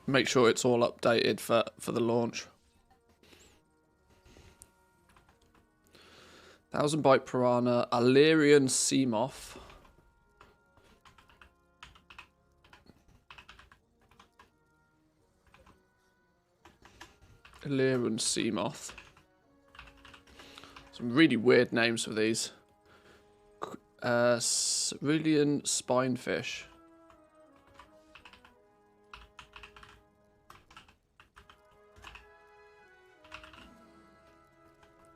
Make sure it's all updated for the launch. 1,000 bite piranha, Illyrian Seamoth. Illyrian Seamoth. Some really weird names for these. Cerulean Spinefish.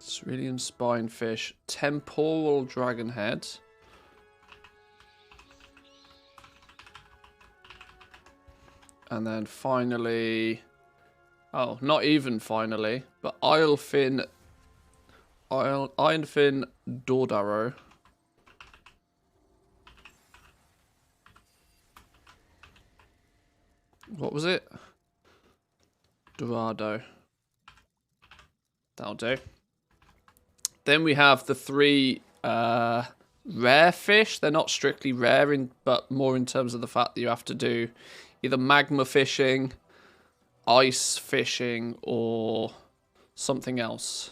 Cerulean Spinefish. Temporal Dragonhead. And then finally... Oh, not even finally, but Ironfin Dordarrow. What was it? Dorado. That'll do. Then we have the 3 rare fish. They're not strictly rare, but more in terms of the fact that you have to do either magma fishing, ice fishing or something else.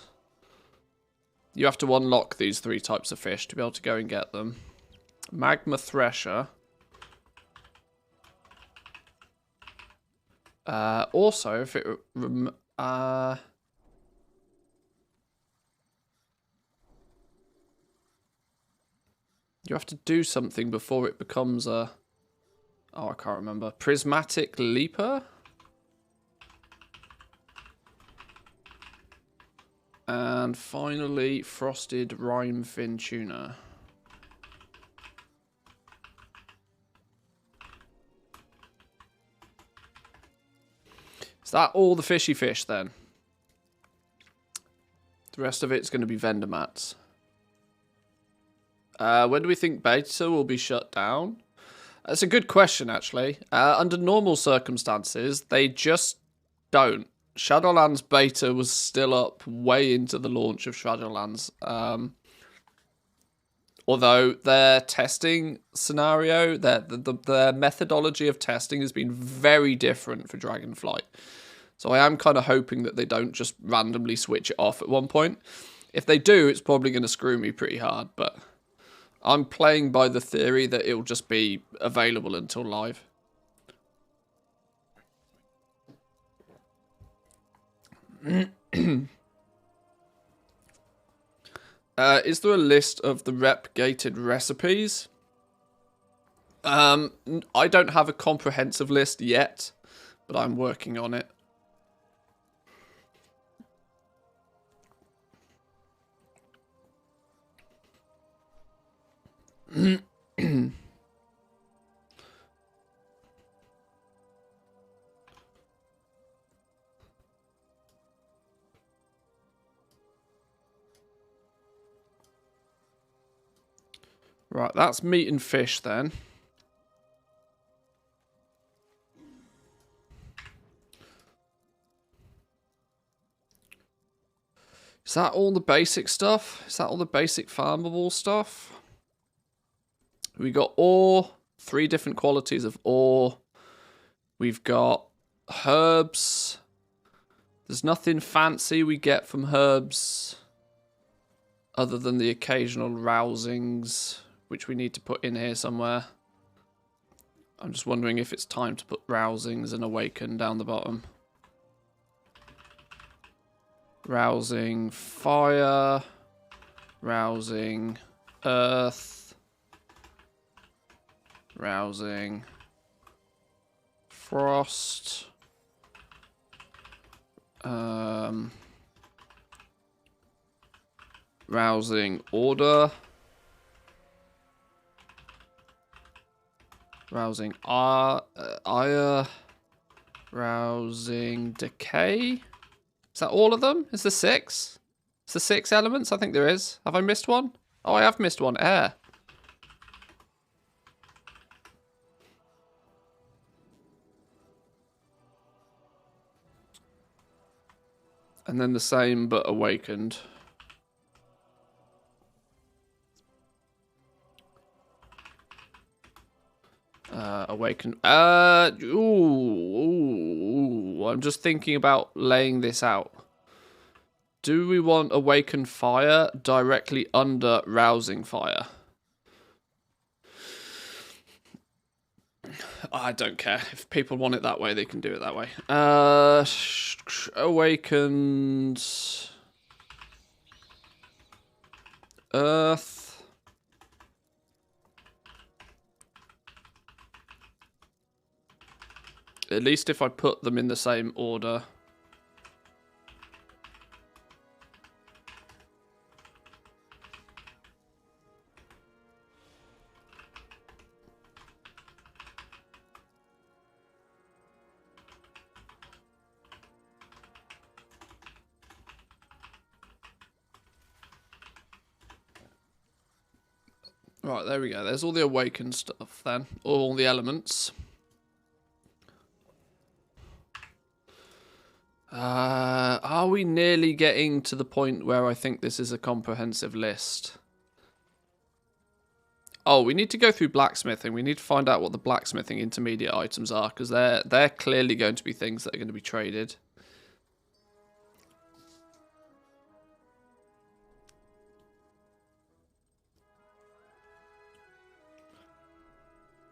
You have to unlock these 3 types of fish to be able to go and get them. Magma thresher. Also, if it you have to do something before it becomes a... Oh, I can't remember. Prismatic leaper? And finally, frosted rhymefin tuna. Is that all the fishy fish then? The rest of it's going to be vendor mats. When do we think beta will be shut down? That's a good question, actually. Under normal circumstances, they just don't. Shadowlands beta was still up way into the launch of Shadowlands. Although their testing scenario, their methodology of testing has been very different for Dragonflight. So I am kind of hoping that they don't just randomly switch it off at one point. If they do, it's probably going to screw me pretty hard, but I'm playing by the theory that it'll just be available until live. Is there a list of the rep-gated recipes? I don't have a comprehensive list yet, but I'm working on it. Right, that's meat and fish then. Is that all the basic stuff? Is that all the basic farmable stuff? We got ore, 3 different qualities of ore. We've got herbs. There's nothing fancy we get from herbs other than the occasional rousings, which we need to put in here somewhere. I'm just wondering if it's time to put rousings and awaken down the bottom. Rousing fire. Rousing earth. Rousing frost. Rousing order. Rousing ire. Rousing decay. Is that all of them? Is there 6? Is there 6 elements? I think there is. Have I missed one? Oh, I have missed one. Air. And then the same, but awakened. Awakened. Ooh, I'm just thinking about laying this out. Do we want awakened fire directly under rousing fire? I don't care. If people want it that way, they can do it that way. Awakened earth. At least if I put them in the same order. Right, there we go. There's all the awakened stuff then. All the elements. Are we nearly getting to the point where I think this is a comprehensive list? Oh, we need to go through blacksmithing. We need to find out what the blacksmithing intermediate items are, because they're clearly going to be things that are going to be traded.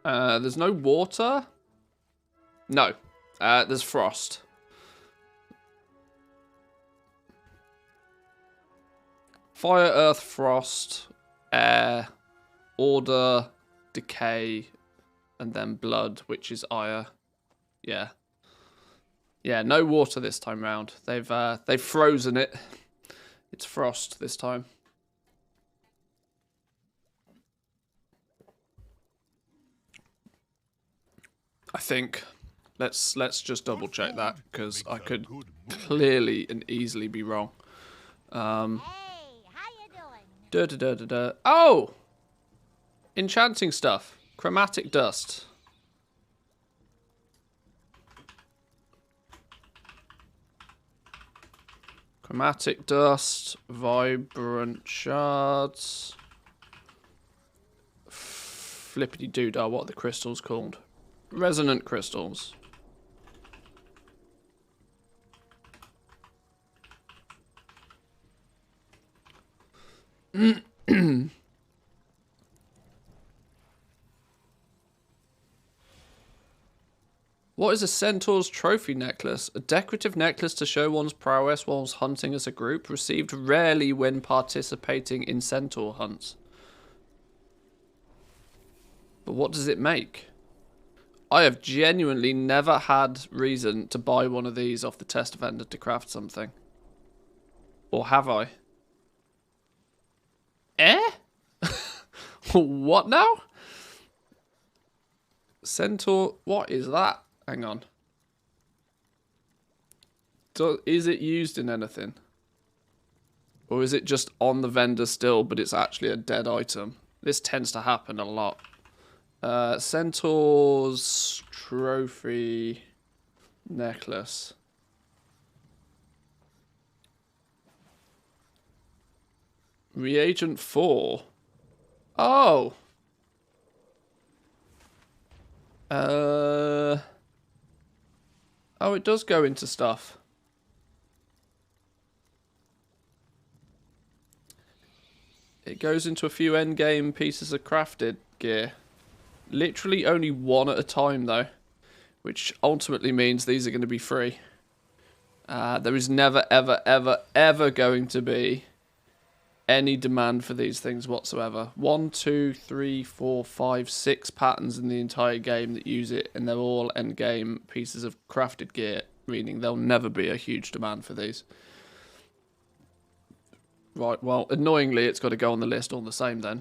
There's no water? No. There's frost. Fire, earth, frost, air, order, decay, and then blood, which is ire. Yeah. Yeah, no water this time round. They've frozen it. It's frost this time. I think. Let's just double check that, because I could clearly and easily be wrong. Hey, how you doing? Oh! Enchanting stuff. Chromatic dust. Chromatic dust. Vibrant shards. Flippity doodah, what are the crystals called? Resonant crystals. What is a centaur's trophy necklace? A decorative necklace to show one's prowess whilst hunting as a group, received rarely when participating in centaur hunts. But what does it make? I have genuinely never had reason to buy one of these off the test vendor to craft something. Or have I? What now? Centaur, what is that? Hang on. Is it used in anything? Or is it just on the vendor still, but it's actually a dead item? This tends to happen a lot. Centaur's trophy necklace. Reagent 4. Oh. Oh, it does go into stuff. It goes into a few endgame pieces of crafted gear. Literally only one at a time, though. Which ultimately means these are going to be free. There is never, ever, ever, ever going to be any demand for these things whatsoever. 1, 2, 3, 4, 5, 6 patterns in the entire game that use it, and they're all endgame pieces of crafted gear, meaning there'll never be a huge demand for these. Right, well, annoyingly, it's got to go on the list all the same then.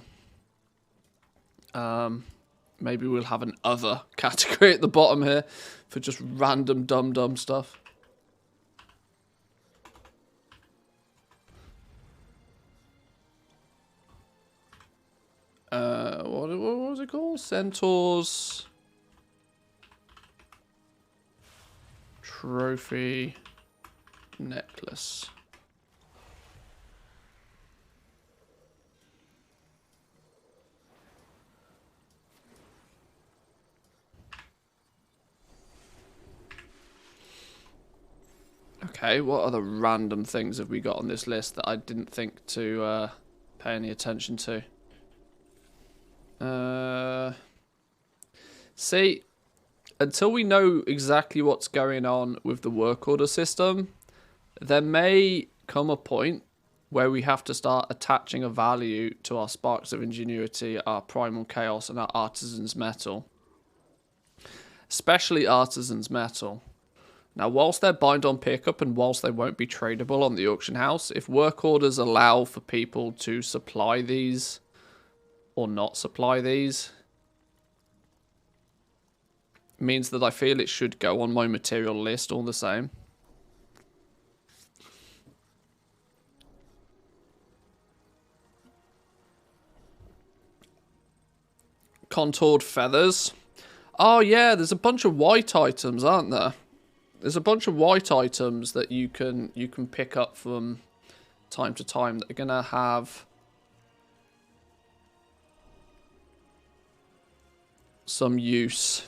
Maybe we'll have an other category at the bottom here for just random dumb stuff. What was it called? Centaur's trophy necklace. Okay, what other random things have we got on this list that I didn't think to pay any attention to? See, until we know exactly what's going on with the work order system, there may come a point where we have to start attaching a value to our sparks of ingenuity, our primal chaos, and our artisan's metal. Especially artisan's metal. Now, whilst they're bind on pickup and whilst they won't be tradable on the auction house, if work orders allow for people to supply these or not supply these, means that I feel it should go on my material list all the same. Contoured feathers. Oh yeah, there's a bunch of white items, aren't there? There's a bunch of white items that you can pick up from time to time that are gonna have some use.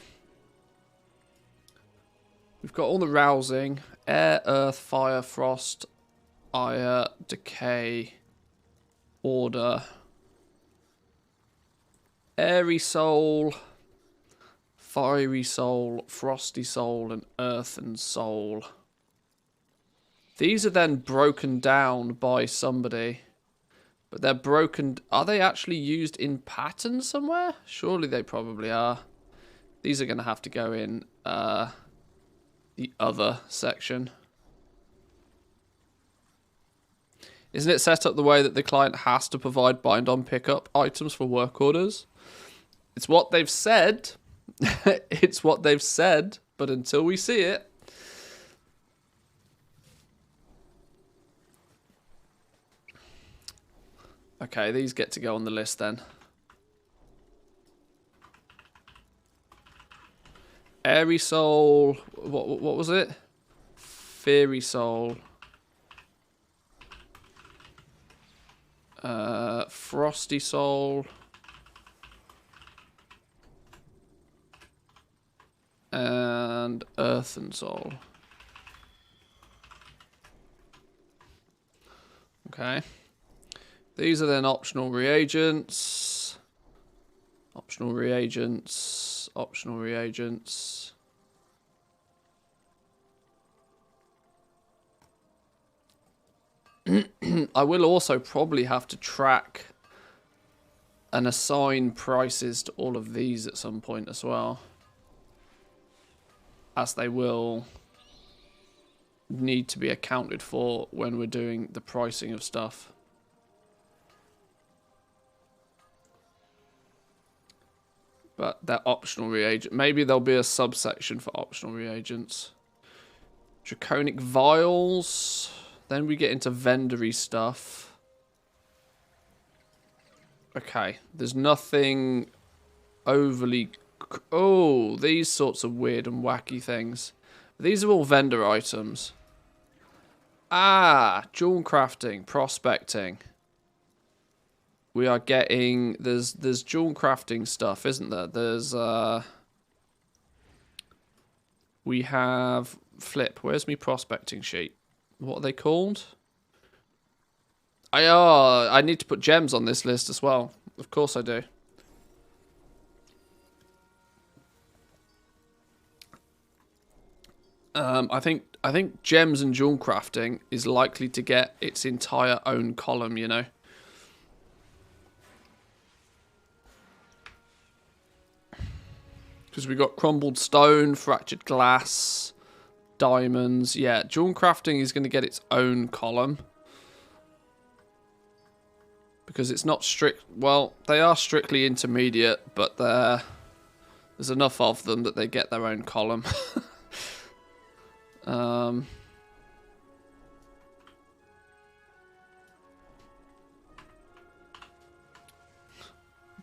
We've got all the rousing. Air, earth, fire, frost, ire, decay, order. Airy soul, fiery soul, frosty soul, and earthen soul. These are then broken down by somebody. But they're broken... Are they actually used in patterns somewhere? Surely they probably are. These are going to have to go in the other section. Isn't it set up the way that the client has to provide bind-on pickup items for work orders? It's what they've said. It's what they've said. But until we see it... Okay, these get to go on the list then. Airy soul. What was it? Fairy soul. Frosty soul. And earthen soul. Okay. These are then optional reagents. Optional reagents. Optional reagents. I will also probably have to track and assign prices to all of these at some point as well. As they will need to be accounted for when we're doing the pricing of stuff. But they're optional reagent. Maybe there'll be a subsection for optional reagents. Draconic vials. Then we get into vendory stuff. Okay. There's nothing overly... Oh, these sorts of weird and wacky things. These are all vendor items. Ah, jewel crafting, prospecting. We are getting... There's jewel crafting stuff, isn't there? There's... We have... Flip, where's me prospecting sheet? What are they called? I need to put gems on this list as well. Of course I do. I think gems and jewel crafting is likely to get its entire own column, you know. Because we got crumbled stone, fractured glass, diamonds. Yeah, jewel crafting is going to get its own column. Because it's not strict... Well, they are strictly intermediate, but there's enough of them that they get their own column.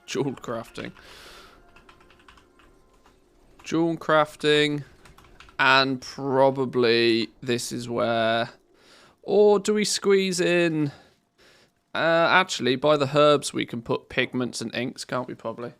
Jewel crafting. Jewel crafting. And probably this is where... Or do we squeeze in... actually, by the herbs we can put pigments and inks, can't we, probably?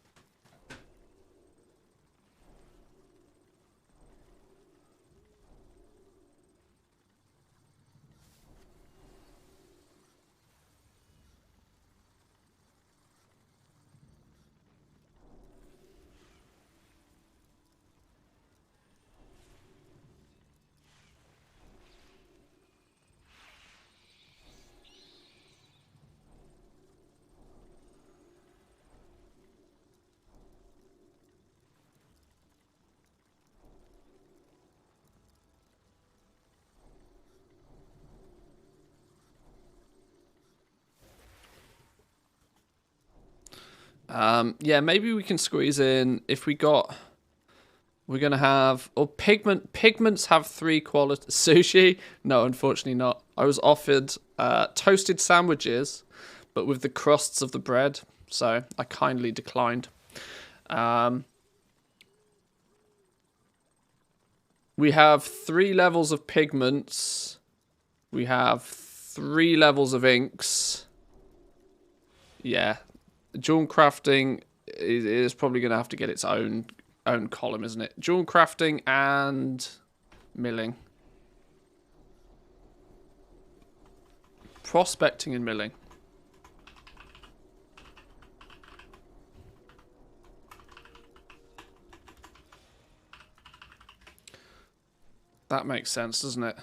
Yeah, maybe we can squeeze in if we got... We're going to have... Or pigments have 3 quality... Sushi? No, unfortunately not. I was offered toasted sandwiches, but with the crusts of the bread. So I kindly declined. We have 3 levels of pigments. We have 3 levels of inks. Yeah. Jewel crafting is probably going to have to get its own column, isn't it? Jewel crafting and milling. Prospecting and milling. That makes sense, doesn't it?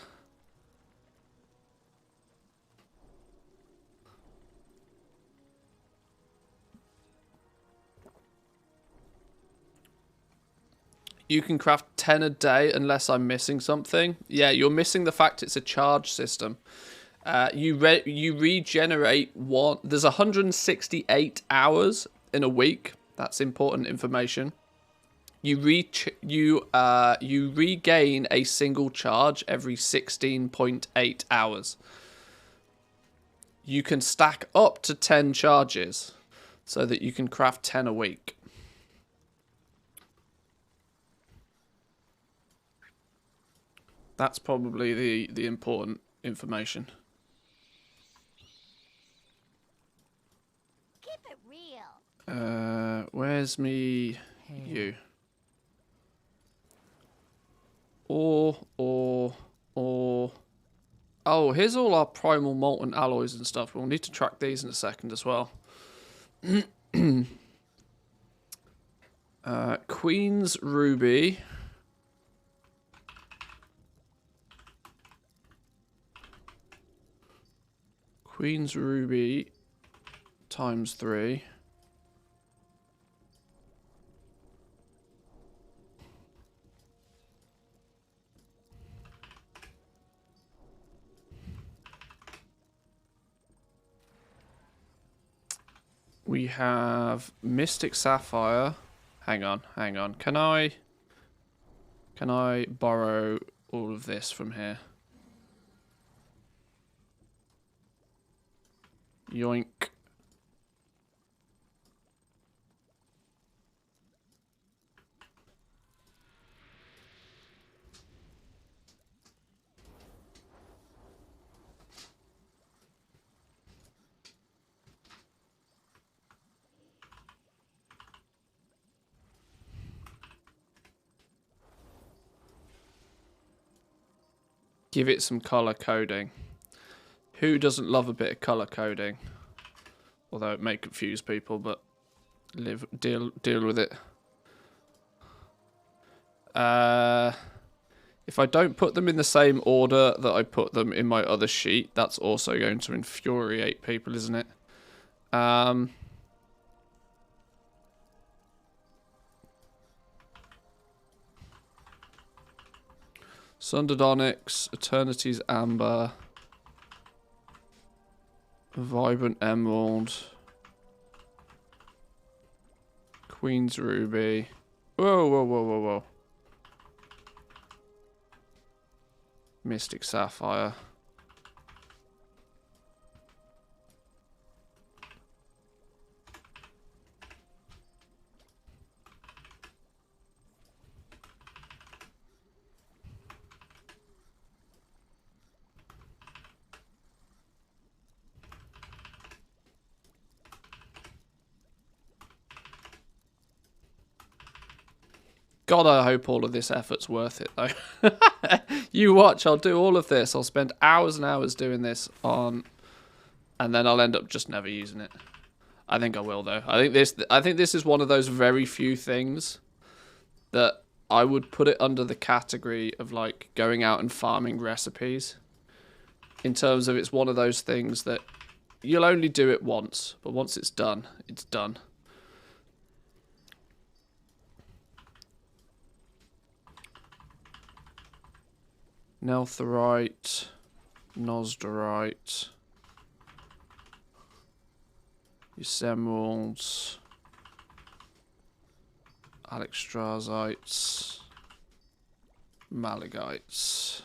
You can craft 10 a day unless I'm missing something. Yeah, you're missing the fact it's a charge system. You regenerate one. There's 168 hours in a week. That's important information. You regain a single charge every 16.8 hours. You can stack up to 10 charges so that you can craft 10 a week. That's probably the important information. Keep it real. Where's me? Hail. You. Or. Oh, here's all our primal molten alloys and stuff. We'll need to track these in a second as well. Queen's Ruby. Queen's Ruby times 3. We have Mystic Sapphire. Hang on. Can I borrow all of this from here? Yoink. Give it some color coding. Who doesn't love a bit of color coding? Although it may confuse people, but deal with it. If I don't put them in the same order that I put them in my other sheet, that's also going to infuriate people, isn't it? Sundered Onyx, Eternity's Amber, Vibrant Emerald, Queen's Ruby. Whoa. Mystic Sapphire. God, I hope all of this effort's worth it, though. You watch, I'll do all of this. I'll spend hours and hours doing this and then I'll end up just never using it. I think I will, though. I think this is one of those very few things that I would put it under the category of like going out and farming recipes. In terms of it's one of those things that you'll only do it once, but once it's done, it's done. Nelthorite, Nosderite, Emeralds, Alexstrasites, Malagites.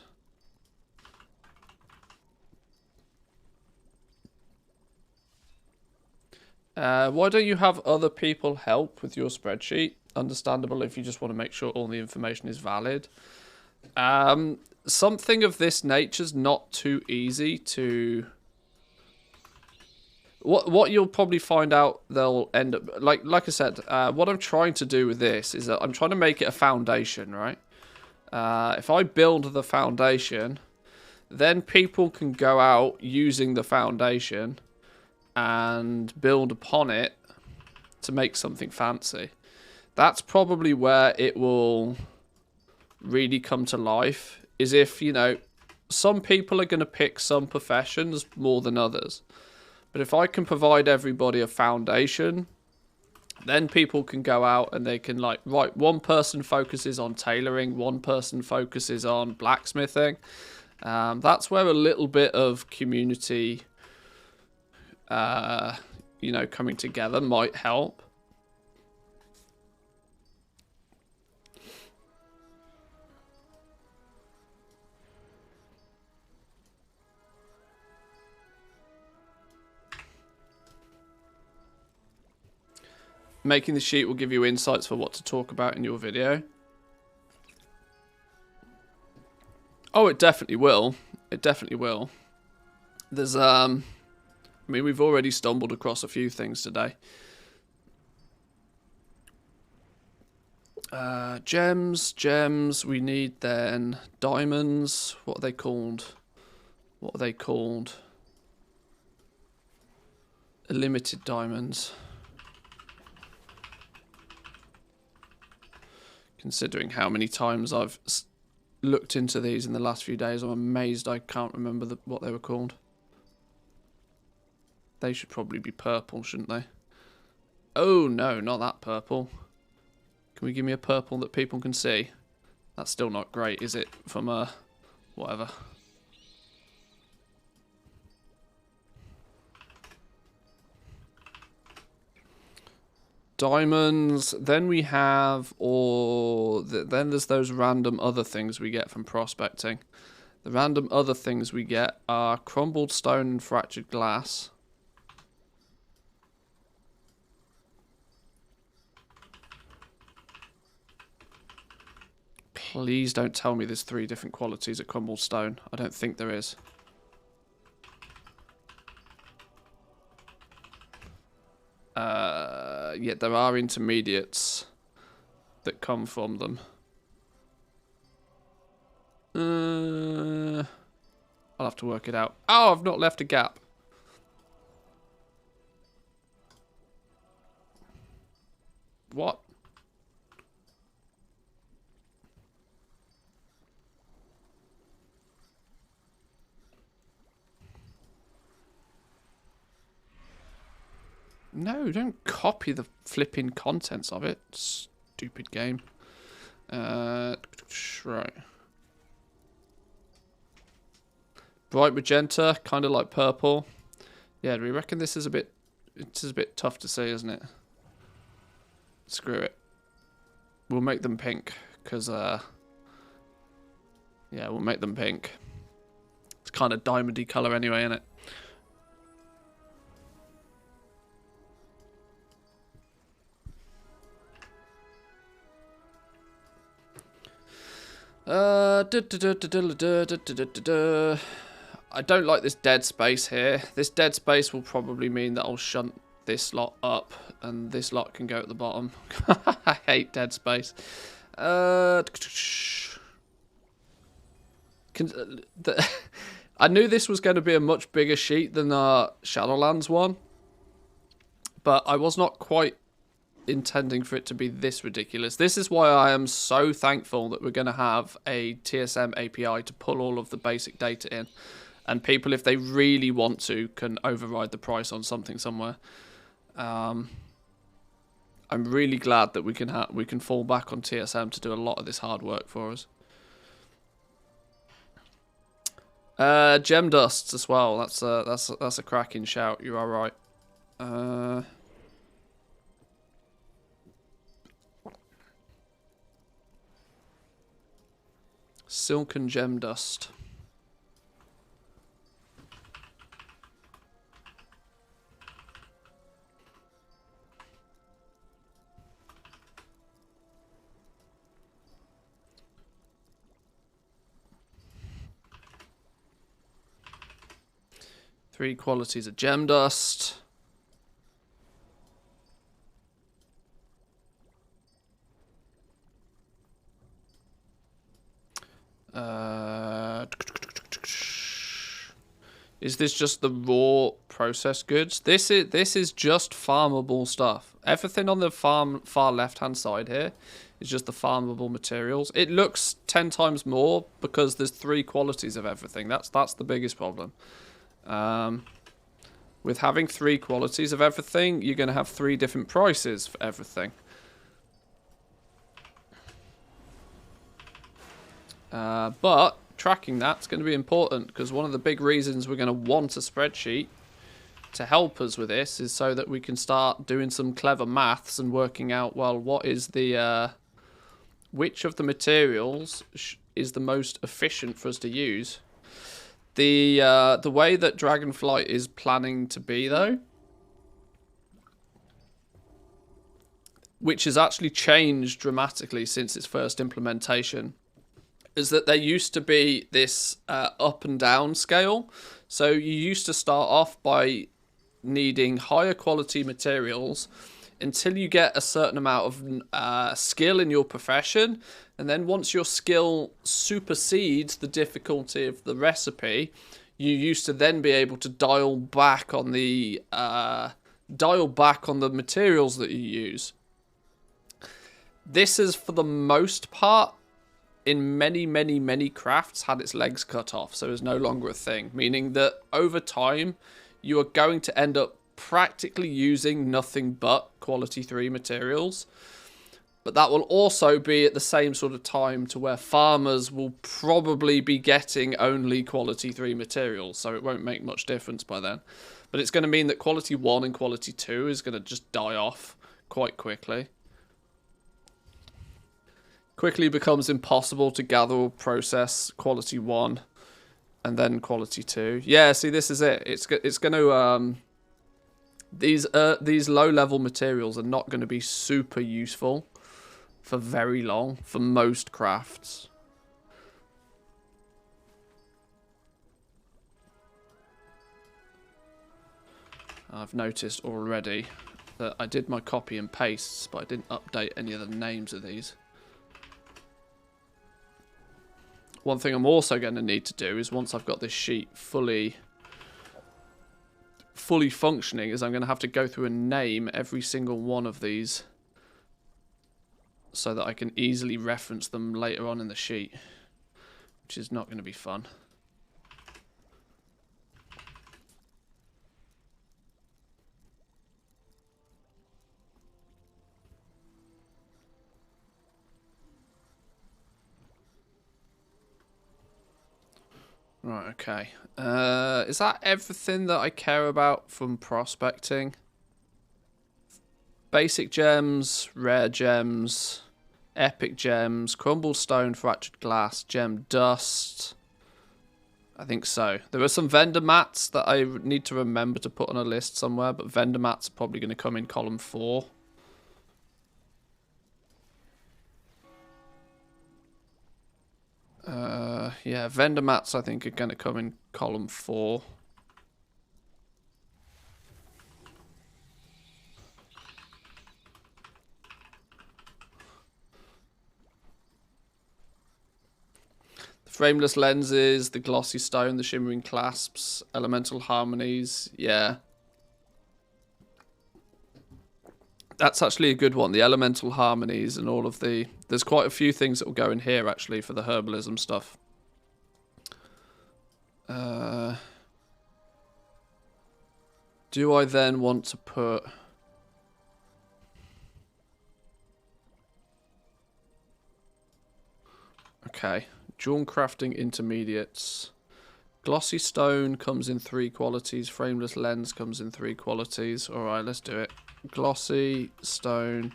Why don't you have other people help with your spreadsheet? Understandable if you just want to make sure all the information is valid. Something of this nature's not too easy to... What you'll probably find out, they'll end up like I said. What I'm trying to do with this is that I'm trying to make it a foundation, right? If I build the foundation, then people can go out using the foundation and build upon it to make something fancy. That's probably where it will really come to life, is if, you know, some people are going to pick some professions more than others. But if I can provide everybody a foundation, then people can go out and they can, like, right, one person focuses on tailoring, one person focuses on blacksmithing. That's where a little bit of community, you know, coming together might help. Making the sheet will give you insights for what to talk about in your video. Oh, it definitely will. It definitely will. There's, I mean, we've already stumbled across a few things today. Gems. We need then diamonds. What are they called? What are they called? Limited diamonds. Considering how many times I've looked into these in the last few days, I'm amazed I can't remember what they were called. They should probably be purple, shouldn't they? Oh, no, not that purple. Can we give me a purple that people can see? That's still not great, is it? From whatever. Diamonds. Then we have, then there's those random other things we get from prospecting. The random other things we get are crumbled stone and fractured glass. Please don't tell me there's 3 different qualities of crumbled stone. I don't think there is. Yet there are intermediates that come from them. I'll have to work it out. Oh, I've not left a gap. What? No, don't copy the flipping contents of it. Stupid game. Right. Bright magenta, kind of like purple. Yeah, do we reckon this is a bit... It's a bit tough to see, isn't it? Screw it. We'll make them pink, because... yeah, we'll make them pink. It's kind of diamondy colour anyway, isn't it? I don't like this dead space here. This dead space will probably mean that I'll shunt this lot up and this lot can go at the bottom. I hate dead space. I knew this was going to be a much bigger sheet than our Shadowlands one, but I was not quite intending for it to be this ridiculous. This is why I am so thankful that we're going to have a TSM API to pull all of the basic data in, and people, if they really want to, can override the price on something somewhere. I'm really glad that we can fall back on TSM to do a lot of this hard work for us. Gem dusts as well. That's a cracking shout. You are right. Silken gem dust. Three qualities of gem dust. Is this just the raw processed goods? This is just farmable stuff. Everything on the far left hand side here is just the farmable materials. It looks 10 times more because there's 3 qualities of everything. That's the biggest problem. With having 3 qualities of everything, you're going to have 3 different prices for everything. But tracking that's going to be important because one of the big reasons we're going to want a spreadsheet to help us with this is so that we can start doing some clever maths and working out, well, what is the which of the materials is the most efficient for us to use. The way that Dragonflight is planning to be, though, which has actually changed dramatically since its first implementation, is that there used to be this up and down scale. So you used to start off by needing higher quality materials until you get a certain amount of skill in your profession. And then once your skill supersedes the difficulty of the recipe, you used to then be able to dial back on the materials that you use. This is, for the most part, in many crafts, had its legs cut off, so it's no longer a thing. Meaning that over time, you are going to end up practically using nothing but quality 3 materials. But that will also be at the same sort of time to where farmers will probably be getting only quality 3 materials, so it won't make much difference by then. But it's going to mean that quality 1 and quality 2 is going to just die off quite quickly. Quickly becomes impossible to gather or process quality 1 and then quality 2. Yeah, see, this is it. It's going to these low level materials are not going to be super useful for very long for most crafts. I've noticed already that I did my copy and pastes, but I didn't update any of the names of these. One thing I'm also going to need to do is, once I've got this sheet fully functioning, is I'm going to have to go through and name every single one of these so that I can easily reference them later on in the sheet, which is not going to be fun. Right, okay. Is that everything that I care about from prospecting? Basic gems, rare gems, epic gems, crumbled stone, fractured glass, gem dust. I think so. There are some vendor mats that I need to remember to put on a list somewhere, but vendor mats are probably going to come in column 4. Yeah, vendor mats I think are going to come in column 4. The frameless lenses, the glossy stone, the shimmering clasps, elemental harmonies, yeah. That's actually a good one, the elemental harmonies and all of the... There's quite a few things that will go in here, actually, for the herbalism stuff. Do I then want to put... Okay, jewel crafting intermediates. Glossy stone comes in 3 qualities. Frameless lens comes in 3 qualities. Alright, let's do it. Glossy stone.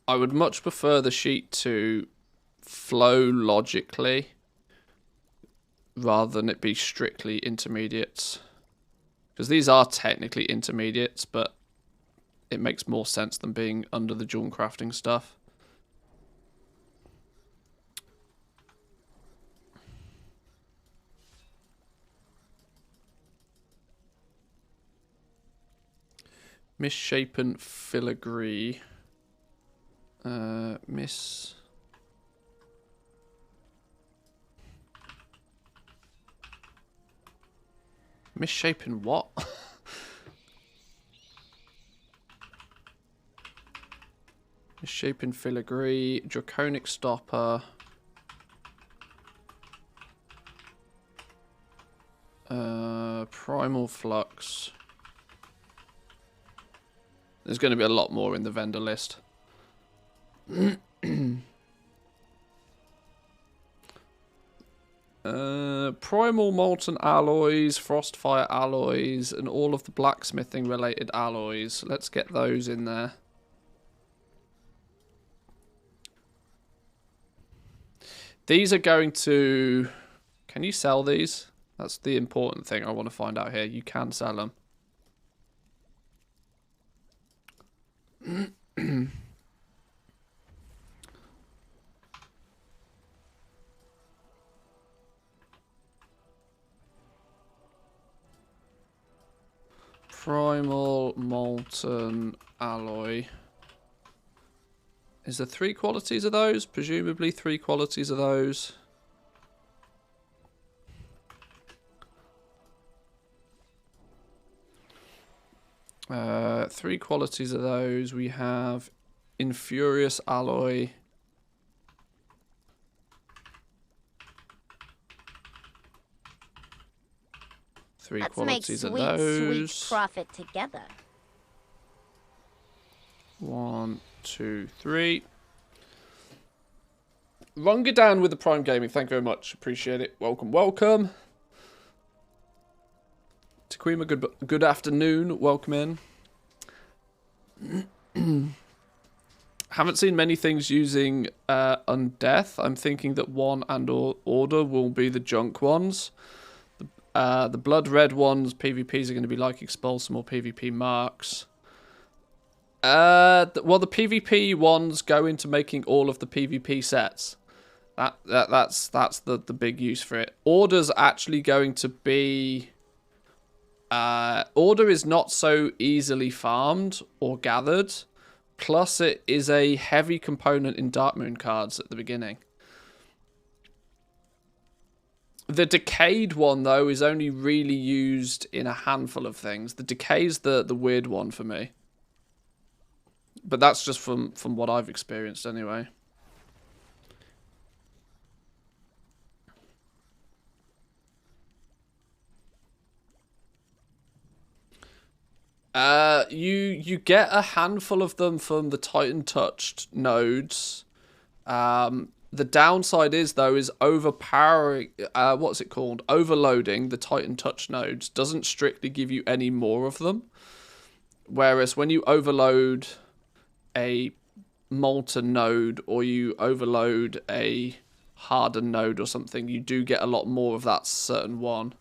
I would much prefer the sheet to flow logically rather than it be strictly intermediates. Because these are technically intermediates, but it makes more sense than being under the jewel crafting stuff. Misshapen filigree. Misshapen what? Misshapen filigree. Draconic stopper. Primal flux. There's going to be a lot more in the vendor list. Primal molten alloys, frostfire alloys, and all of the blacksmithing related alloys. Let's get those in there. These are going to... Can you sell these? That's the important thing I want to find out here. You can sell them. Primal molten alloy. Is there 3 qualities of those? Presumably 3 qualities of those. Three qualities of those. We have Infurious alloy. Three Let's make qualities sweet, of those. sweet profit together. 1, 2, 3. Runga down with the Prime Gaming. Thank you very much. Appreciate it. Welcome, welcome. Taquima, good afternoon. Welcome in. Haven't seen many things using Undeath. I'm thinking that 1 and Order will be the junk ones. The blood red ones, PvPs are going to be like Expel some more PvP marks. Well, the PvP ones go into making all of the PvP sets. That's the big use for it. Order's actually going to be... Order is not so easily farmed or gathered. Plus, it is a heavy component in Darkmoon cards at the beginning. The Decayed one, though, is only really used in a handful of things. The Decay's the weird one for me. But that's just from what I've experienced anyway. You get a handful of them from the Titan touched nodes. The downside is, though, is overpowering, what's it called? Overloading the Titan touch nodes doesn't strictly give you any more of them. Whereas when you overload a molten node or you overload a hardened node or something, you do get a lot more of that certain one.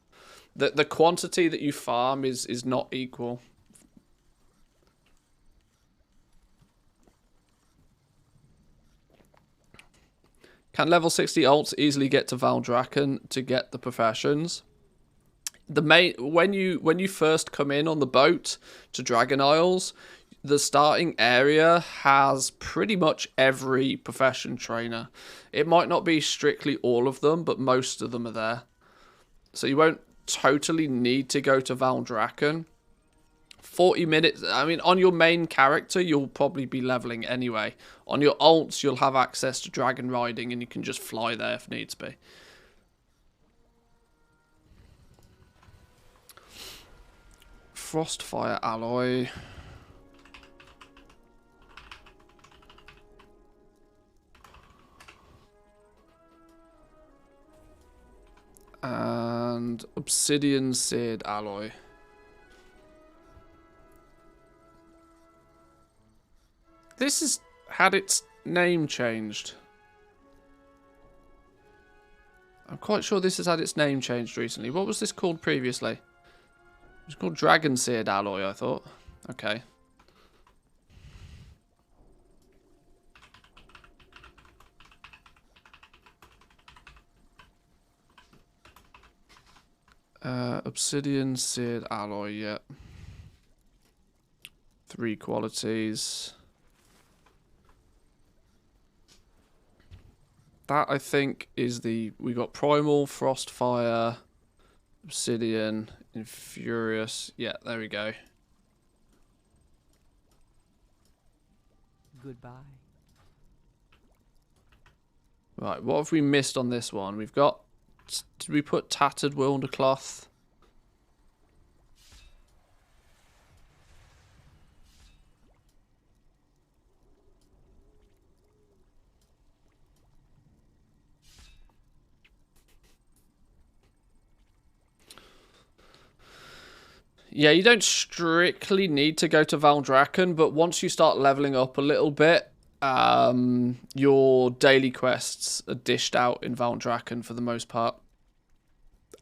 The quantity that you farm is not equal. Can level 60 alts easily get to Valdrakken to get the professions? When you first come in on the boat to Dragon Isles, the starting area has pretty much every profession trainer. It might not be strictly all of them, but most of them are there. So you won't totally need to go to Valdrakken. 40 minutes, I mean, on your main character, you'll probably be leveling anyway. On your alts, you'll have access to dragon riding and you can just fly there if needs be. Frostfire alloy. And obsidian seared alloy. This has had its name changed. I'm quite sure this has had its name changed recently. What was this called previously? It was called Dragon Seared Alloy, I thought. Okay. Obsidian Seared Alloy, yeah. 3 qualities. That, I think, is the... We got Primal, Frostfire, Obsidian, Infurious. Yeah, there we go. Goodbye. Right, what have we missed on this one? We've got... Did we put Tattered Wildercloth? Yeah, you don't strictly need to go to Valdrakken, but once you start leveling up a little bit, your daily quests are dished out in Valdrakken for the most part.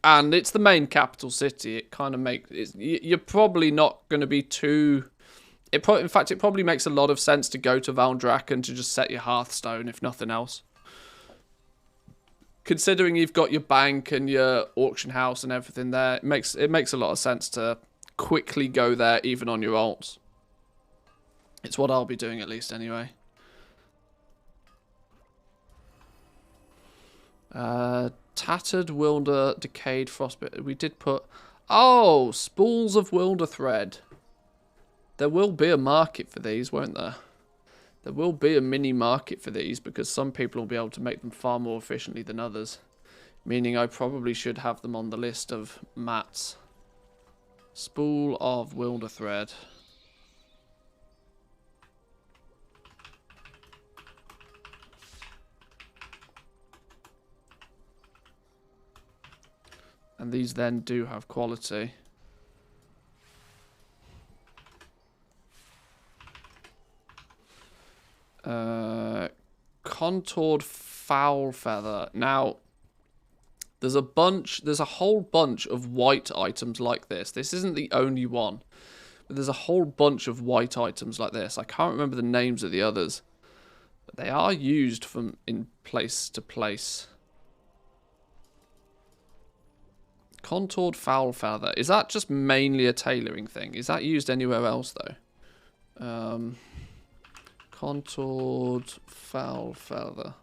And it's the main capital city. It kind of makes... You're probably not going to be too... In fact, it probably makes a lot of sense to go to Valdrakken to just set your Hearthstone, if nothing else. Considering you've got your bank and your auction house and everything there, it makes a lot of sense to quickly go there, even on your alts. It's what I'll be doing, at least, anyway. Tattered Wilder, Decayed Frostbite. We did put... Oh! Spools of Wilder Thread. There will be a market for these, won't there? There will be a mini market for these, because some people will be able to make them far more efficiently than others. Meaning I probably should have them on the list of mats. Spool of Wilder Thread. And these then do have quality. Contoured Foul Feather. Now, there's a whole bunch of white items like this. This isn't the only one. But there's a whole bunch of white items like this. I can't remember the names of the others. But they are used from in place to place. Contoured Foul Feather. Is that just mainly a tailoring thing? Is that used anywhere else, though? Contoured Foul Feather.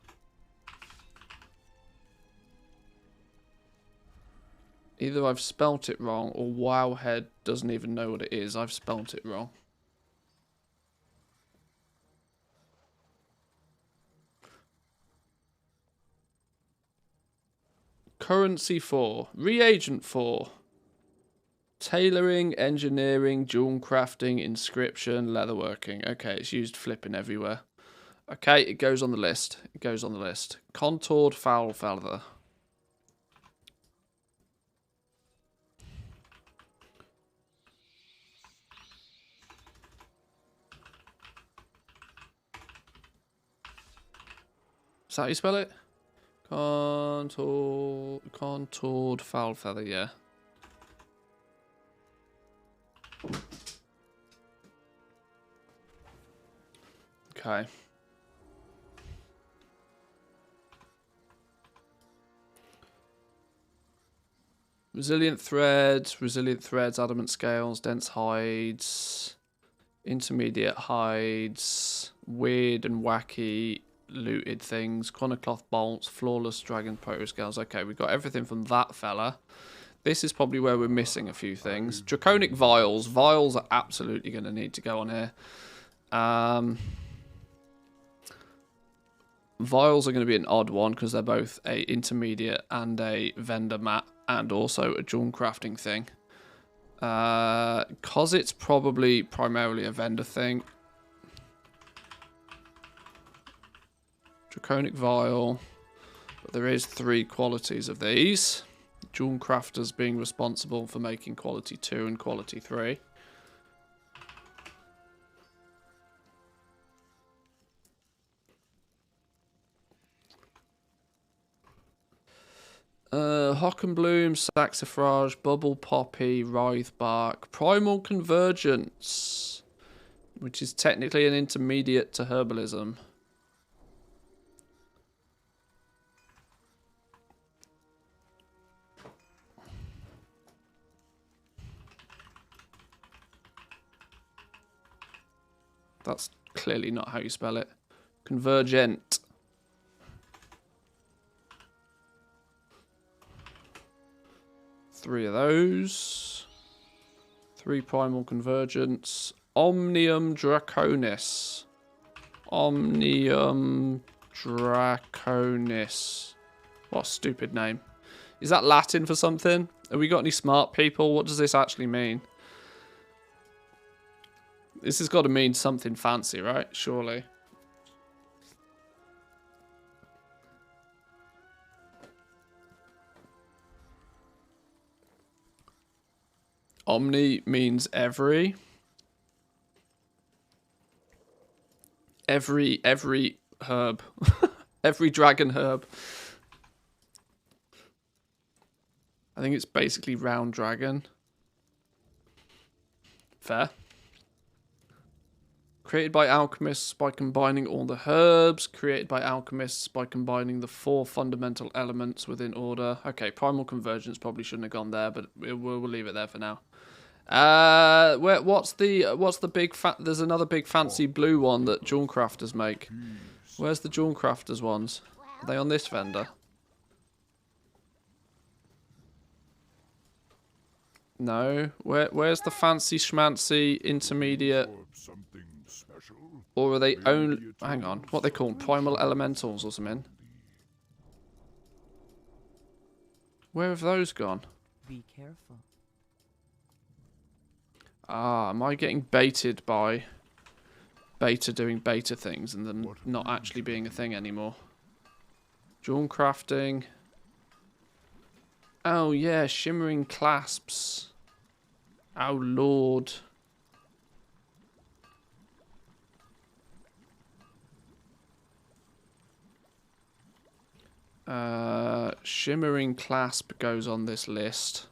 Either I've spelt it wrong, or Wowhead doesn't even know what it is. I've spelt it wrong. Currency 4. Reagent 4. Tailoring, engineering, jewel crafting, inscription, leatherworking. Okay, it's used flipping everywhere. Okay, it goes on the list. It goes on the list. Contoured Foul Feather. Is that how you spell it? Contoured Foul Feather, yeah. Okay. Resilient threads, adamant scales, dense hides, intermediate hides, weird and wacky looted things, chronocloth bolts, flawless dragon protoscales. Okay, we've got everything from that fella. This is probably where we're missing a few things. Draconic vials. Vials are absolutely going to need to go on here. Vials are going to be an odd one because they're both a intermediate and a vendor mat and also a jewel crafting thing. Because it's probably primarily a vendor thing. Draconic vial. But there is 3 qualities of these. Jewel crafters being responsible for making quality 2 and quality 3. Hockenbloom, Saxifrage, Bubble Poppy, Writhe Bark, Primal Convergence, which is technically an intermediate to Herbalism. That's clearly not how you spell it. Convergent. Three of those. 3 primal convergence. Omnium Draconis. Omnium Draconis. What a stupid name. Is that Latin for something? Have we got any smart people? What does this actually mean? This has got to mean something fancy, right? Surely. Omni means every. Every herb. Every dragon herb. I think it's basically round dragon. Fair. Created by alchemists by combining all the herbs. Created by alchemists by combining the 4 fundamental elements within order. Okay, primal convergence probably shouldn't have gone there, but we'll leave it there for now. What's the big there's another big fancy blue one that Jawncrafters make. Where's the Jawncrafters ones? Are they on this vendor? No. Where's the fancy schmancy intermediate? Or are they only... Hang on. What are they called? Primal elementals or something? Where have those gone? Be careful. Ah, am I getting baited by beta doing beta things and then not actually being a thing anymore? Jawncrafting. Oh yeah, shimmering clasps. Oh lord. Shimmering clasp goes on this list.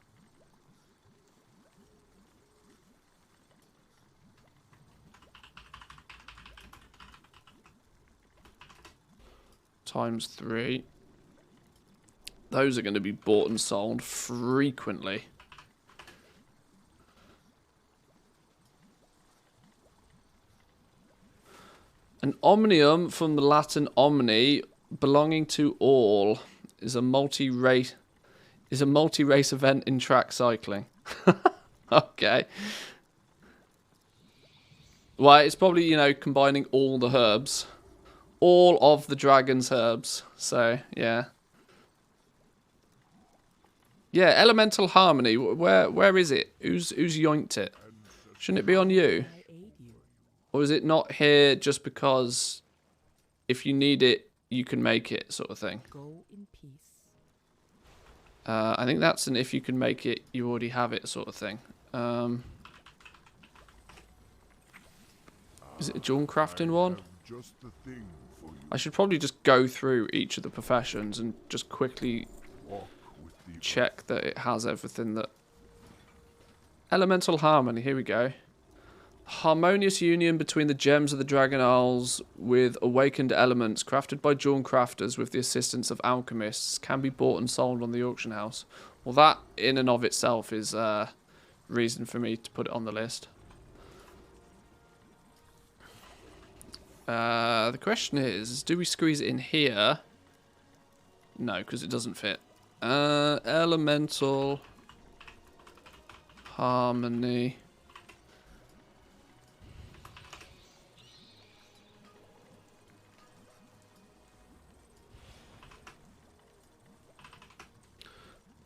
×3. Those are going to be bought and sold frequently. An omnium from the Latin omni, belonging to all, is a multi-race event in track cycling. Okay. Well, it's probably, you know, combining all the herbs. All of the dragon's herbs. So, yeah. Yeah, elemental harmony. Where is it? Who's yoinked it? Shouldn't it be on you? Or is it not here just because if you need it, you can make it sort of thing? Go in peace. I think that's an if you can make it, you already have it sort of thing. Is it a Jawncrafting one? I should probably just go through each of the professions and just quickly check that it has everything that... Elemental harmony, here we go. Harmonious union between the gems of the Dragon Isles with awakened elements crafted by Jawncrafters with the assistance of alchemists can be bought and sold on the auction house. Well, that in and of itself is reason for me to put it on the list. The question is, do we squeeze it in here? No, because it doesn't fit. Elemental harmony.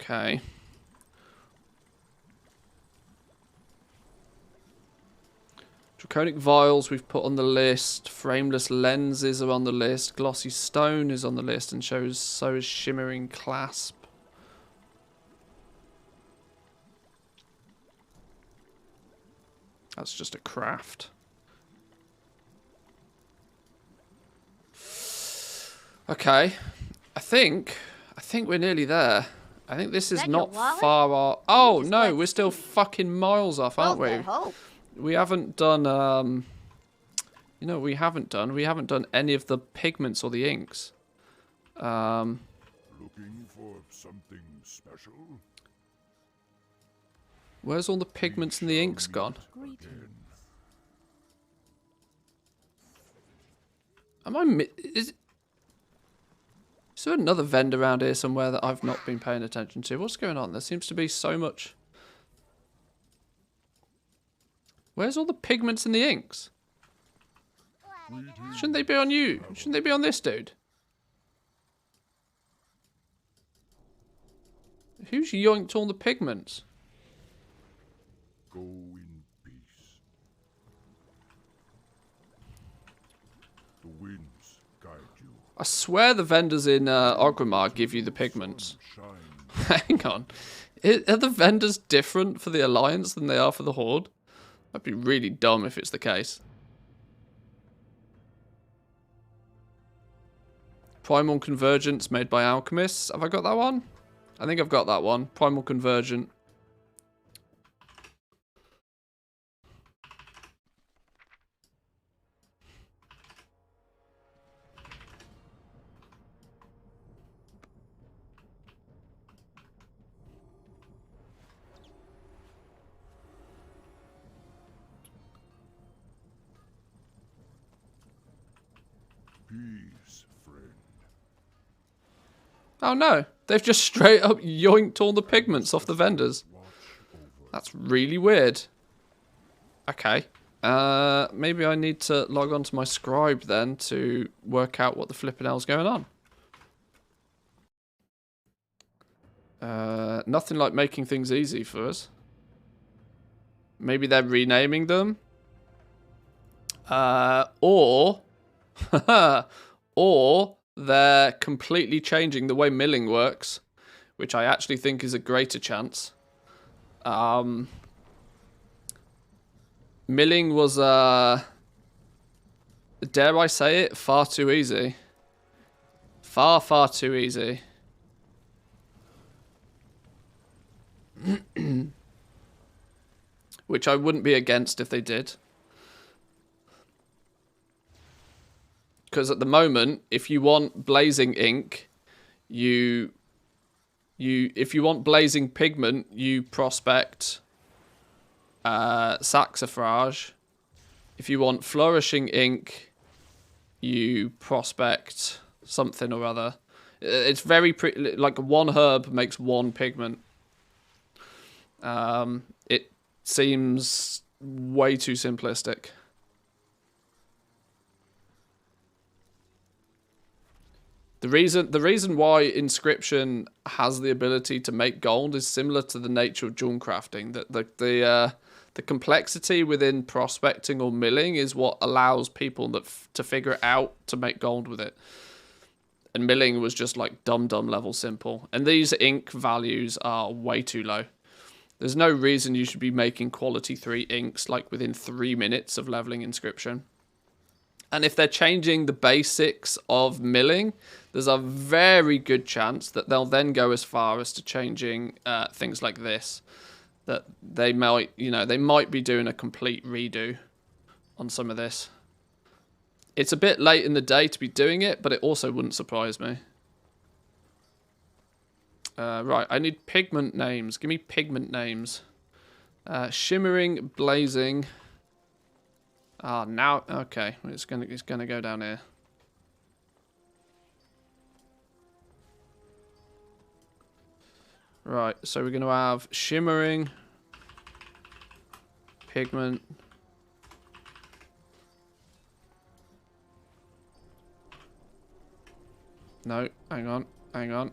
Okay. Draconic vials we've put on the list. Frameless lenses are on the list. Glossy stone is on the list and so is shimmering clasp. That's just a craft. Okay. I think we're nearly there. I think this is that not your wallet? far off. Oh just no, went we're still fucking miles off, aren't we? I hope. We haven't done you know what we haven't done? We haven't done any of the pigments or the inks. Looking for something special? Where's all the pigments and the inks gone? Greetings. Am I... Is there another vendor around here somewhere that I've not been paying attention to? What's going on? There seems to be so much... Where's all the pigments and the inks? Shouldn't they be on you? Shouldn't they be on this dude? Who's yoinked all the pigments? Go in peace. The winds guide you. I swear the vendors in Orgrimmar give you the pigments. Shine. Hang on. Are the vendors different for the Alliance than they are for the Horde? That'd be really dumb if it's the case. Primal Convergence made by alchemists. Have I got that one? I think I've got that one. Primal Convergent. Peace, friend. Oh no, they've just straight up yoinked all the pigments off the vendors. Watch over. That's really weird. Okay. Maybe I need to log on to my scribe then to work out what the flippin' hell's going on. Nothing like making things easy for us. Maybe they're renaming them. Or they're completely changing the way milling works, which I actually think is a greater chance. Milling was, dare I say it, far too easy. Far, far too easy. Which I wouldn't be against if they did. Because at the moment, if you want blazing ink, if you want blazing pigment, you prospect saxifrage. If you want flourishing ink, you prospect something or other. It's very pretty, like one herb makes one pigment. It seems way too simplistic. The reason why Inscription has the ability to make gold is similar to the nature of jewel crafting. That the complexity within prospecting or milling is what allows people to figure it out to make gold with it. And milling was just like dumb level simple. And these ink values are way too low. There's no reason you should be making quality 3 inks like within 3 minutes of leveling Inscription. And if they're changing the basics of milling, there's a very good chance that they'll then go as far as to changing things like this. That they might, they might be doing a complete redo on some of this. It's a bit late in the day to be doing it, but it also wouldn't surprise me. Right, I need pigment names. Give me pigment names. Shimmering, blazing. Ah, now, okay. It's gonna go down here. Right, so we're gonna have shimmering, pigment. No, hang on.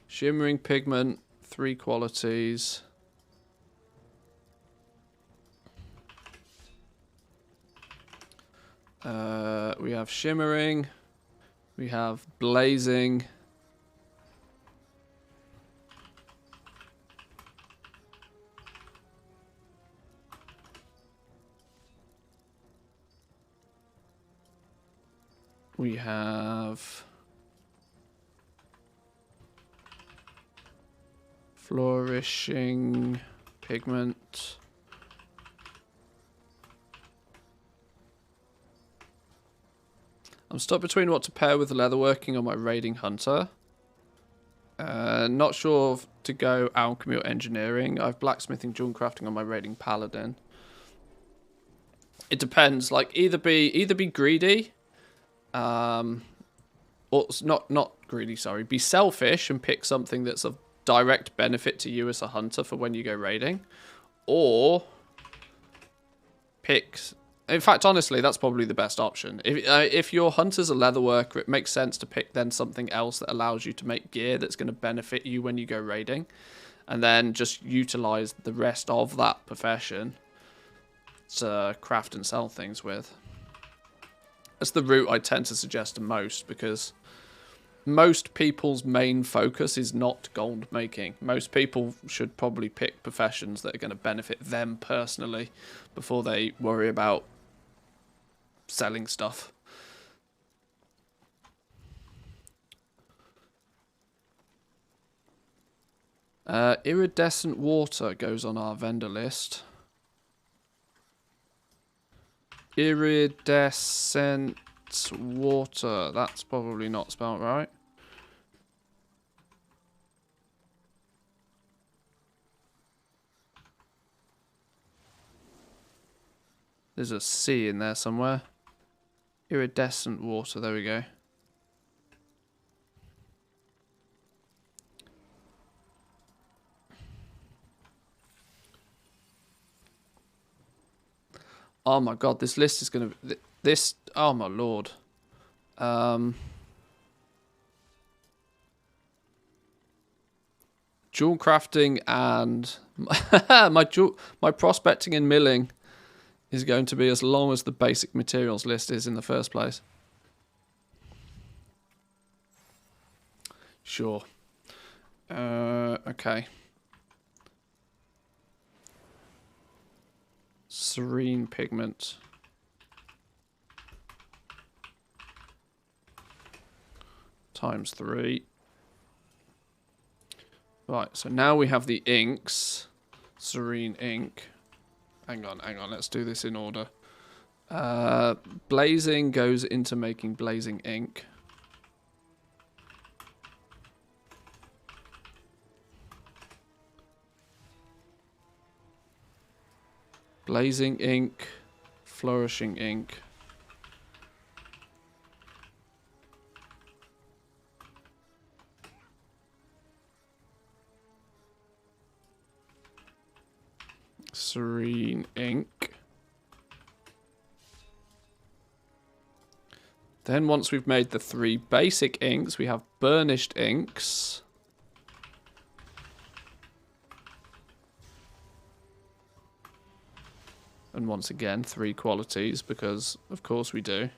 Shimmering pigment, 3 qualities. We have shimmering. We have blazing. We have flourishing pigment. I'm stuck between what to pair with leatherworking or my raiding hunter. Not sure to go alchemy or engineering. I have blacksmithing, jewel crafting on my raiding paladin. It depends. Like either be greedy, or not greedy. Sorry, be selfish and pick something that's of direct benefit to you as a hunter for when you go raiding, or pick. In fact, honestly, that's probably the best option. If your hunter's a leather worker, it makes sense to pick then something else that allows you to make gear that's going to benefit you when you go raiding, and then just utilize the rest of that profession to craft and sell things with. That's the route I tend to suggest to most, because most people's main focus is not gold making. Most people should probably pick professions that are going to benefit them personally before they worry about selling stuff. Iridescent water goes on our vendor list. Iridescent water. That's probably not spelled right. There's a C in there somewhere. Iridescent water. There we go. Oh my god, this list is going to... This... Oh my lord. Jewel crafting and... my prospecting and milling is going to be as long as the basic materials list is in the first place. Sure. Okay. Serene pigment. ×3. Right, so now we have the inks. Serene ink. Hang on, let's do this in order. Blazing goes into making blazing ink. Blazing ink, flourishing ink. Serene ink. Then once we've made the 3 basic inks, we have burnished inks. And once again, 3 qualities, because of course we do.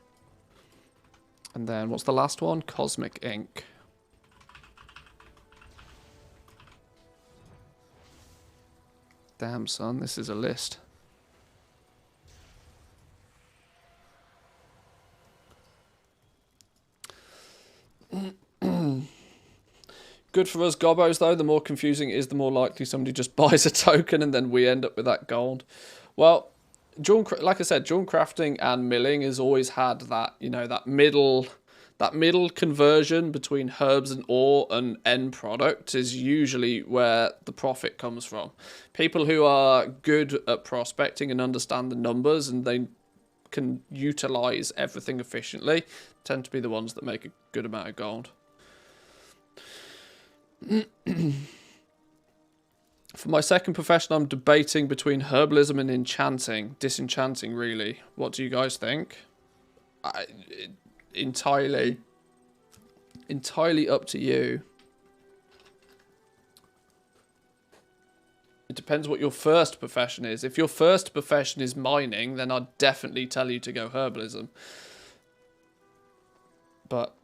And then what's the last one? Cosmic ink. Damn, son, this is a list. Good for us gobbos, though. The more confusing it is, the more likely somebody just buys a token and then we end up with that gold. Well, like I said, jewel crafting and milling has always had that, you know, that middle conversion between herbs and ore and end product is usually where the profit comes from. People who are good at prospecting and understand the numbers and they can utilize everything efficiently tend to be the ones that make a good amount of gold. For my second profession, I'm debating between herbalism and disenchanting, really. What do you guys think? Entirely up to you. It depends what your first profession is. If your first profession is mining, then I'd definitely tell you to go herbalism. But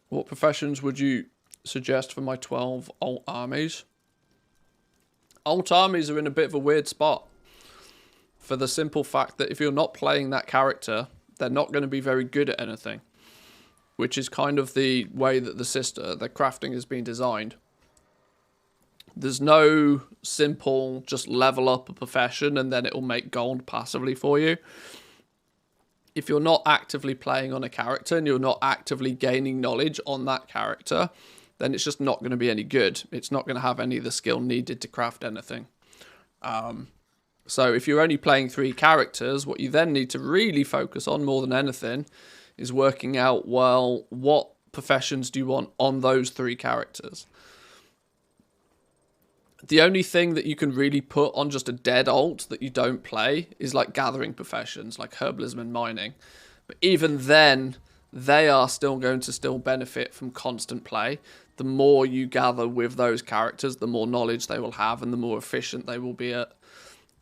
what professions would you suggest for my 12 alt armies? Alt armies are in a bit of a weird spot. For the simple fact that if you're not playing that character, they're not going to be very good at anything. Which is kind of the way that the crafting has been designed. There's no simple, just level up a profession and then it will make gold passively for you. if you're not actively playing on a character and you're not actively gaining knowledge on that character, then it's just not going to be any good. It's not going to have any of the skill needed to craft anything. So if you're only playing 3 characters, what you then need to really focus on more than anything is working out, well, what professions do you want on those 3 characters? The only thing that you can really put on just a dead alt that you don't play is like gathering professions, like herbalism and mining. But even then, they are still going to benefit from constant play. The more you gather with those characters, the more knowledge they will have and the more efficient they will be at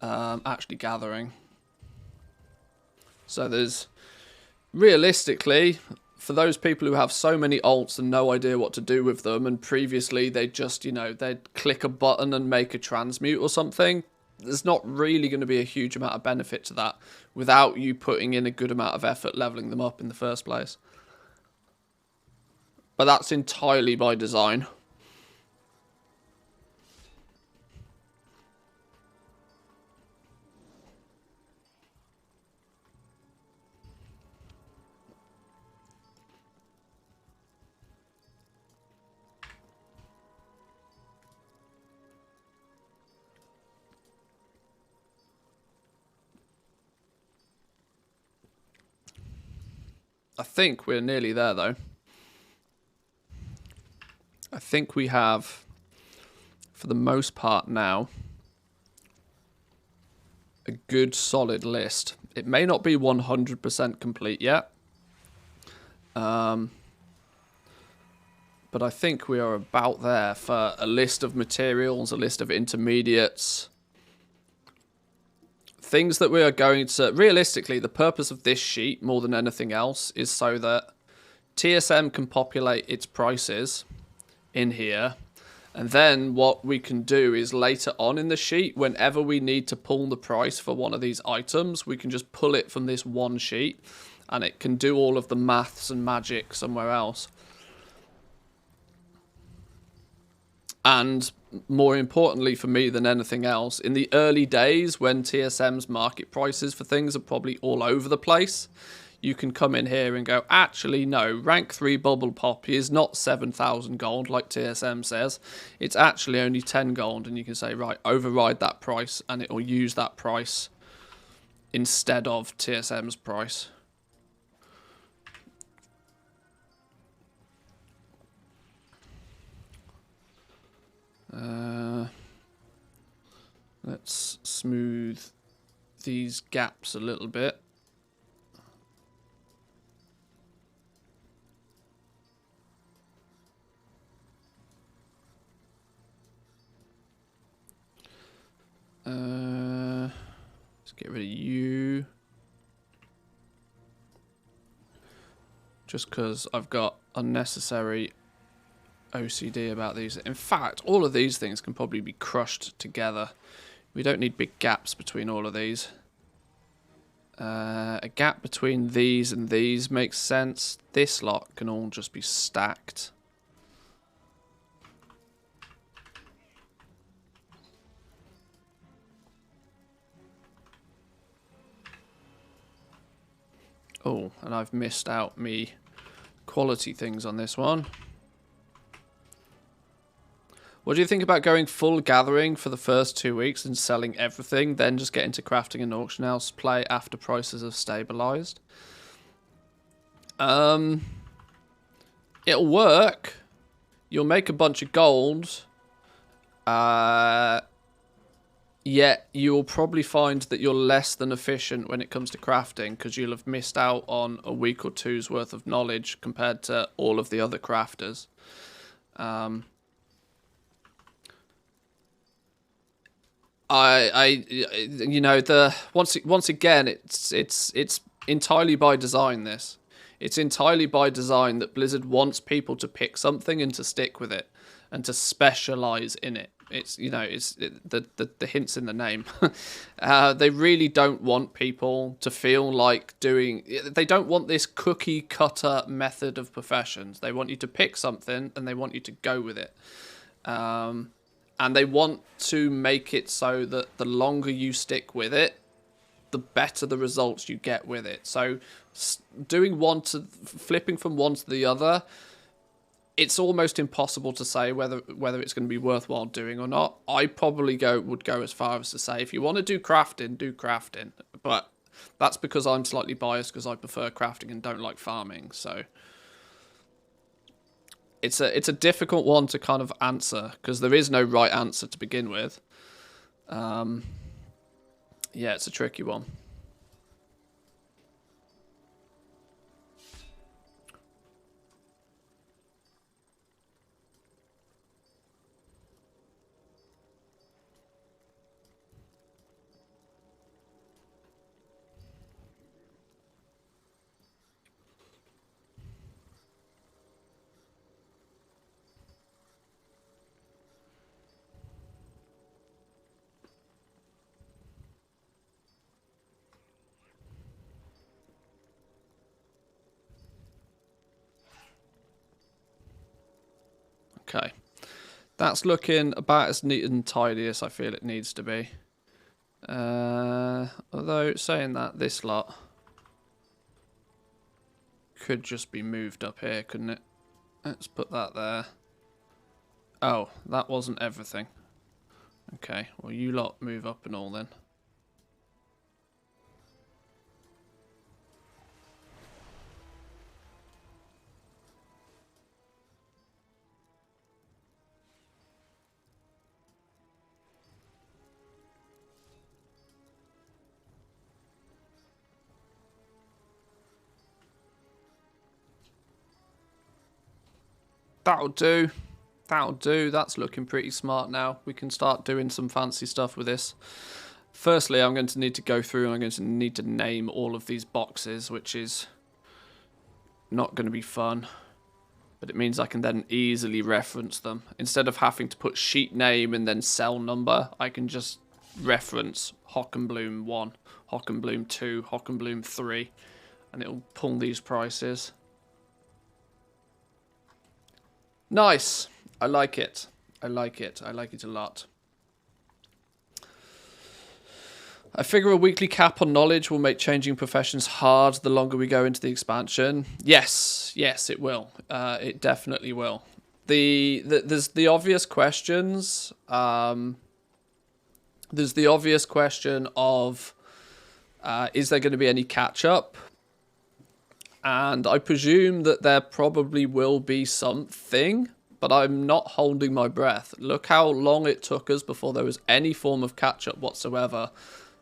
actually gathering. So there's, realistically, for those people who have so many alts and no idea what to do with them, and previously they just, you know, they'd click a button and make a transmute or something, there's not really going to be a huge amount of benefit to that without you putting in a good amount of effort leveling them up in the first place. But that's entirely by design. I think we're nearly there, though. I think we have, for the most part now, a good solid list. It may not be 100% complete yet. But I think we are about there for a list of materials, a list of intermediates. Things that we are going to... Realistically, the purpose of this sheet, more than anything else, is so that TSM can populate its prices in here. And then what we can do is later on in the sheet, whenever we need to pull the price for one of these items, we can just pull it from this one sheet. And it can do all of the maths and magic somewhere else. And more importantly for me than anything else, in the early days when TSM's market prices for things are probably all over the place, you can come in here and go, actually, no, rank 3 bubble pop is not 7,000 gold like TSM says. It's actually only 10 gold. And you can say, right, override that price and it will use that price instead of TSM's price. Let's smooth these gaps a little bit. Let's get rid of you. Just because I've got unnecessary OCD about these. In fact, all of these things can probably be crushed together. We don't need big gaps between all of these. A gap between these and these makes sense. This lot can all just be stacked. Oh, and I've missed out me quality things on this one. What do you think about going full gathering for the first 2 weeks and selling everything, then just get into crafting and auction house play after prices have stabilized? It'll work. You'll make a bunch of gold. Yet you'll probably find that you're less than efficient when it comes to crafting because you'll have missed out on a week or two's worth of knowledge compared to all of the other crafters. You know, once again, it's entirely by design. It's entirely by design that Blizzard wants people to pick something and to stick with it and to specialize in it. It's, you know, the hints in the name. They really don't want people to feel like doing. They don't want this cookie cutter method of professions. They want you to pick something and they want you to go with it. And they want to make it so that the longer you stick with it, the better the results you get with it. So flipping from one to the other, it's almost impossible to say whether it's going to be worthwhile doing or not. I probably would go as far as to say, if you want to do crafting, do crafting. But that's because I'm slightly biased because I prefer crafting and don't like farming. So it's a difficult one to kind of answer because there is no right answer to begin with. Yeah, it's a tricky one. Okay, that's looking about as neat and tidy as I feel it needs to be. Although, saying that, this lot could just be moved up here, couldn't it? Let's put that there. Oh, that wasn't everything. Okay, well, you lot move up and all then. That'll do. That'll do. That's looking pretty smart now. We can start doing some fancy stuff with this. Firstly, I'm going to need to go through and I'm going to need to name all of these boxes, which is not going to be fun. But it means I can then easily reference them. Instead of having to put sheet name and then cell number, I can just reference Hockenbloom 1, Hockenbloom 2, Hockenbloom 3, and it'll pull these prices. Nice. I like it. I like it. I like it a lot. I figure a weekly cap on knowledge will make changing professions hard the longer we go into the expansion. Yes, it will. It definitely will. There's the obvious questions. There's the obvious question of, is there going to be any catch-up? And I presume that there probably will be something, but I'm not holding my breath. Look how long it took us before there was any form of catch-up whatsoever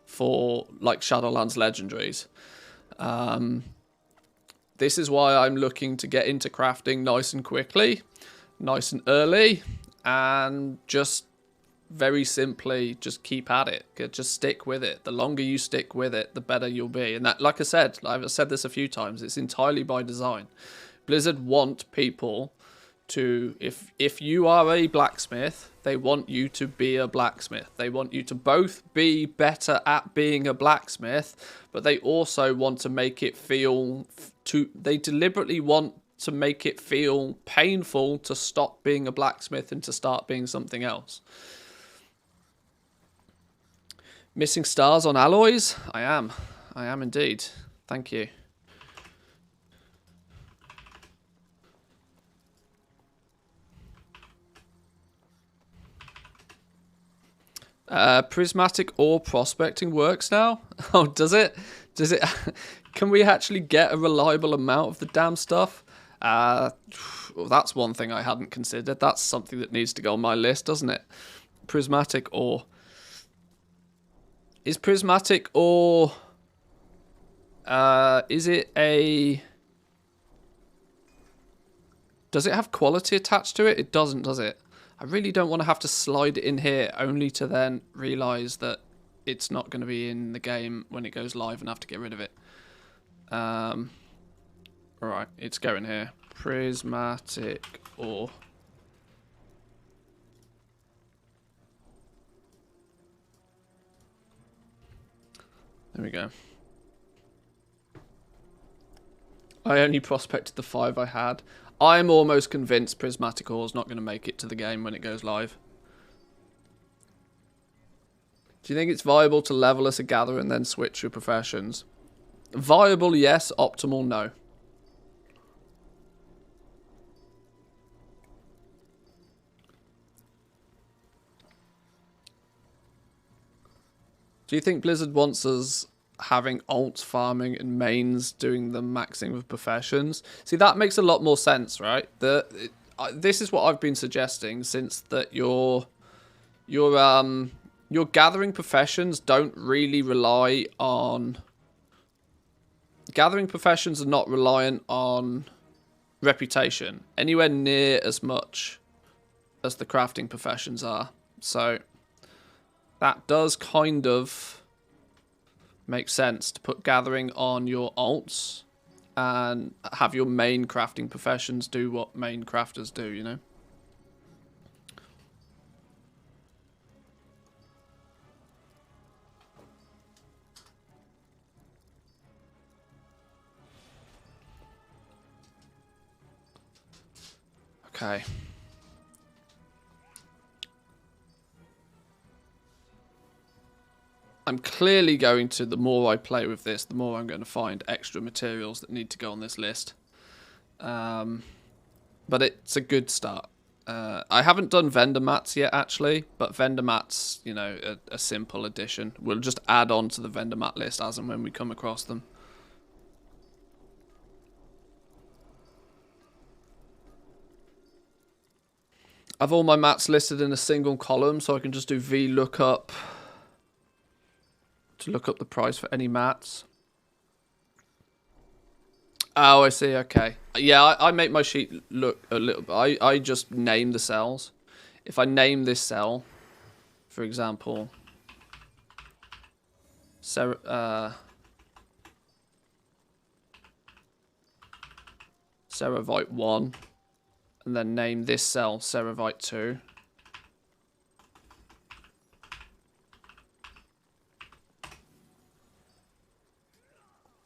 for, like, Shadowlands Legendaries. This is why I'm looking to get into crafting nice and quickly, nice and early, and just very simply just keep at it. Just stick with it. The longer you stick with it, the better you'll be. And that, like I said, I've said this a few times, it's entirely by design. Blizzard want people to, if you are a blacksmith, they want you to be a blacksmith. They want you to both be better at being a blacksmith, but they also want to make it feel they deliberately want to make it feel painful to stop being a blacksmith and to start being something else. Missing stars on alloys? I am indeed. Thank you. Prismatic ore prospecting works now? Oh, does it? Does it? Can we actually get a reliable amount of the damn stuff? Well, that's one thing I hadn't considered. That's something that needs to go on my list, doesn't it? Prismatic ore. Is prismatic ore... is it a... Does it have quality attached to it? It doesn't, does it? I really don't want to have to slide it in here only to then realise that it's not going to be in the game when it goes live and have to get rid of it. Alright, it's going here. Prismatic ore. There we go. I only prospected the 5 I had. I'm almost convinced Prismatic Ore is not going to make it to the game when it goes live. Do you think it's viable to level as a gatherer and then switch your professions? Viable, yes. Optimal, no. Do you think Blizzard wants us having alts farming and mains doing the maxing of professions? See, that makes a lot more sense, right? This is what I've been suggesting since that your gathering professions don't really rely on... Gathering professions are not reliant on reputation anywhere near as much as the crafting professions are. So that does kind of make sense to put gathering on your alts and have your main crafting professions do what main crafters do, you know? Okay. I'm clearly going to, the more I play with this, the more I'm going to find extra materials that need to go on this list. But it's a good start. I haven't done vendor mats yet, actually, but vendor mats, you know, a simple addition. We'll just add on to the vendor mat list as and when we come across them. I've all my mats listed in a single column, so I can just do VLOOKUP to look up the price for any mats. Oh, I see. Okay. Yeah, I make my sheet look a little bit. I just name the cells. If I name this cell, for example, Ceravite 1, and then name this cell Ceravite 2.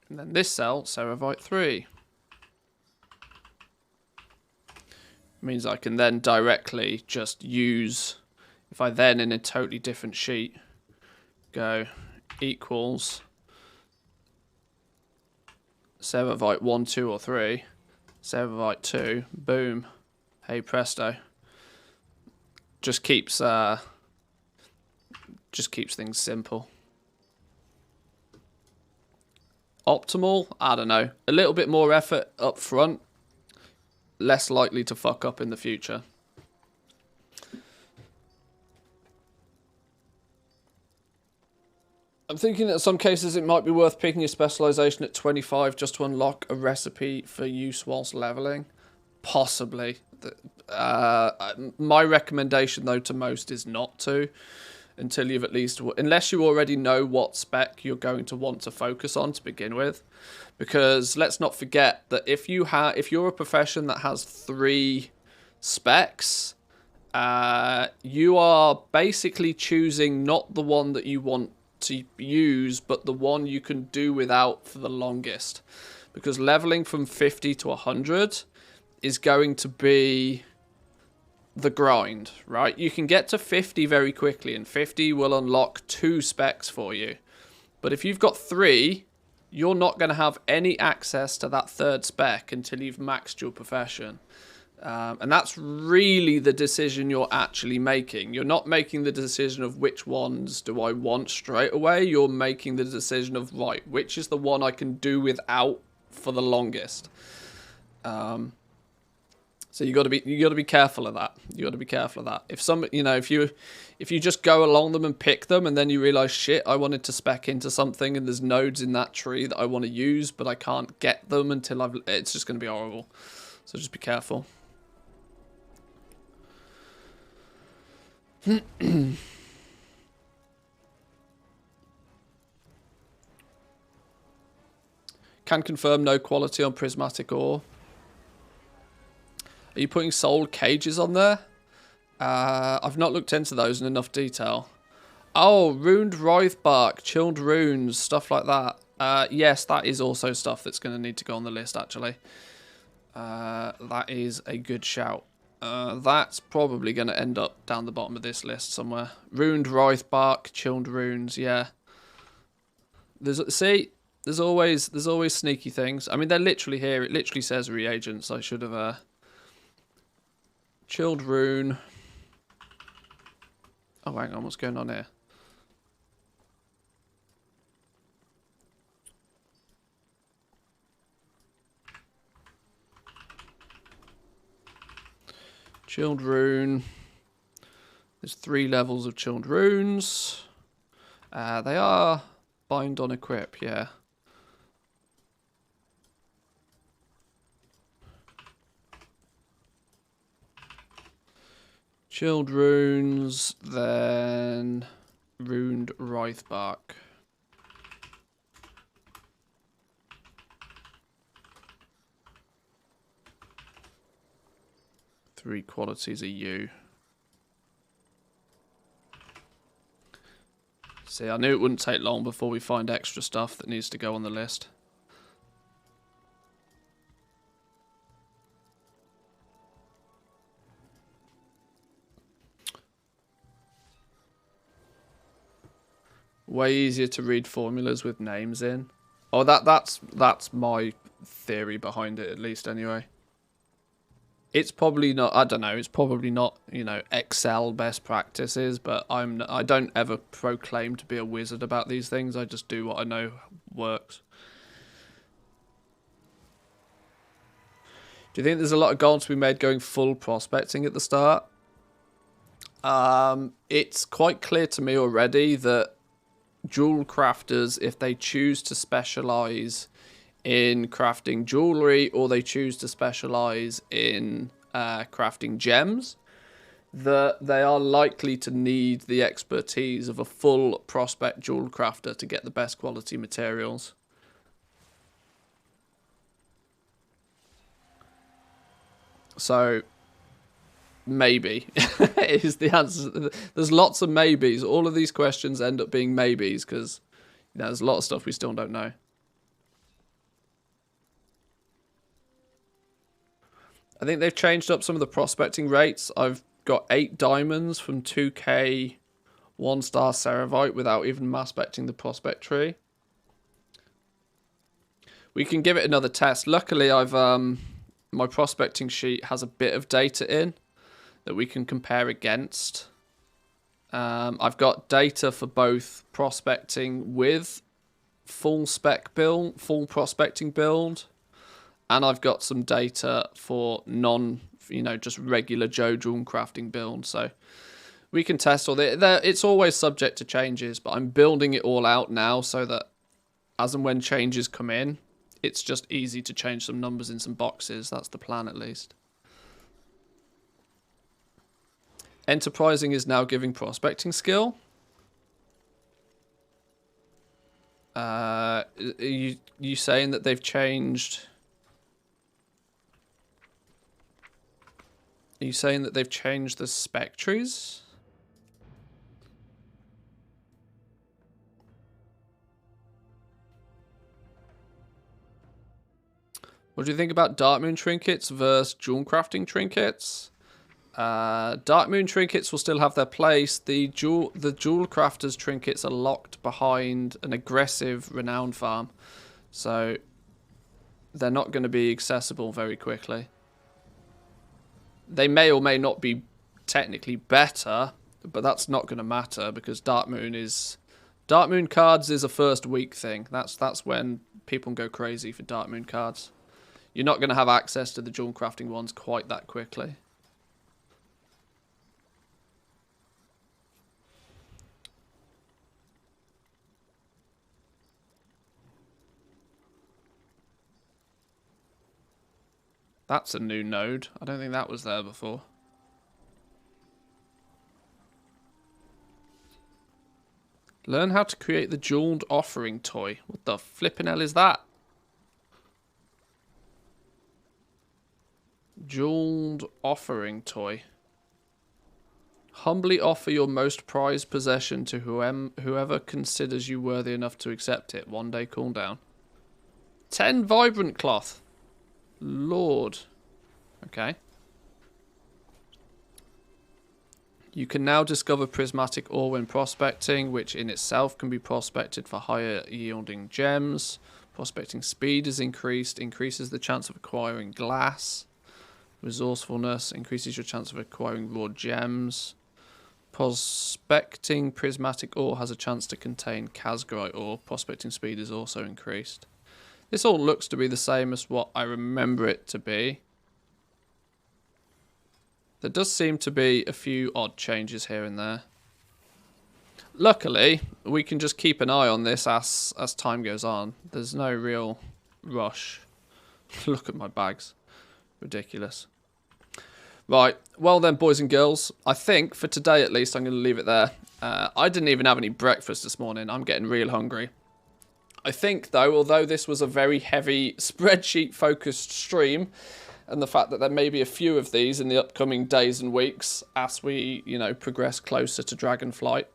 And then this cell, Ceravite 3. Means I can then directly just use, if I then in a totally different sheet go equals Ceravite 1, 2 or 3, Ceravite 2, boom, hey presto. Just keeps things simple. Optimal? I don't know. A little bit more effort up front. Less likely to fuck up in the future. I'm thinking that in some cases it might be worth picking a specialization at 25 just to unlock a recipe for use whilst leveling. Possibly. My recommendation though to most is not to. Until you've at least, unless you already know what spec you're going to want to focus on to begin with, because let's not forget that if you're a profession that has 3 specs, you are basically choosing not the one that you want to use, but the one you can do without for the longest, because leveling from 50 to 100 is going to be the grind, right? You can get to 50 very quickly, and 50 will unlock 2 specs for you. But if you've got 3, you're not going to have any access to that 3rd spec until you've maxed your profession. And that's really the decision you're actually making. You're not making the decision of which ones do I want straight away. You're making the decision of, right, which is the one I can do without for the longest. So you got to be careful of that. You got to be careful of that. If you just go along them and pick them, and then you realize, shit, I wanted to spec into something, and there's nodes in that tree that I want to use, but I can't get them until it's just going to be horrible. So just be careful. Can confirm no quality on prismatic ore. Are you putting soul cages on there? I've not looked into those in enough detail. Oh, runed writhe bark, chilled runes, stuff like that. Yes, that is also stuff that's going to need to go on the list, actually. That is a good shout. That's probably going to end up down the bottom of this list somewhere. Ruined Wraith Bark, Chilled Runes, yeah. There's always sneaky things. I mean, they're literally here. It literally says reagents. I should have Chilled Rune. Oh, hang on, what's going on here? Chilled Rune. There's 3 levels of Chilled Runes. They are bind on equip, yeah. Chilled Runes, then Ruined Wraith Bark. Three qualities are you. See, I knew it wouldn't take long before we find extra stuff that needs to go on the list. Way easier to read formulas with names in. Oh, that's my theory behind it, at least anyway. It's probably not, I don't know, it's probably not, you know, Excel best practices, but I don't ever proclaim to be a wizard about these things. I just do what I know works. Do you think there's a lot of gold to be made going full prospecting at the start? It's quite clear to me already that jewel crafters, if they choose to specialize in crafting jewelry or they choose to specialize in crafting gems, that they are likely to need the expertise of a full prospect jewel crafter to get the best quality materials. So maybe is the answer. There's lots of maybes. All of these questions end up being maybes because, you know, there's a lot of stuff we still don't know. I think they've changed up some of the prospecting rates. I've got 8 diamonds from 2k 1-star Ceravite without even mass-specting the prospect tree. We can give it another test. Luckily, I've my prospecting sheet has a bit of data in that we can compare against. I've got data for both prospecting with full spec build, full prospecting build, and I've got some data for just regular Joe jewel crafting build. So we can test all that. It's always subject to changes, but I'm building it all out now so that as and when changes come in, it's just easy to change some numbers in some boxes. That's the plan, at least. Enterprising is now giving prospecting skill. Are you saying that they've changed? Are you saying that they've changed the spec trees? What do you think about Dark Moon trinkets versus jewel crafting trinkets? Dark Moon trinkets will still have their place. The jewel crafters trinkets are locked behind an aggressive renowned farm, so they're not going to be accessible very quickly. They may or may not be technically better, but that's not going to matter because Dark Moon cards is a first week thing. That's when people go crazy for Dark Moon cards. You're not going to have access to the jewel crafting ones quite that quickly. That's a new node. I don't think that was there before. Learn how to create the jeweled offering toy. What the flippin' hell is that? Jeweled offering toy. Humbly offer your most prized possession to whoever considers you worthy enough to accept it. 1 day cooldown. 10 vibrant cloth. Lord. Okay. You can now discover prismatic ore when prospecting, which in itself can be prospected for higher yielding gems. Prospecting speed is increased, increases the chance of acquiring glass. Resourcefulness increases your chance of acquiring raw gems. Prospecting prismatic ore has a chance to contain casgarite ore. Prospecting speed is also increased. This all looks to be the same as what I remember it to be. There does seem to be a few odd changes here and there. Luckily, we can just keep an eye on this as time goes on. There's no real rush. Look at my bags. Ridiculous. Right, well then, boys and girls, I think for today at least I'm going to leave it there. I didn't even have any breakfast this morning. I'm getting real hungry. I think, though, although this was a very heavy spreadsheet-focused stream, and the fact that there may be a few of these in the upcoming days and weeks as we, you know, progress closer to Dragonflight,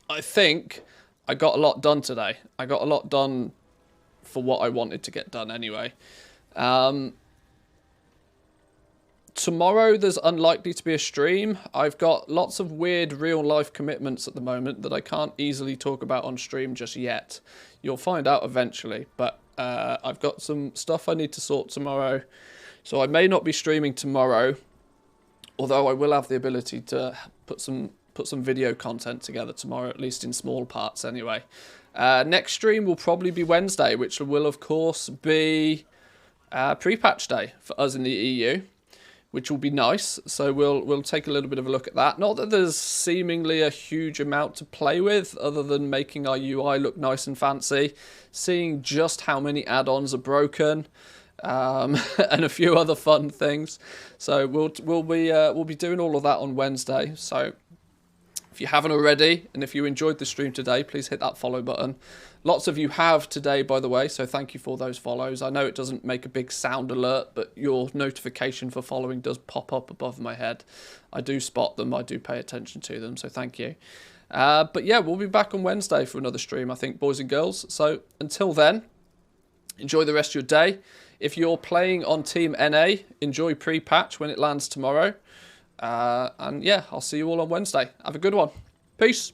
I think I got a lot done today. I got a lot done for what I wanted to get done anyway. Tomorrow there's unlikely to be a stream. I've got lots of weird real-life commitments at the moment that I can't easily talk about on stream just yet. You'll find out eventually, but I've got some stuff I need to sort tomorrow. So I may not be streaming tomorrow, although I will have the ability to put some video content together tomorrow, at least in small parts anyway. Next stream will probably be Wednesday, which will of course be pre-patch day for us in the EU, which will be nice. So we'll take a little bit of a look at that. Not that there's seemingly a huge amount to play with other than making our UI look nice and fancy, seeing just how many add-ons are broken, and a few other fun things. So we'll be doing all of that on Wednesday. So if you haven't already, and if you enjoyed the stream today, please hit that follow button. Lots of you have today, by the way, so thank you for those follows. I know it doesn't make a big sound alert, but your notification for following does pop up above my head. I do spot them, I do pay attention to them, so thank you. But yeah, we'll be back on Wednesday for another stream, I think, boys and girls. So until then, enjoy the rest of your day. If you're playing on Team NA, enjoy pre-patch when it lands tomorrow. And yeah, I'll see you all on Wednesday. Have a good one. Peace.